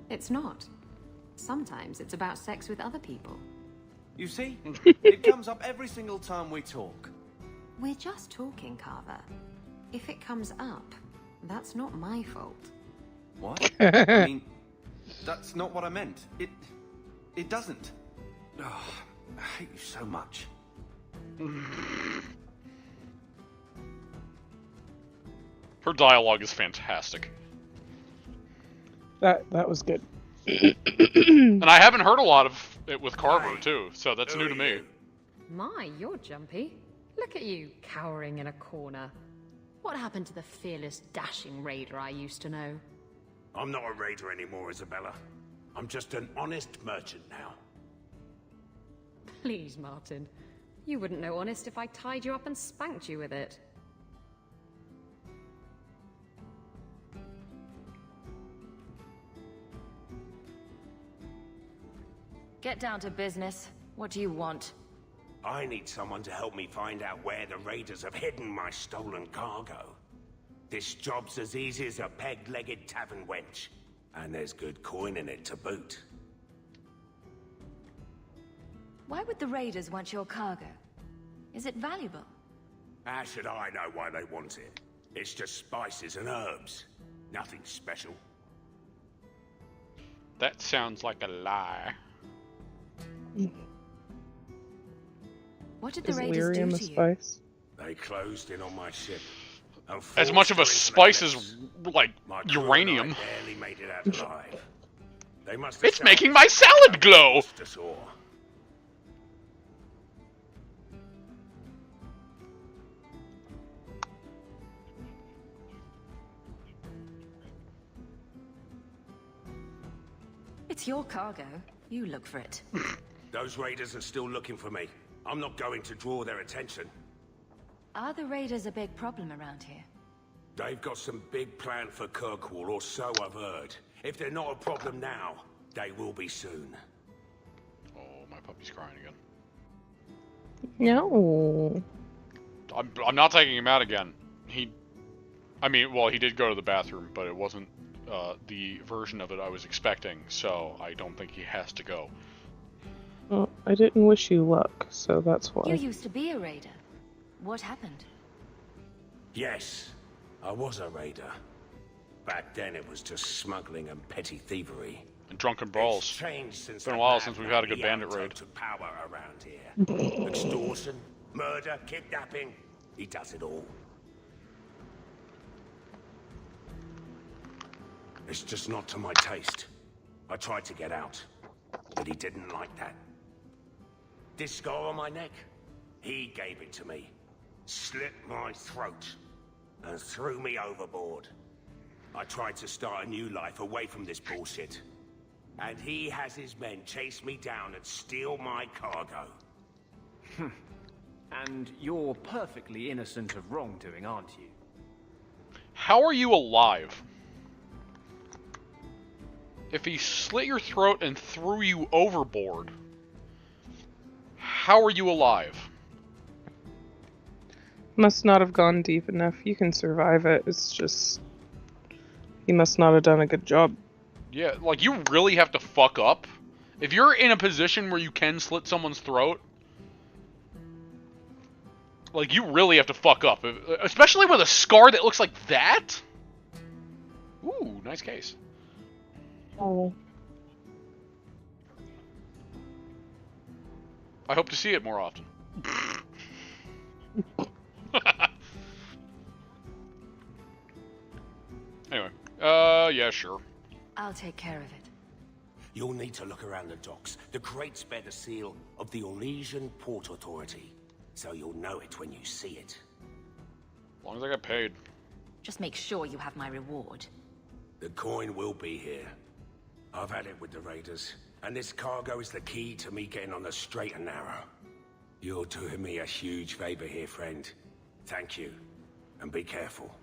It's not. Sometimes it's about sex with other people. You see? It comes up every single time we talk. We're just talking, Carver. If it comes up, that's not my fault. What? I mean, that's not what I meant. It doesn't. Oh, I hate you so much. Her dialogue is fantastic. That was good. And I haven't heard a lot of it with Carver, too, so that's new to me. My, you're jumpy. Look at you, cowering in a corner. What happened to the fearless, dashing raider I used to know? I'm not a raider anymore, Isabella. I'm just an honest merchant now. Please, Martin. You wouldn't know honest if I tied you up and spanked you with it. Get down to business. What do you want? I need someone to help me find out where the raiders have hidden my stolen cargo. This job's as easy as a peg-legged tavern wench. And there's good coin in it to boot. Why would the raiders want your cargo? Is it valuable? How should I know why they want it? It's just spices and herbs. Nothing special. That sounds like a lie. What did the raiders do to you? Spice? They closed in on my ship. As much of a spice as, like, uranium. Barely made it out alive. They must it's making my salad glow! It's your cargo. You look for it. Those raiders are still looking for me. I'm not going to draw their attention. Are the raiders a big problem around here? They've got some big plan for Kirkwall, or so I've heard. If they're not a problem now, they will be soon. Oh, my puppy's crying again. No. I'm not taking him out again. I mean, well, he did go to the bathroom, but it wasn't the version of it I was expecting, so I don't think he has to go. Well, I didn't wish you luck, so that's why. You used to be a raider. What happened? Yes, I was a raider. Back then it was just smuggling and petty thievery. And drunken brawls. It's changed since it's been a while since we've had a good bandit raid. Took power around here. Extortion, murder, kidnapping. He does it all. It's just not to my taste. I tried to get out, but he didn't like that. This scar on my neck, he gave it to me. Slit my throat and threw me overboard. I tried to start a new life away from this bullshit. And he has his men chase me down and steal my cargo. And you're perfectly innocent of wrongdoing, aren't you? How are you alive? If he slit your throat and threw you overboard, how are you alive? Must not have gone deep enough. You can survive it. It's just... he must not have done a good job. Yeah, like, you really have to fuck up. If you're in a position where you can slit someone's throat, like, you really have to fuck up. Especially with a scar that looks like that? Ooh, nice case. Oh. I hope to see it more often. Anyway, yeah, sure. I'll take care of it. You'll need to look around the docks. The crates bear the seal of the Ornesian Port Authority, so you'll know it when you see it. As long as I get paid. Just make sure you have my reward. The coin will be here. I've had it with the raiders, and this cargo is the key to me getting on the straight and narrow. You're doing me a huge favor here, friend. Thank you, and be careful.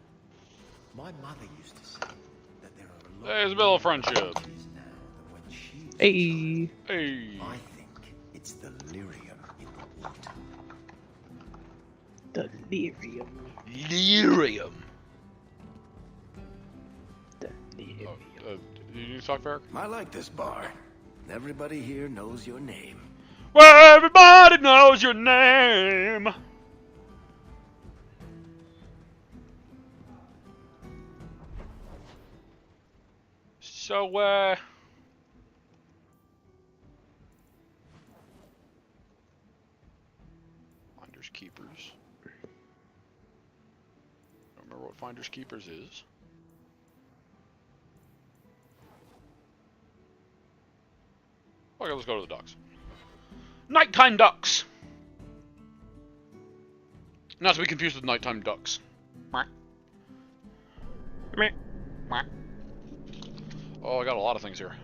My mother used to say that there are a lot There's a bit of friendship. now than when she was Hey. Hey. I think it's the lyrium in the water. Delirium. Lyrium. Did you talk, Varric? I like this bar. Everybody here knows your name. Well, everybody knows your name. So, Finders Keepers. Don't remember what Finders Keepers is. Okay, let's go to the ducks. Nighttime ducks! Not to be confused with nighttime ducks. Meh. Meh. Meh. Oh, I got a lot of things here.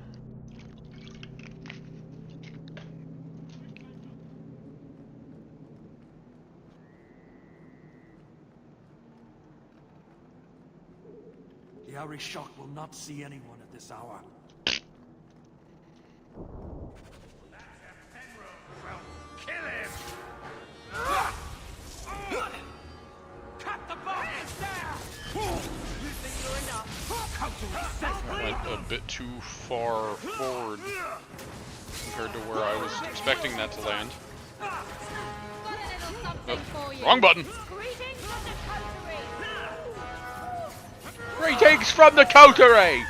The Avera Hikari will not see anyone at this hour. Kill him! Cut the box down! You think you're enough? Went a bit too far forward compared to where I was expecting that to land. Oh, wrong button! Greetings from the coterie!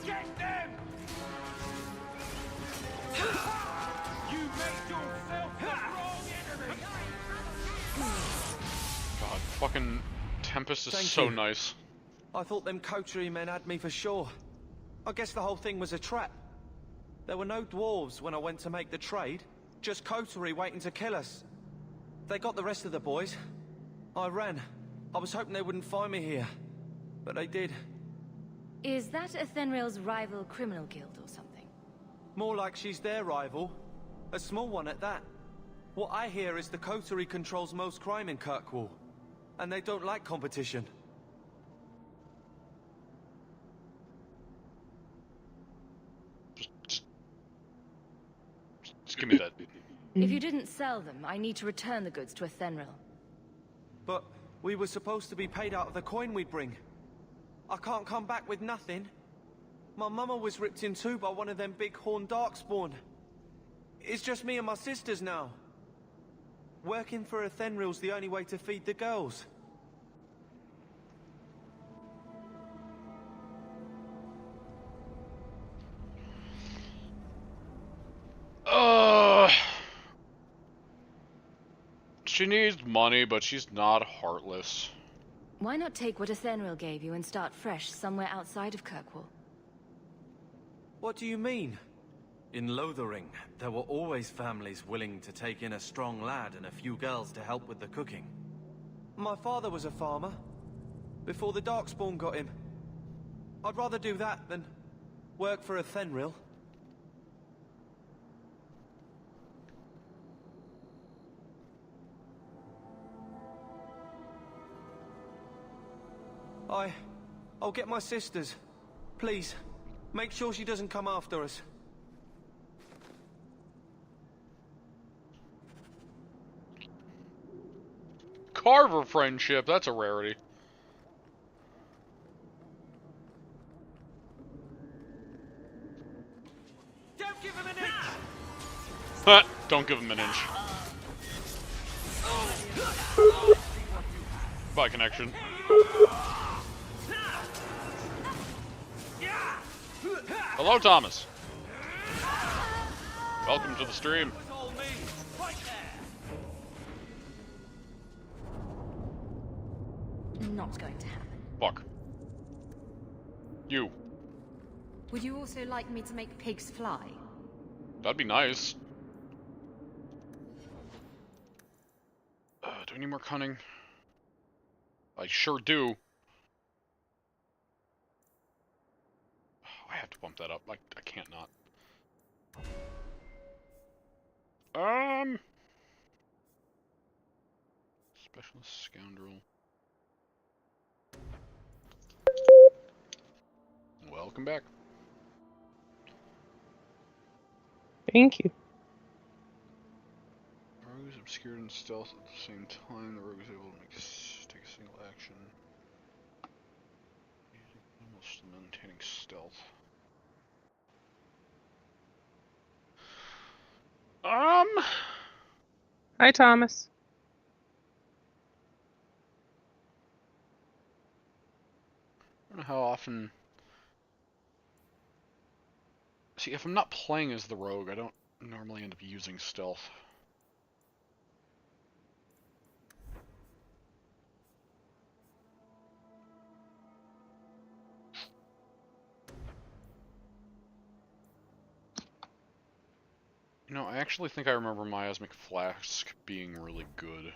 Get them! You made yourself the wrong enemy! God, fucking Tempest is Thank so you. nice. I thought them coterie men had me for sure. I guess the whole thing was a trap. There were no dwarves when I went to make the trade. Just coterie waiting to kill us. They got the rest of the boys. I ran. I was hoping they wouldn't find me here. But they did. Is that Athenril's rival criminal guild or something? More like she's their rival. A small one at that. What I hear is the coterie controls most crime in Kirkwall. And they don't like competition. Just give me that. If you didn't sell them, I need to return the goods to Athenril. But we were supposed to be paid out of the coin we'd bring. I can't come back with nothing. My mama was ripped in two by one of them big horned darkspawn. It's just me and my sisters now. Working for Athenril's the only way to feed the girls. She needs money, but she's not heartless. Why not take what Athenril gave you and start fresh somewhere outside of Kirkwall? What do you mean? In Lothering, there were always families willing to take in a strong lad and a few girls to help with the cooking. My father was a farmer, before the Darkspawn got him. I'd rather do that than work for Athenril. I'll get my sisters. Please, make sure she doesn't come after us. Carver friendship, that's a rarity. Don't give him an inch! Don't give him an inch. By connection. Hello, Thomas. Welcome to the stream. Not going to happen. Fuck. You. Would you also like me to make pigs fly? That'd be nice. Do we need more cunning? I sure do. I have to bump that up. I can't not. Specialist scoundrel. Welcome back. Thank you. Rogues obscured in stealth at the same time. The rogue is able to take a single action. Almost maintaining stealth. Hi, Thomas. don't know how often... See, if I'm not playing as the rogue, I don't normally end up using stealth. You know, I actually think I remember Miasmic Flask being really good.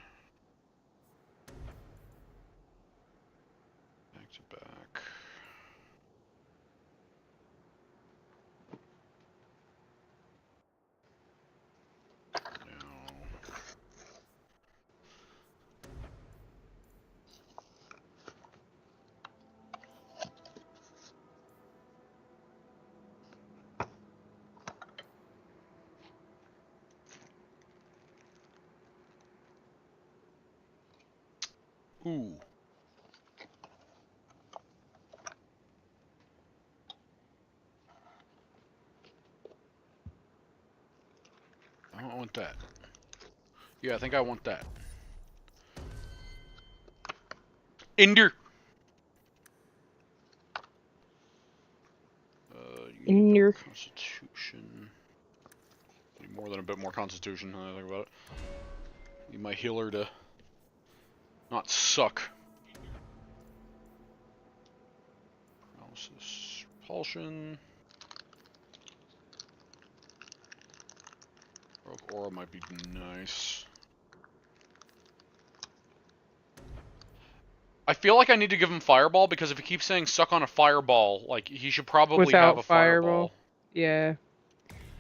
Back to back. Ooh. I don't want that. Yeah, I think I want that. Ender! Ender. Constitution. Need more than a bit more constitution, now that I think about it. Need my healer to not suck. Paralysis, repulsion. Rogue Aura might be nice. I feel like I need to give him Fireball, because if he keeps saying suck on a Fireball, like, he should probably Without have a Fireball. Yeah.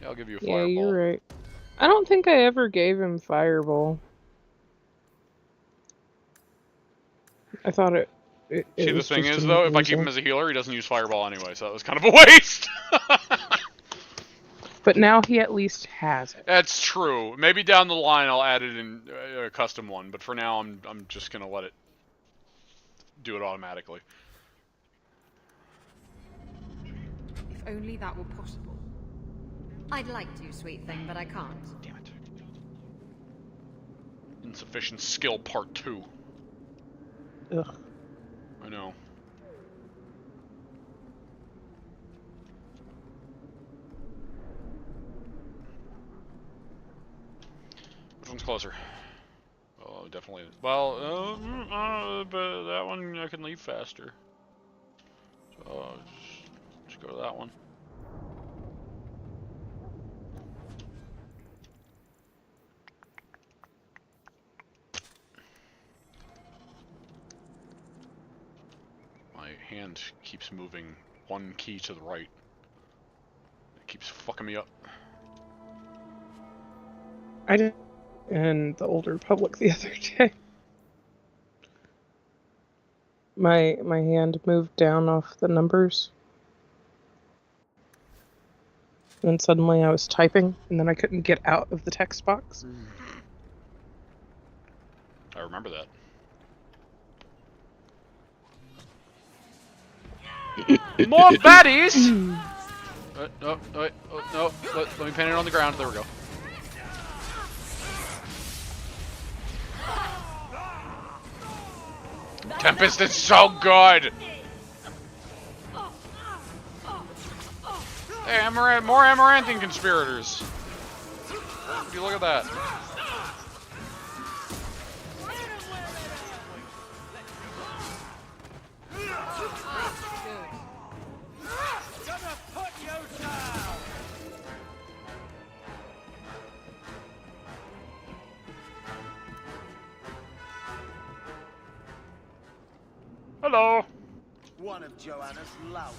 Yeah, I'll give you a Yeah, Fireball. you're right. I don't think I ever gave him Fireball. I thought it See, the was thing just is, an though, if I keep amusement. him as a healer, he doesn't use Fireball anyway, so that was kind of a waste. But now he at least has it. That's true. Maybe down the line I'll add it in a custom one, but for now I'm just gonna let it do it automatically. If only that were possible. I'd like to, sweet thing, but I can't. Damn it. Insufficient skill part 2. Ugh. I know. Which one's closer? Oh, definitely. Well, but that one I can leave faster. So, just go to that one. My hand keeps moving one key to the right. It keeps fucking me up. I did in the Old Republic the other day. My hand moved down off the numbers. And then suddenly I was typing, and then I couldn't get out of the text box. I remember that. More baddies! No, wait, no, let me pin it on the ground. There we go. Tempest is so good! Hey, more Amaranthian conspirators. Would you look at that? Hello. One of Joanna's louts.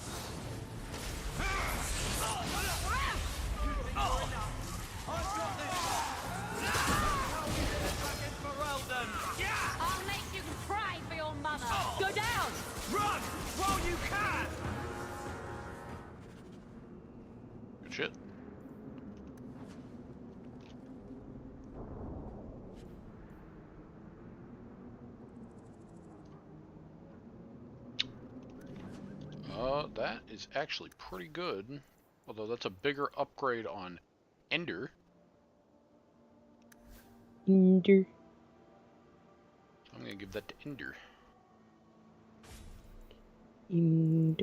I'll make you cry for your mother. Go down. Run while you can. Good shit. That is actually pretty good. Although that's a bigger upgrade on Ender. Ender. I'm gonna give that to Ender. And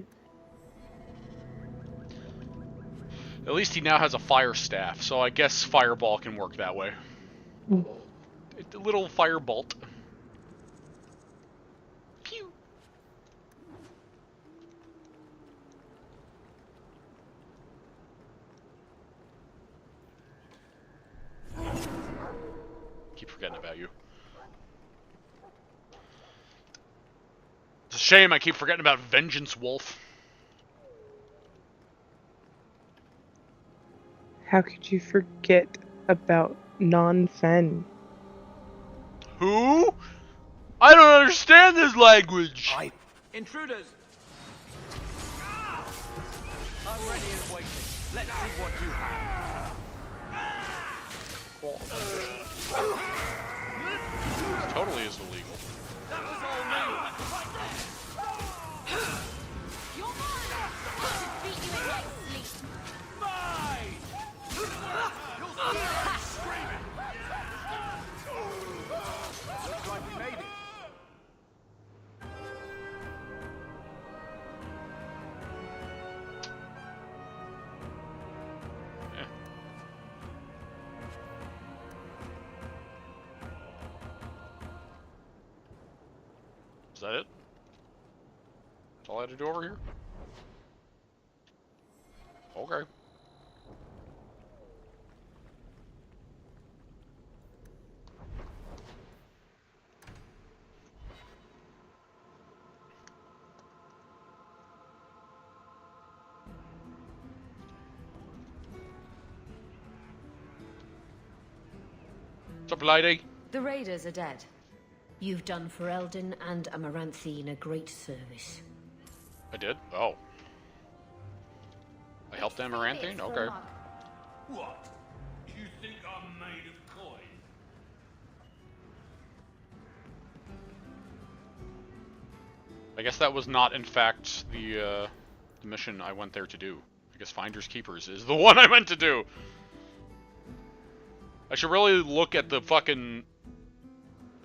At least he now has a fire staff, so I guess fireball can work that way. It's a little firebolt. Pew! Keep forgetting about you. It's a shame I keep forgetting about Vengeance Wolf. how could you forget about non-Fen? Who? I don't understand this language! Intruders! I'm ready and waiting. Let's see what you have. This totally is illegal. That was all me. You're mine! I should beat you in my sleep. Mine! Screaming! Looks like we made it. Is that it? That's all I had to do over here? Okay. What's up, lady? The raiders are dead. You've done for Eldon and Amaranthine a great service. I did? Oh. I helped Amaranthine? Okay. What? You think I'm made of coin? I guess that was not, in fact, the mission I went there to do. I guess Finders Keepers is the one I meant to do. I should really look at the fucking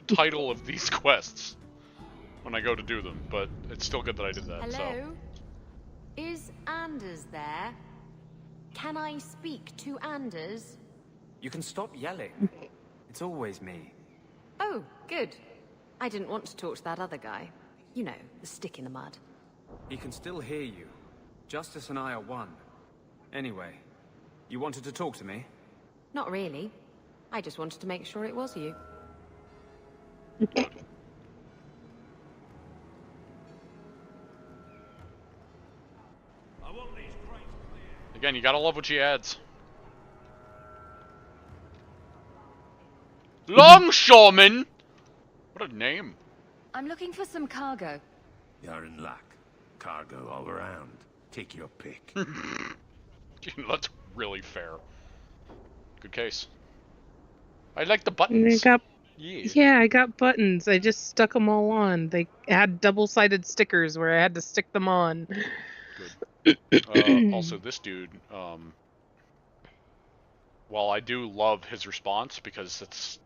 title of these quests when I go to do them, but it's still good that I did that. Hello? So. Is Anders there? Can I speak to Anders? You can stop yelling. It's always me. Oh, good. I didn't want to talk to that other guy. You know, the stick in the mud. He can still hear you. Justice and I are one. Anyway, you wanted to talk to me? Not really. I just wanted to make sure it was you. Again, you gotta love what she adds. Longshoreman! What a name. I'm looking for some cargo. You're in luck. Cargo all around. Take your pick. That's really fair. Good case. I like the buttons. Yeah, I got buttons. I just stuck them all on. They had double-sided stickers where I had to stick them on. Good. Also, this dude, while I do love his response, because it's,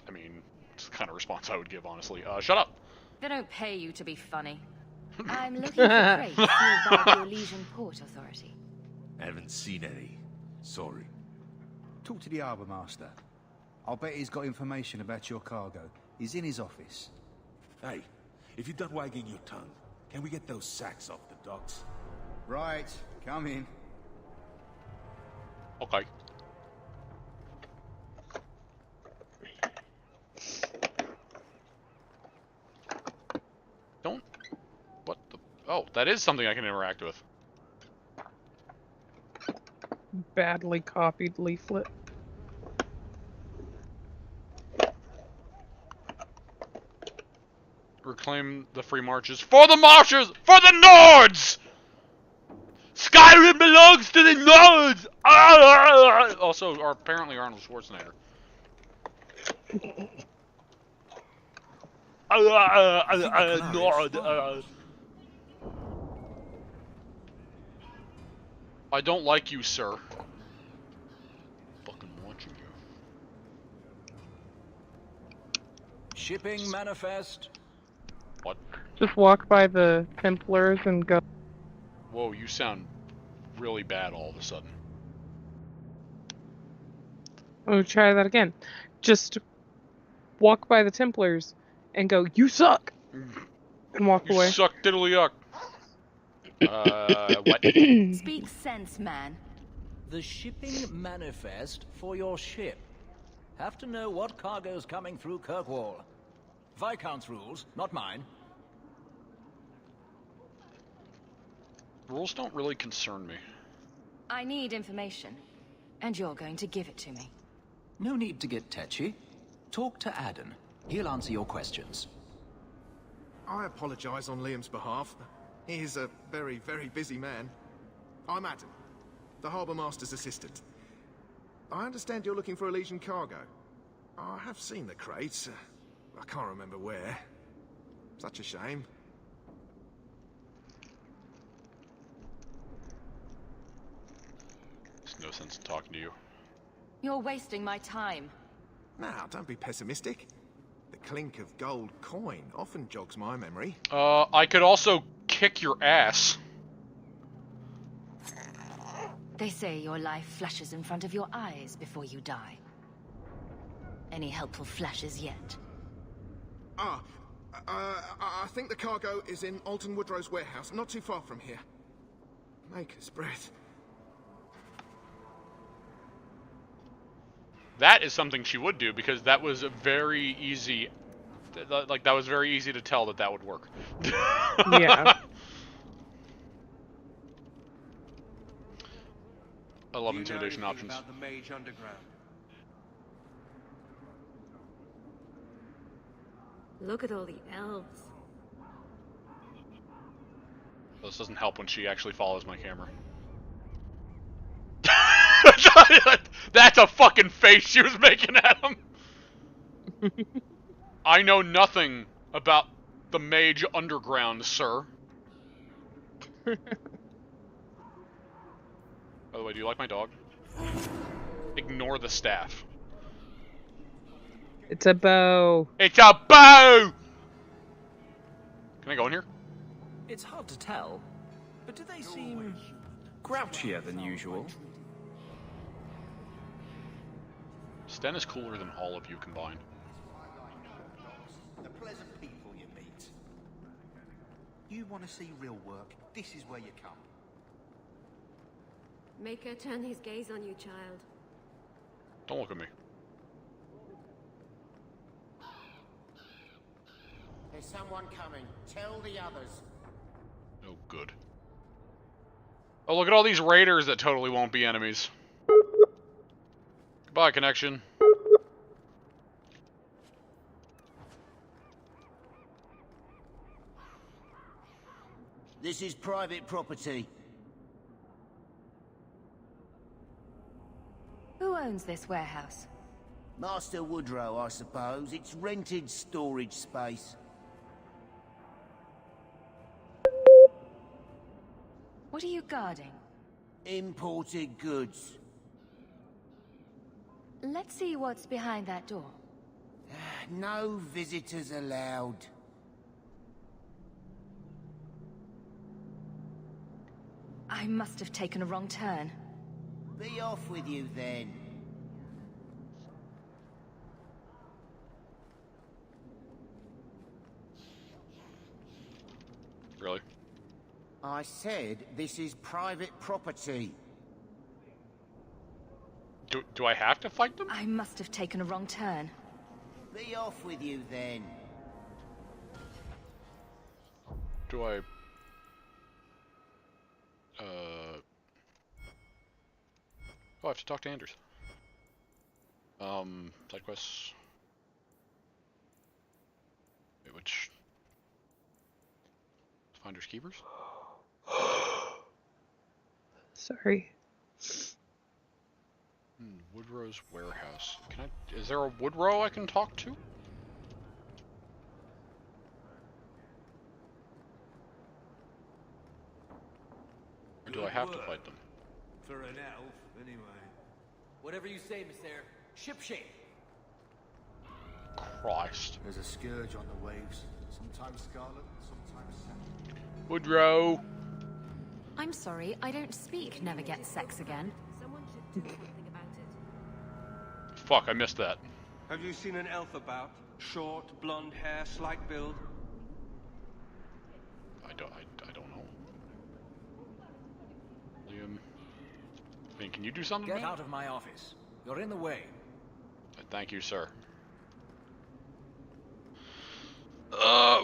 I mean, it's the kind of response I would give, honestly. Shut up! They don't pay you to be funny. I'm looking for crates sealed by the Elysian Port Authority. Haven't seen any. Sorry. Talk to the harbour master. I'll bet he's got information about your cargo. He's in his office. Hey, if you're done wagging your tongue, can we get those sacks off the docks? Right, come in. Okay. Don't... What the... Oh, that is something I can interact with. Badly copied leaflet. Reclaim the free marches for the marshes! For the Nords! Skyrim belongs to the Nords! Also, apparently Arnold Schwarzenegger. Nord. I don't like you, sir. Fucking watching you. Shipping manifest. What? Just walk by the Templars and go. Whoa, you sound really bad all of a sudden. Oh, try that again. Just walk by the Templars and go, "You suck," and walk away. You suck diddly yuck. What? Speak sense, man. The shipping manifest for your ship. Have to know what cargo's coming through Kirkwall. Viscount's rules, not mine. Rules don't really concern me. I need information, and you're going to give it to me. No need to get tetchy. Talk to Aden. He'll answer your questions. I apologize on Liam's behalf. He is a very, very busy man. I'm Adam, the Harbour Master's assistant. I understand you're looking for Elysian cargo. I have seen the crates. I can't remember where. Such a shame. There's no sense in talking to you. You're wasting my time. Now, don't be pessimistic. The clink of gold coin often jogs my memory. I could also kick your ass. They say your life flashes in front of your eyes before you die. Any helpful flashes yet? I think the cargo is in Alton Woodrow's warehouse, not too far from here. Maker's breath. That is something she would do, because that was a very easy... Like, that was very easy to tell that would work. Yeah. I love intimidation options. About the Mage Underground? Look at all the elves. This doesn't help when she actually follows my camera. That's a fucking face she was making at him. I know nothing about the Mage Underground, sir. By the way, do you like my dog? Ignore the staff. It's a bow. It's a bow! Can I go in here? It's hard to tell, but do they seem grouchier than usual? Sten is cooler than all of you combined. The pleasant people you meet. You want to see real work, this is where you come. Make her turn his gaze on you, child. Don't look at me. There's someone coming. Tell the others. Oh, good. Oh, look at all these raiders that totally won't be enemies. Goodbye, connection. This is private property. Who owns this warehouse? Master Woodrow, I suppose. It's rented storage space. What are you guarding? Imported goods. Let's see what's behind that door. No visitors allowed. I must have taken a wrong turn. Be off with you then. Really? I said this is private property. Do I have to fight them? I must have taken a wrong turn. Be off with you then. Do I... Oh, I have to talk to Anders. Side quests. Wait, which... Finders Keepers? Sorry. Woodrow's warehouse. Can I... Is there a Woodrow I can talk to? Or do I have to fight them? For an elf, anyway. Whatever you say, Mister. Ship shape. Christ. There's a scourge on the waves. Sometimes scarlet, sometimes sand. Woodrow. I'm sorry, I don't speak never get sex again. Someone should do something about it. Fuck, I missed that. Have you seen an elf about? Short, blonde hair, slight build? I don't know. Liam. I mean, can you do something? Get out of my office. You're in the way. Thank you, sir.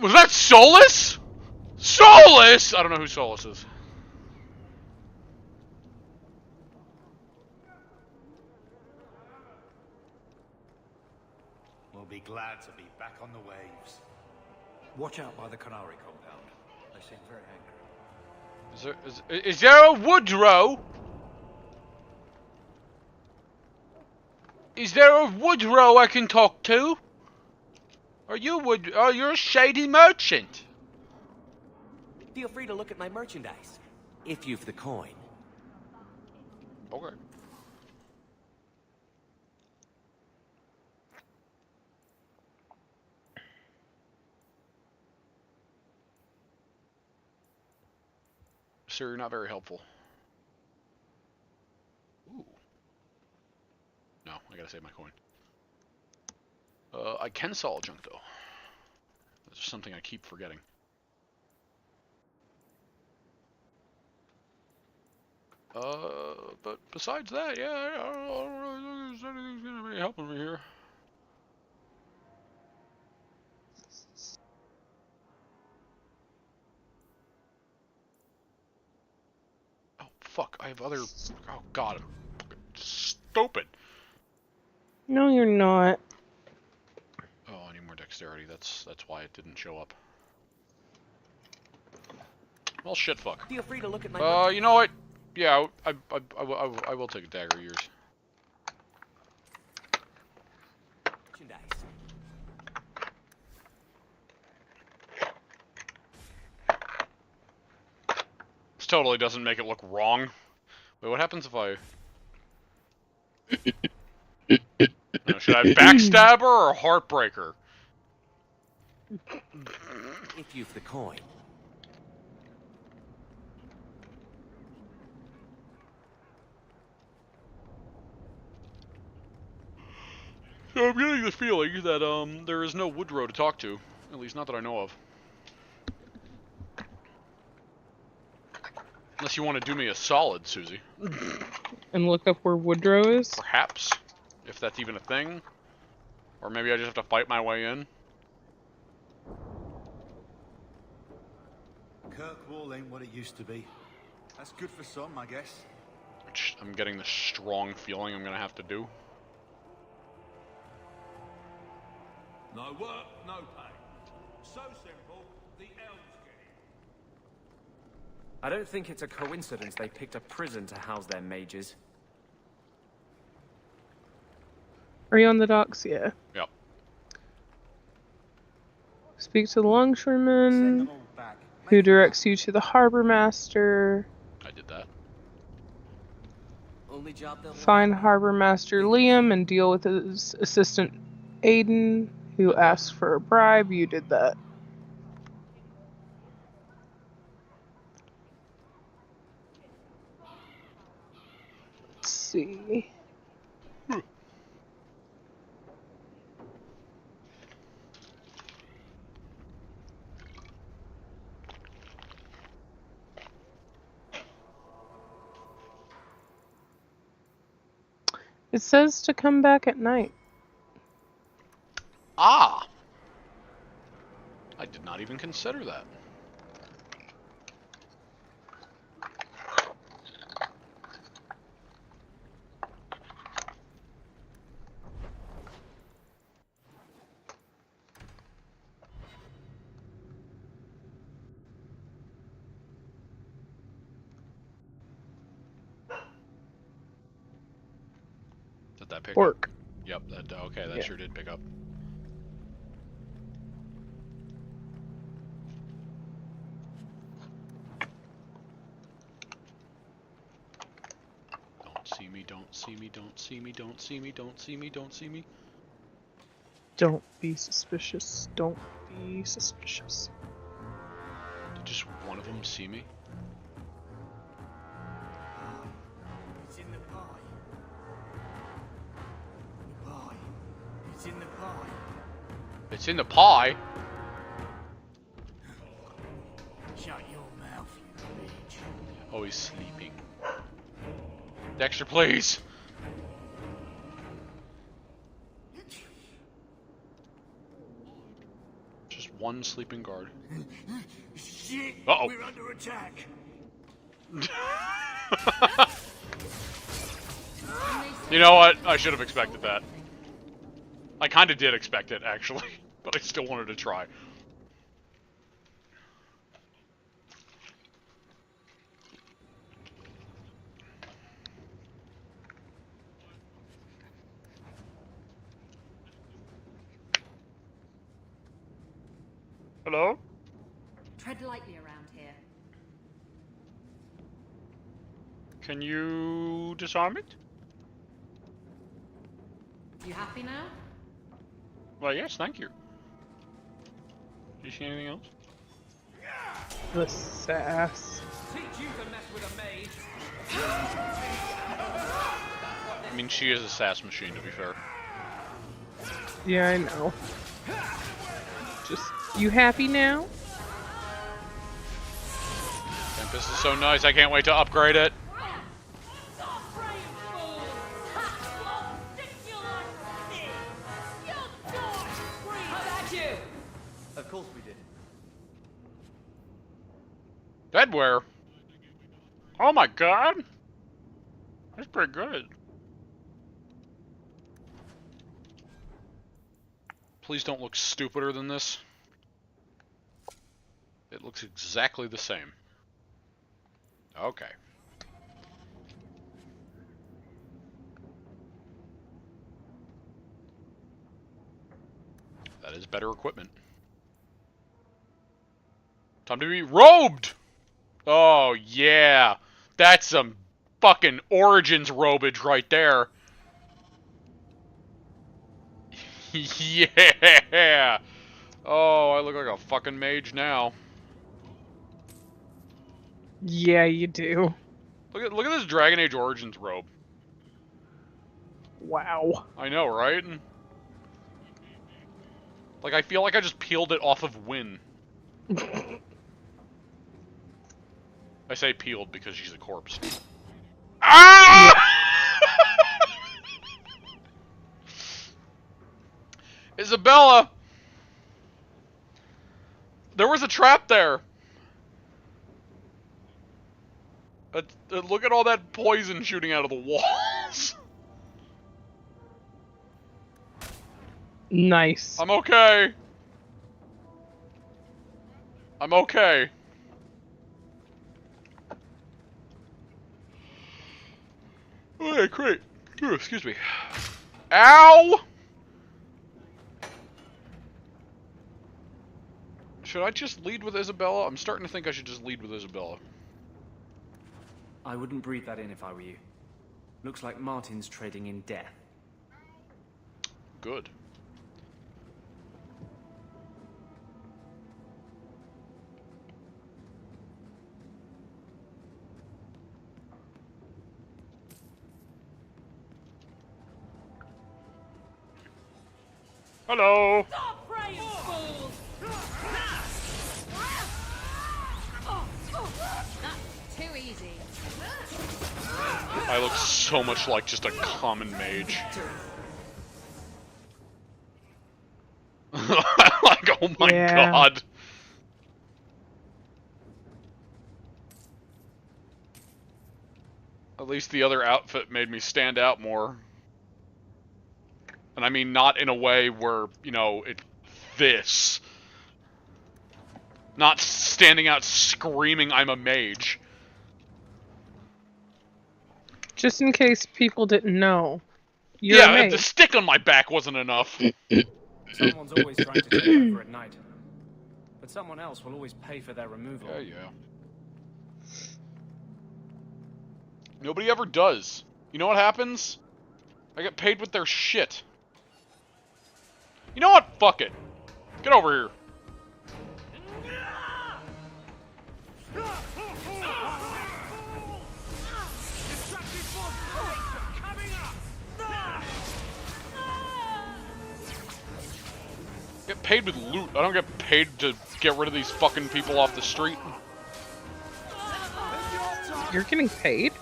Was that Solus? Solus! I don't know who Solus is. We'll be glad to be back on the waves. Watch out by the Canary compound. They seem very angry. Is there a Woodrow? Is there a Woodrow I can talk to? Are you you're a shady merchant. Feel free to look at my merchandise, if you've the coin. Okay. Sir, you're not very helpful. Ooh. No, I gotta save my coin. I can sell junk though. That's just something I keep forgetting. But besides that, yeah, I don't really think there's anything's gonna be helping me here. Oh fuck! I have other. Oh god, I'm fucking stupid. No, you're not. Oh, I need more dexterity. That's why it didn't show up. Well, shit, fuck. Feel free to look at my. You know what? Yeah, I will take a dagger of yours. Merchandise. This totally doesn't make it look wrong. Wait, what happens if I... should I backstabber or heartbreaker? If you've the coin. So I'm getting the feeling that there is no Woodrow to talk to, at least not that I know of. Unless you want to do me a solid, Suzie. And look up where Woodrow is? Perhaps, if that's even a thing. Or maybe I just have to fight my way in. Kirkwall ain't what it used to be. That's good for some, I guess. Which I'm getting the strong feeling I'm gonna have to do. No work, no pay. So simple, the elves get it. I don't think it's a coincidence they picked a prison to house their mages. Are you on the docks? Yeah. Yep. Speak to the longshoreman, who directs you to the harbor master. I did that. Only job they'll Find harbor master Liam and deal with his assistant Aiden, who asked for a bribe. You did that. Let's see. It says to come back at night. Ah! I did not even consider that. Did that pick Work. up? Yep, that okay, that sure did pick up. Don't see me, don't see me, don't see me, don't see me, don't see me, don't see me. Don't be suspicious. Don't be suspicious. Did just one of them see me? It's in the pie. The pie. It's in the pie. It's in the pie? Shut your mouth, you bitch. Oh, he's sleeping. Dexter, please! Just one sleeping guard. Shit! Uh-oh. We're under attack. You know what? I should have expected that. I kind of did expect it, actually. But I still wanted to try. Hello? Tread lightly around here. Can you disarm it? You happy now? Well, yes, thank you. Do you see anything else? The sass. Teach you to mess with a maid. I mean, she is a sass machine, to be fair. Yeah, I know. Just, you happy now? This is so nice, I can't wait to upgrade it. Of course we did. Bedware? Oh my god! That's pretty good. Please don't look stupider than this. It looks exactly the same. Okay. That is better equipment. Time to be robed! Oh, yeah. That's some fucking Origins robage right there. Yeah! Oh, I look like a fucking mage now. Yeah, you do. Look at this Dragon Age Origins robe. Wow. I know, right? Like, I feel like I just peeled it off of Wynn. I say peeled because she's a corpse. Ah! Isabella! There was a trap there! Look at all that poison shooting out of the walls! Nice. I'm okay. I'm okay. Okay, great. Ooh, excuse me. Ow! Should I just lead with Isabella? I'm starting to think I should just lead with Isabella. I wouldn't breathe that in if I were you. Looks like Martin's trading in death. Good. Hello! Stop praying, fools! Too easy. I look so much like just a common mage. Like, oh my god. At least the other outfit made me stand out more. And I mean, not in a way where, you know, it's this. Not standing out screaming, I'm a mage. Just in case people didn't know. You're Yeah, a mage. the stick on my back wasn't enough. Someone's always trying to take over at night. But someone else will always pay for their removal. Yeah. Nobody ever does. You know what happens? I get paid with their shit. You know what? Fuck it. Get over here. Get paid with loot. I don't get paid to get rid of these fucking people off the street. You're getting paid?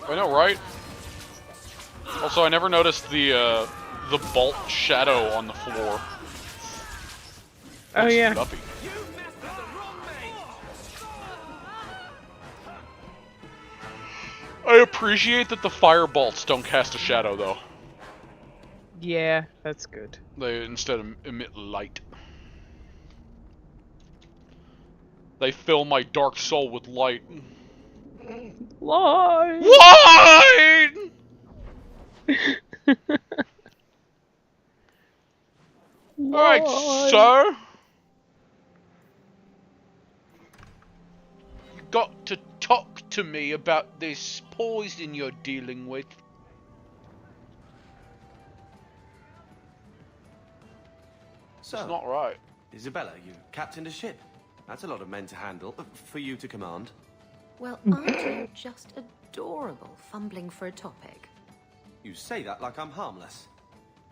I know, right? Also, I never noticed the bolt shadow on the floor. Oh, yeah. Guppy. I appreciate that the fire bolts don't cast a shadow, though. Yeah, that's good. They instead emit light. They fill my dark soul with light. Light! Light! Alright, sir. You got to talk to me about this poison you're dealing with. So, it's not right. Isabella, you captained a ship. That's a lot of men to handle, for you to command. Well, aren't you just adorable, fumbling for a topic? You say that like I'm harmless.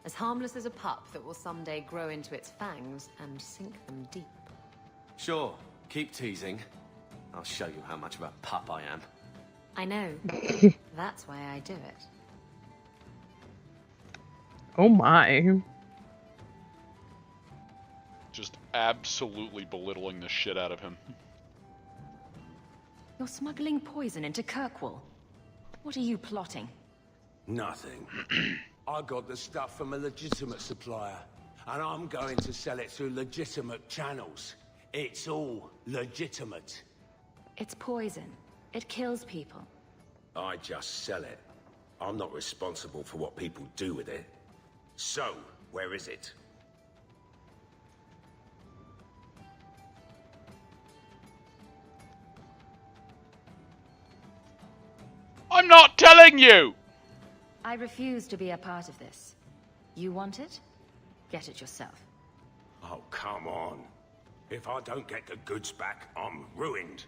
As harmless as a pup that will someday grow into its fangs and sink them deep. Sure, keep teasing. I'll show you how much of a pup I am. I know. That's why I do it. Oh my. Just absolutely belittling the shit out of him. You're smuggling poison into Kirkwall. What are you plotting? Nothing. I got the stuff from a legitimate supplier, and I'm going to sell it through legitimate channels. It's all legitimate. It's poison. It kills people. I just sell it. I'm not responsible for what people do with it. So, where is it? I'm not telling you! I refuse to be a part of this. You want it? Get it yourself. Oh, come on. If I don't get the goods back, I'm ruined.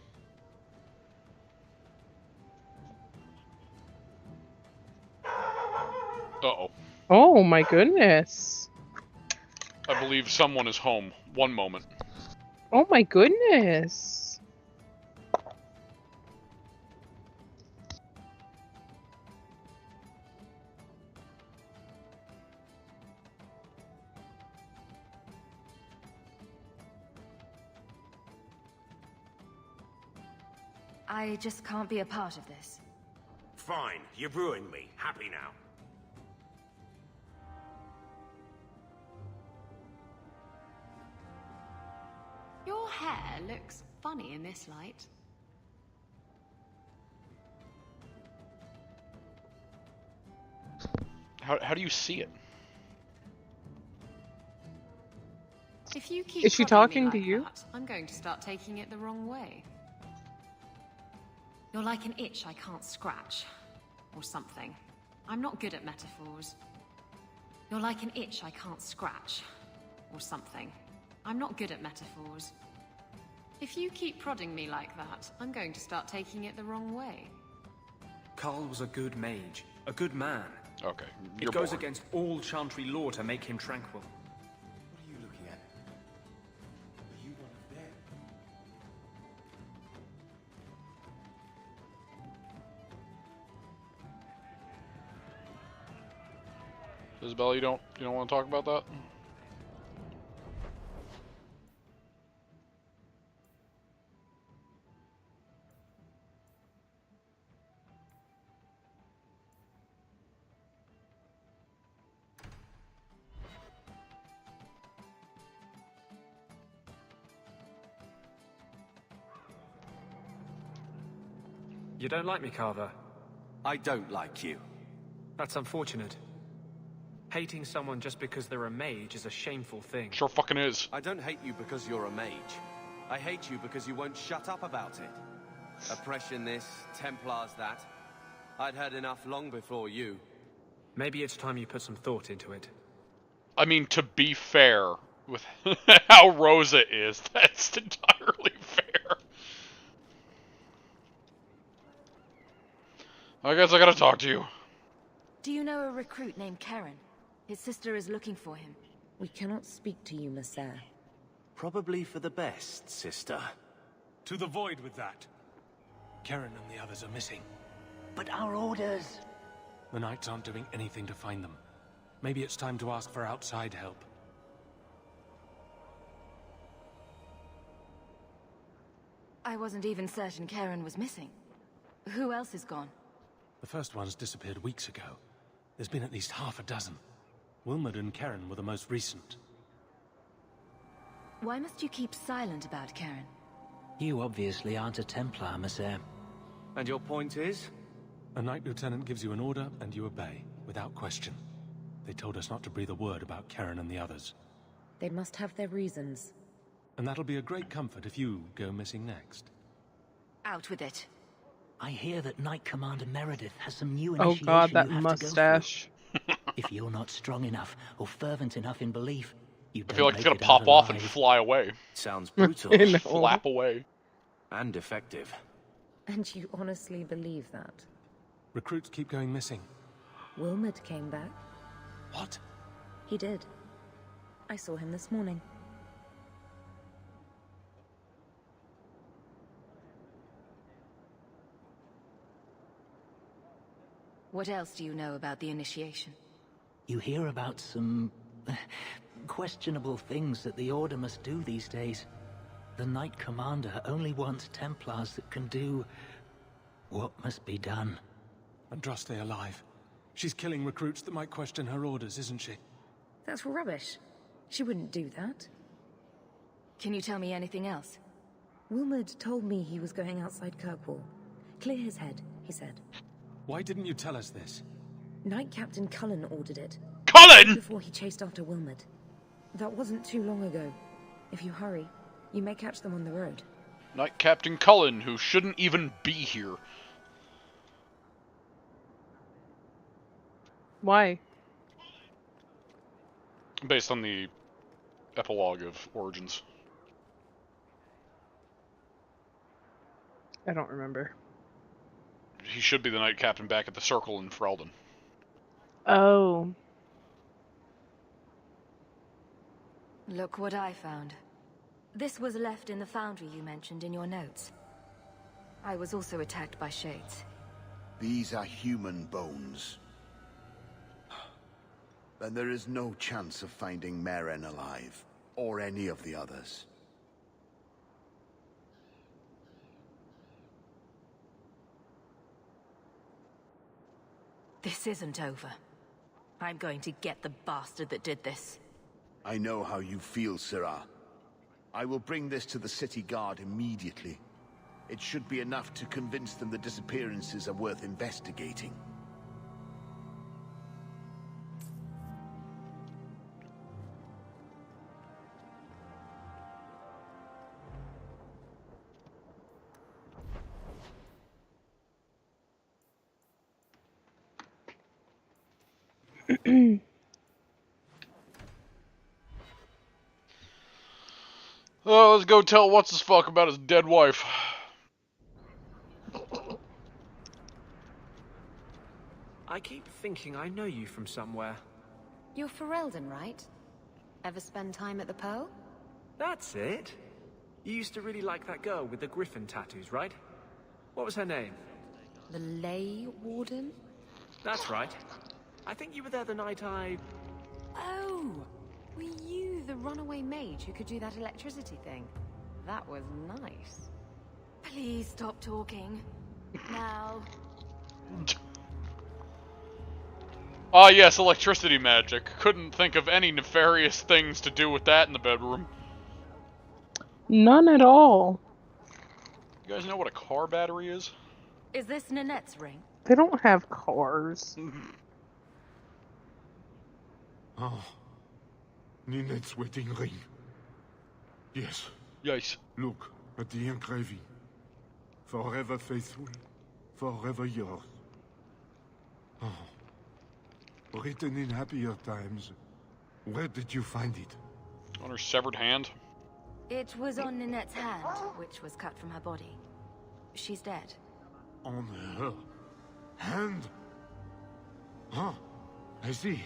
Uh-oh. Oh my goodness. I believe someone is home. One moment. Oh my goodness. I just can't be a part of this. Fine, you've ruined me. Happy now. Your hair looks funny in this light. How do you see it? If you keep Is she prodding me talking to like you? that, I'm going to start taking it the wrong way. You're like an itch I can't scratch. Or something. I'm not good at metaphors. You're like an itch I can't scratch. Or something. I'm not good at metaphors. If you keep prodding me like that, I'm going to start taking it the wrong way. Carl was a good mage, a good man. Okay, it goes against all Chantry law to make him tranquil. What are you looking at? Are you one of them? Isabella, you don't want to talk about that? You don't like me, Carver? I don't like you. That's unfortunate. Hating someone just because they're a mage is a shameful thing. Sure fucking is. I don't hate you because you're a mage. I hate you because you won't shut up about it. Oppression this, Templars that. I'd heard enough long before you. Maybe it's time you put some thought into it. I mean, to be fair, with how Rosa is, that's entirely fair. I guess I gotta talk to you. Do you know a recruit named Karen? His sister is looking for him. We cannot speak to you, Monsieur. Probably for the best, sister. To the void with that. Karen and the others are missing. But our orders... The Knights aren't doing anything to find them. Maybe it's time to ask for outside help. I wasn't even certain Karen was missing. Who else is gone? The first ones disappeared weeks ago. There's been at least half a dozen. Wilmot and Karen were the most recent. Why must you keep silent about Karen? You obviously aren't a Templar, Monsieur. And your point is? A Knight Lieutenant gives you an order and you obey, without question. They told us not to breathe a word about Karen and the others. They must have their reasons. And that'll be a great comfort if you go missing next. Out with it. I hear that Knight Commander Meredith has some new Oh initiation god, that you have mustache. To go through. If you're not strong enough or fervent enough in belief, you I don't feel like it's make gonna it pop out off and alive. fly away. Sounds brutal. I know. Flap away. And effective. And you honestly believe that? Recruits keep going missing. Wilmot came back. What? He did. I saw him this morning. What else do you know about the initiation? You hear about some questionable things that the Order must do these days. The Knight Commander only wants Templars that can do what must be done. Andraste alive. She's killing recruits that might question her orders, isn't she? That's rubbish. She wouldn't do that. Can you tell me anything else? Wilmot told me he was going outside Kirkwall. Clear his head, he said. Why didn't you tell us this? Knight Captain Cullen ordered it. Cullen! Before he chased after Wilmot. That wasn't too long ago. If you hurry, you may catch them on the road. Knight Captain Cullen, who shouldn't even be here. Why? Based on the epilogue of Origins. I don't remember. He should be the Knight Captain back at the Circle in Ferelden. Oh. Look what I found. This was left in the foundry you mentioned in your notes. I was also attacked by shades. These are human bones. Then there is no chance of finding Meren alive, or any of the others. This isn't over. I'm going to get the bastard that did this. I know how you feel, Sirrah. I will bring this to the city guard immediately. It should be enough to convince them the disappearances are worth investigating. Oh, let's go tell what's-his-fuck about his dead wife. I keep thinking I know you from somewhere. You're Ferelden, right? Ever spend time at the Pearl? That's it. You used to really like that girl with the griffin tattoos, right? What was her name? The Lay Warden? That's right. I think you were there the night I... Oh! Were you the runaway mage who could do that electricity thing? That was nice. Please stop talking. Now. Ah, yes, electricity magic. Couldn't think of any nefarious things to do with that in the bedroom. None at all. You guys know what a car battery is? Is this Nanette's ring? They don't have cars. Oh. Ninette's wedding ring. Yes. Yes. Look at the engraving. Forever faithful, forever yours. Oh. Written in happier times, Where did you find it? On her severed hand. It was on Ninette's hand, which was cut from her body. She's dead. On her hand? Huh. I see.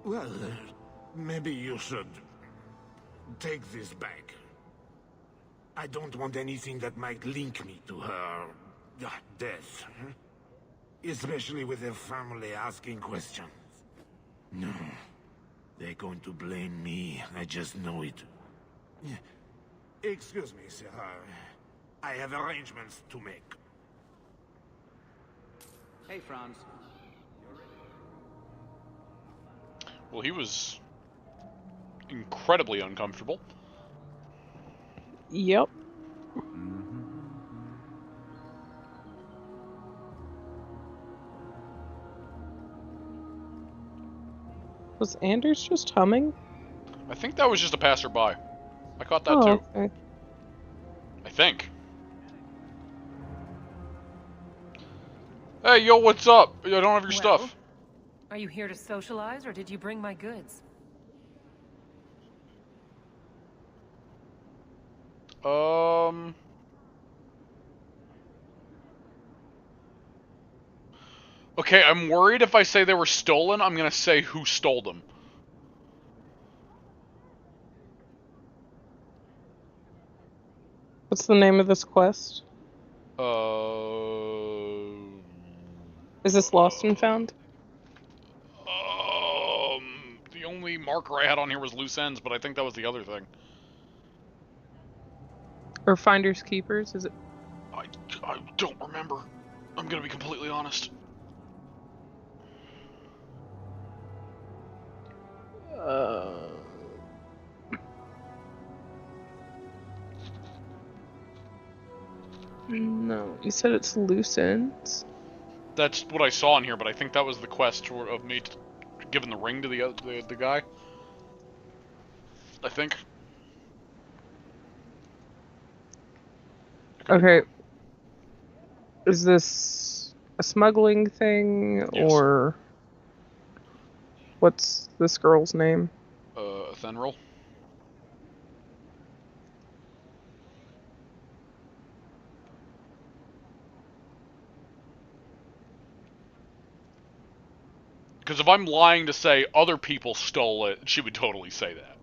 Well, maybe you should take this back. I don't want anything that might link me to her death. Especially with her family asking questions. No. They're going to blame me. I just know it. Excuse me, sir. I have arrangements to make. Hey, Franz. Well, he was incredibly uncomfortable. Yep. Was Anders just humming? I think that was just a passerby. I caught that Oh, too. okay. I think. Hey, yo, what's up? I don't have your stuff. Are you here to socialize, or did you bring my goods? Okay, I'm worried if I say they were stolen, I'm gonna say who stole them. What's the name of this quest? Is this Lost and Found? The only marker I had on here was loose ends, but I think that was the other thing. Or Finders Keepers? Is it? I don't remember. I'm gonna be completely honest. No, you said it's loose ends. That's what I saw in here, but I think that was the quest of me giving the ring to the guy. I think. Okay. Is this a smuggling thing, Yes. or what's this girl's name? Athenril. Because if I'm lying to say other people stole it, she would totally say that.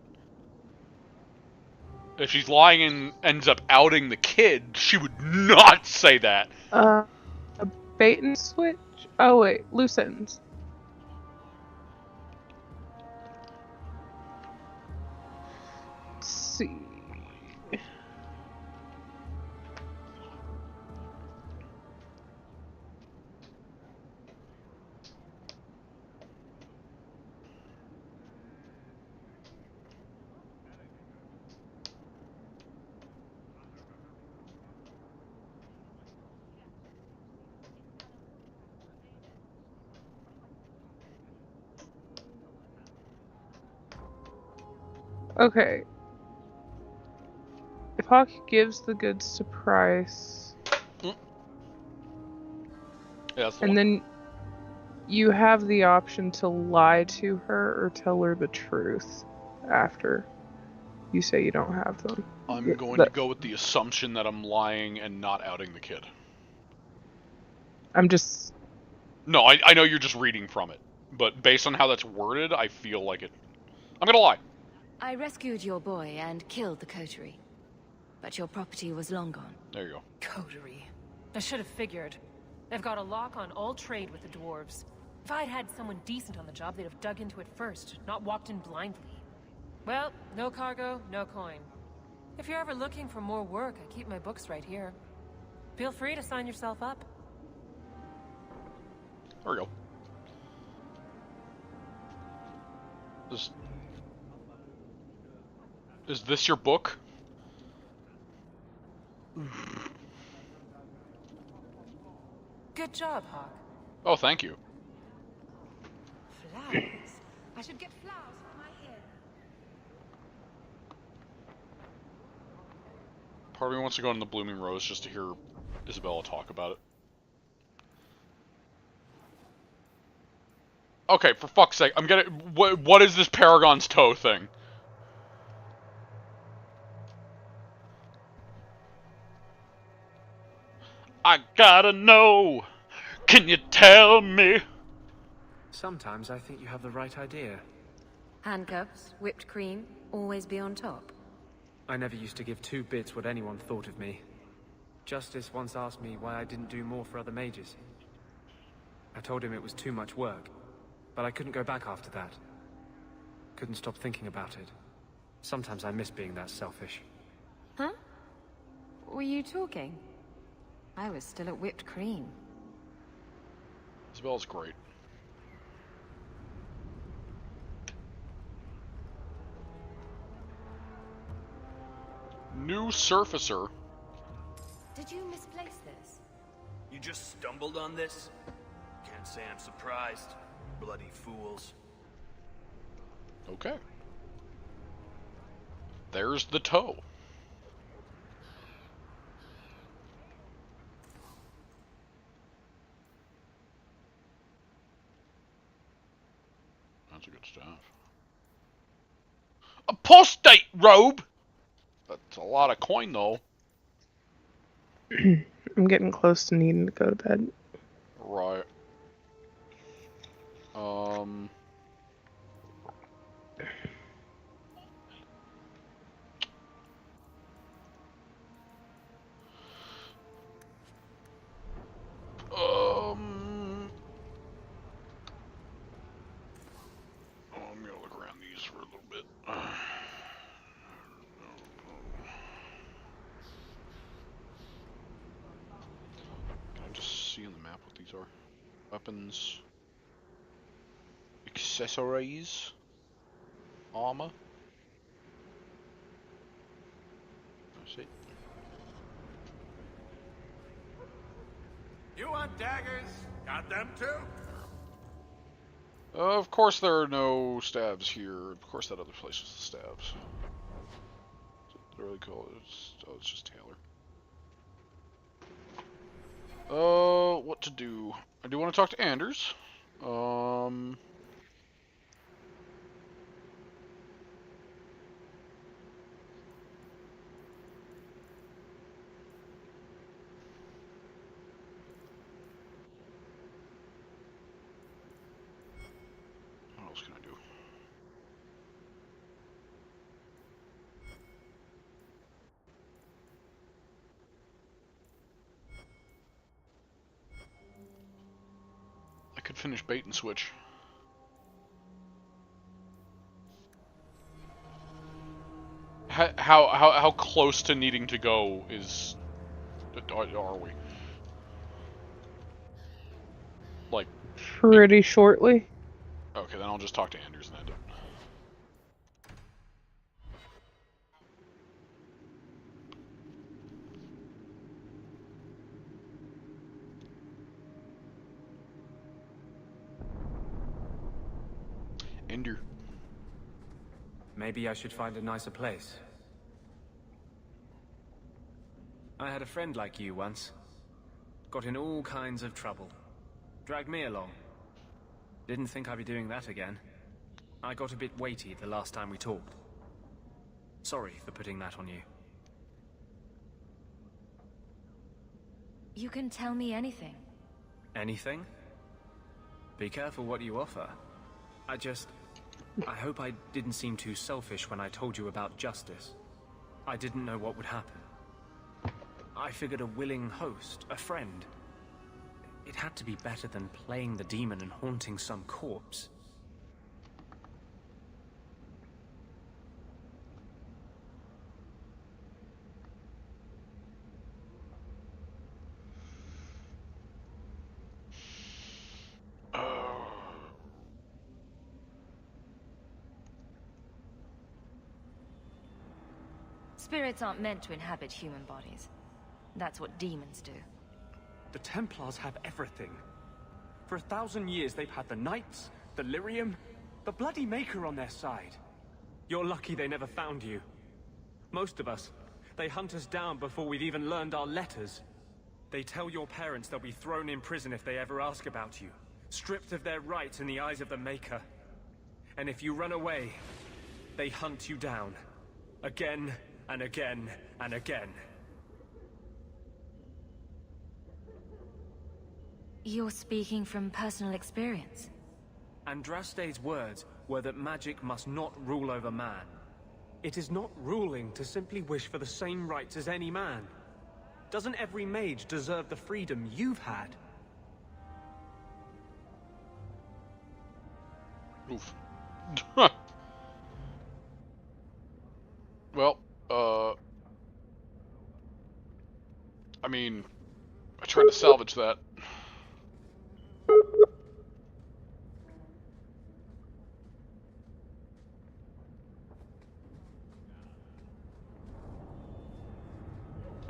If she's lying and ends up outing the kid, she would not say that. A bait and switch? Oh wait, loose ends. Let's see. Okay. If Hawke gives the goods to Price, Yeah, that's the and one. then you have the option to lie to her or tell her the truth after you say you don't have them. I'm going to go with the assumption that I'm lying and not outing the kid. I'm just... No, I know you're just reading from it. But based on how that's worded, I feel like it... I'm gonna lie. I rescued your boy and killed the coterie. But your property was long gone. There you go. Coterie. I should have figured. They've got a lock on all trade with the dwarves. If I'd had someone decent on the job, they'd have dug into it first, not walked in blindly. Well, no cargo, no coin. If you're ever looking for more work, I keep my books right here. Feel free to sign yourself up. There we go. Is this your book? Good job, Hawke. Oh, thank you. Flowers. I should get flowers for my hair. Part of me wants to go in the Blooming Rose just to hear Isabella talk about it. Okay, for fuck's sake, I'm gonna... What is this Paragon's toe thing? I gotta know! Can you tell me? Sometimes I think you have the right idea. Handcuffs, whipped cream, always be on top. I never used to give two bits what anyone thought of me. Justice once asked me why I didn't do more for other mages. I told him it was too much work, but I couldn't go back after that. Couldn't stop thinking about it. Sometimes I miss being that selfish. Huh? Were you talking? I was still at whipped cream. Isabel's great. New surfacer. Did you misplace this? You just stumbled on this? Can't say I'm surprised. Bloody fools. Okay. There's the toe. That's a good stuff. Apostate robe! That's a lot of coin, though. I'm getting close to needing to go to bed. Right. I'm gonna look around these for a little bit. Can I just see on the map what these are? Weapons, accessories, armor. That's it. You want daggers? Got them too? Of course there are no stabs here. Of course that other place was the stabs. What do they call it? It's just Taylor. What to do? I do want to talk to Anders. What else can I do? I could finish bait and switch. How close to needing to go is are we? Like pretty shortly. Okay, then I'll just talk to Anders and end it. Ender. Maybe I should find a nicer place. I had a friend like you once. Got in all kinds of trouble. Dragged me along. Didn't think I'd be doing that again. I got a bit weighty the last time we talked. Sorry for putting that on you. You can tell me anything. Anything? Be careful what you offer. I hope I didn't seem too selfish when I told you about justice. I didn't know what would happen. I figured a willing host, a friend. It had to be better than playing the demon and haunting some corpse. Spirits aren't meant to inhabit human bodies. That's what demons do. The Templars have everything. For 1,000 years they've had the Knights, the Lyrium, the Bloody Maker on their side. You're lucky they never found you. Most of us, they hunt us down before we've even learned our letters. They tell your parents they'll be thrown in prison if they ever ask about you. stripped of their rights in the eyes of the Maker. And if you run away, they hunt you down. Again, and again, and again. You're speaking from personal experience. Andraste's words were that magic must not rule over man. It is not ruling to simply wish for the same rights as any man. Doesn't every mage deserve the freedom you've had? Oof. Well, I mean, I tried to salvage that.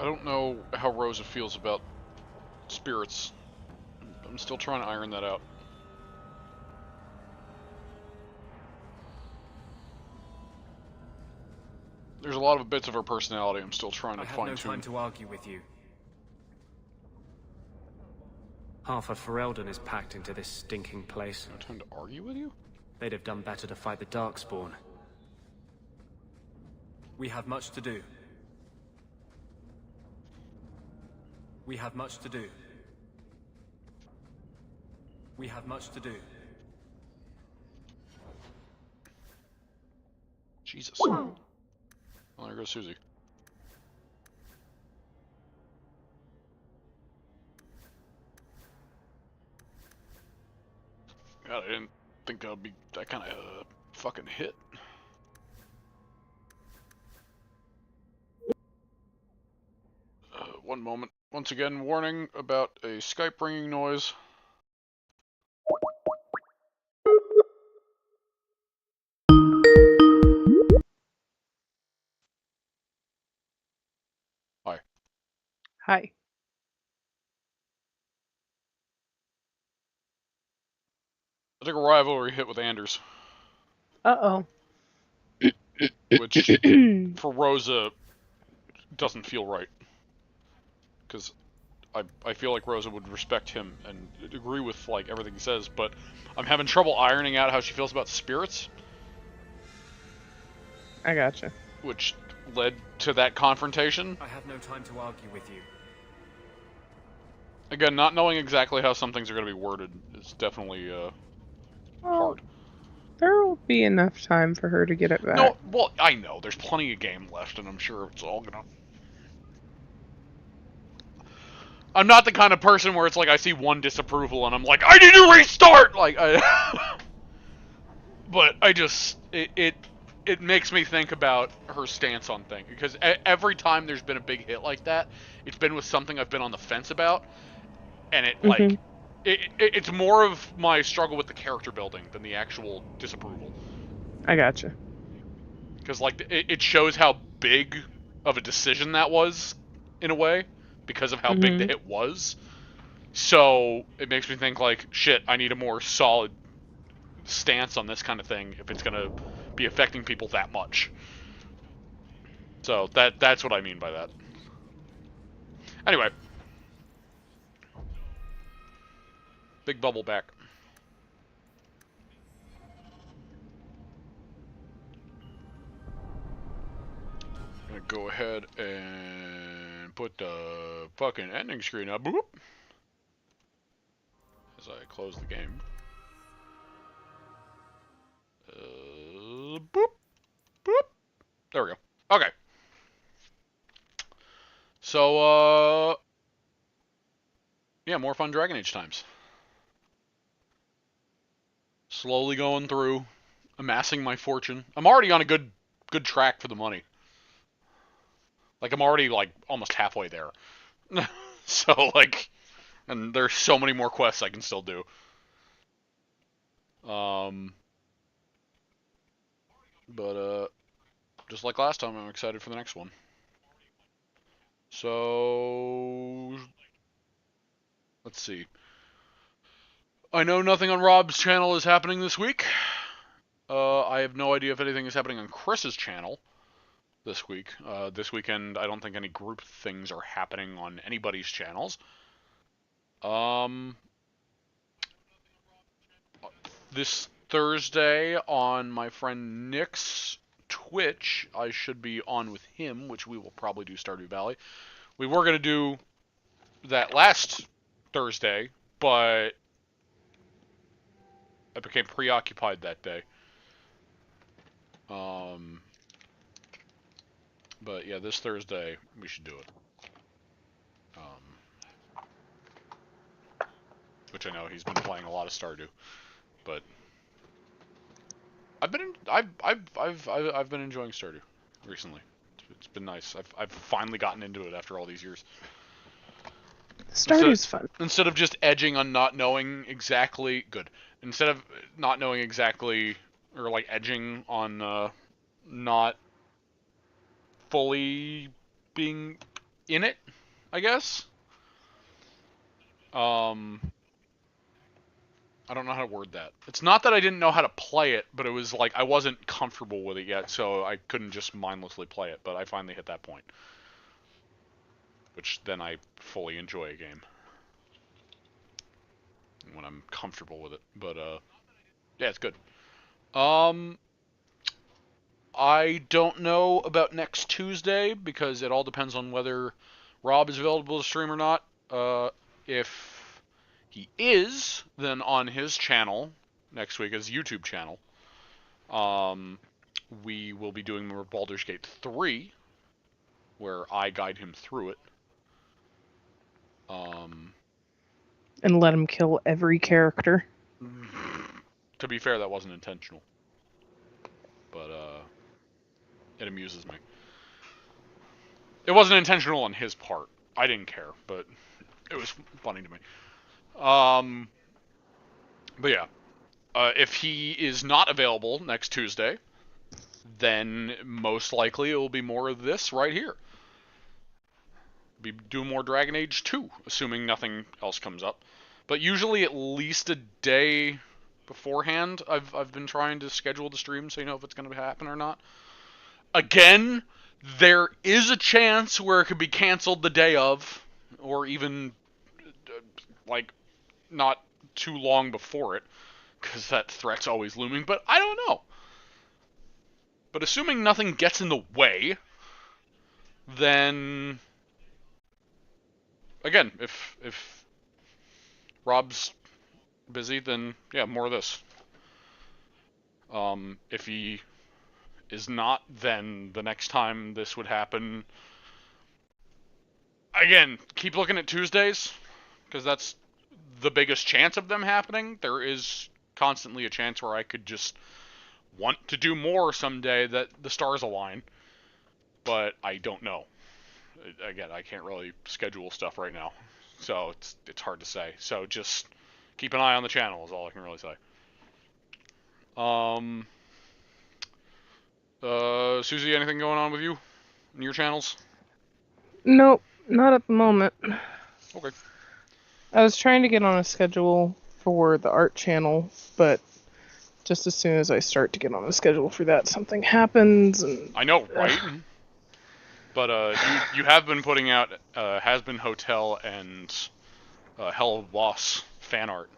I don't know how Rosa feels about spirits. I'm still trying to iron that out. There's a lot of bits of her personality I'm still trying to fine-tune. I have no time to argue with you. Half of Ferelden is packed into this stinking place. No time to argue with you? They'd have done better to fight the Darkspawn. We have much to do. We have much to do. We have much to do. Jesus. Well, there goes Suzie. God, I didn't think that would be that kind of fucking hit. One moment. Once again, warning about a Skype ringing noise. Hi. Hi. I took a rivalry hit with Anders. Uh-oh. Which, for Rosa, doesn't feel right. Because I feel like Rosa would respect him and agree with like everything he says, but I'm having trouble ironing out how she feels about spirits. I gotcha. Which led to that confrontation. I have no time to argue with you. Again, not knowing exactly how some things are going to be worded is definitely hard. There will be enough time for her to get it back. No, well, I know. There's plenty of game left, and I'm sure it's all gonna... I'm not the kind of person where it's like I see one disapproval and I'm like, I need to restart! Like, but I just... It makes me think about her stance on things. Because every time there's been a big hit like that, it's been with something I've been on the fence about. And it, like... It's more of my struggle with the character building than the actual disapproval. I gotcha. Because, like, it shows how big of a decision that was, in a way, because of how big the hit was. So, it makes me think, like, shit, I need a more solid stance on this kind of thing if it's going to be affecting people that much. So, that's what I mean by that. Anyway. Big bubble back. I'm gonna go ahead and put the fucking ending screen up. Boop. As I close the game. Boop. Boop. There we go. Okay. So, yeah, more fun Dragon Age times. Slowly going through, amassing my fortune. I'm already on a good track for the money. Like, I'm already, like, almost halfway there. So, like, and there's so many more quests I can still do. But, just like last time, I'm excited for the next one. So, let's see. I know nothing on Rob's channel is happening this week. I have no idea if anything is happening on Kris's channel this week. This weekend, I don't think any group things are happening on anybody's channels. this Thursday on my friend Nick's Twitch, I should be on with him, which we will probably do Stardew Valley. We were going to do that last Thursday, but I became preoccupied that day. But yeah, this Thursday we should do it. Which I know he's been playing a lot of Stardew, but I've been enjoying Stardew recently. It's been nice. I've finally gotten into it after all these years. Stardew's fun. Instead of just edging on not knowing exactly instead of not knowing exactly, or like edging on not fully being in it, I guess. I don't know how to word that. It's not that I didn't know how to play it, but it was like I wasn't comfortable with it yet, so I couldn't just mindlessly play it, but I finally hit that point. Which then I fully enjoy a game. When I'm comfortable with it. But, yeah, it's good. I don't know about next Tuesday, because it all depends on whether Rob is available to stream or not. If he is, then on his channel, next week, his YouTube channel, we will be doing more Baldur's Gate 3, where I guide him through it. And let him kill every character. To be fair, that wasn't intentional. But, it amuses me. It wasn't intentional on his part. I didn't care, but it was funny to me. But yeah. If he is not available next Tuesday, then most likely it will be more of this right here. Be do more Dragon Age 2, assuming nothing else comes up. But usually at least a day beforehand, I've been trying to schedule the stream so you know if it's going to happen or not. Again, there is a chance where it could be canceled the day of, or even like not too long before it, because that threat's always looming, but I don't know. But assuming nothing gets in the way, then again, if Rob's busy, then yeah, more of this. If he is not, then the next time this would happen, again, keep looking at Tuesdays, because that's the biggest chance of them happening. There is constantly a chance where I could just want to do more someday that the stars align, but I don't know. Again, I can't really schedule stuff right now, so it's hard to say. So just keep an eye on the channel is all I can really say. Suzie, anything going on with you in your channels? Nope, not at the moment. Okay. I was trying to get on a schedule for the art channel, but just as soon as I start to get on a schedule for that, something happens, and I know, right? But you have been putting out Has Been Hotel and Hell of Boss fan art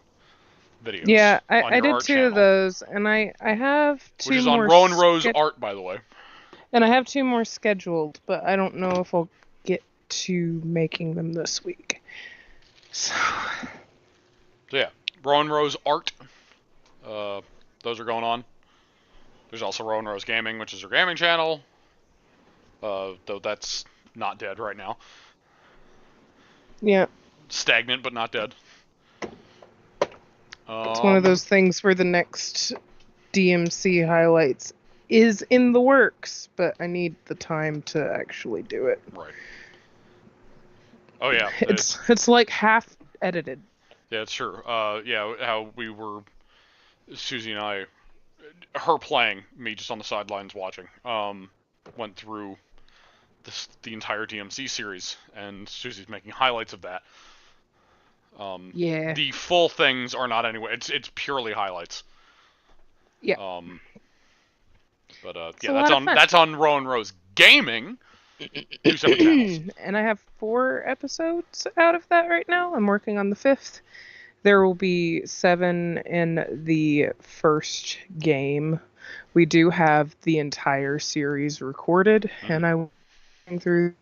videos. Yeah, I did art two channel, of those, and I have two more. which is on Rowan Rose Art, by the way. And I have two more scheduled, but I don't know if I'll get to making them this week. So yeah, Rowan Rose Art. Those are going on. There's also Rowan Rose Gaming, which is her gaming channel. Though that's not dead right now. Yeah. Stagnant, but not dead. It's one of those things where the next DMC highlights is in the works, but I need the time to actually do it. Right. Oh yeah. It's like half edited. Yeah, it's true. Yeah, how we were, Suzie and I, her playing, me just on the sidelines watching, went through the entire DMC series, and Suzie's making highlights of that. Yeah. The full things are not anyway. It's purely highlights. Yeah. But yeah, that's on Rowan Rose Gaming. 2 separate channels. And I have 4 episodes out of that right now. I'm working on the 5th. There will be 7 in the first game. We do have the entire series recorded, and I will go through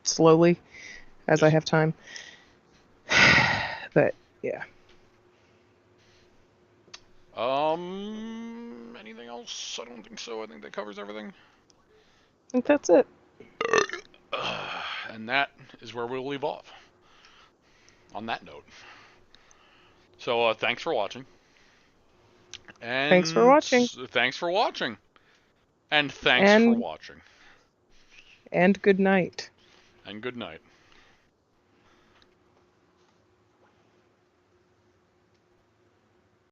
slowly as I have time. But yeah. Anything else? I don't think so. I think that covers everything. I think that's it. And that is where we'll leave off. On that note. So, thanks for watching. And thanks for watching. Thanks for watching. And thanks for watching. And good night. And good night.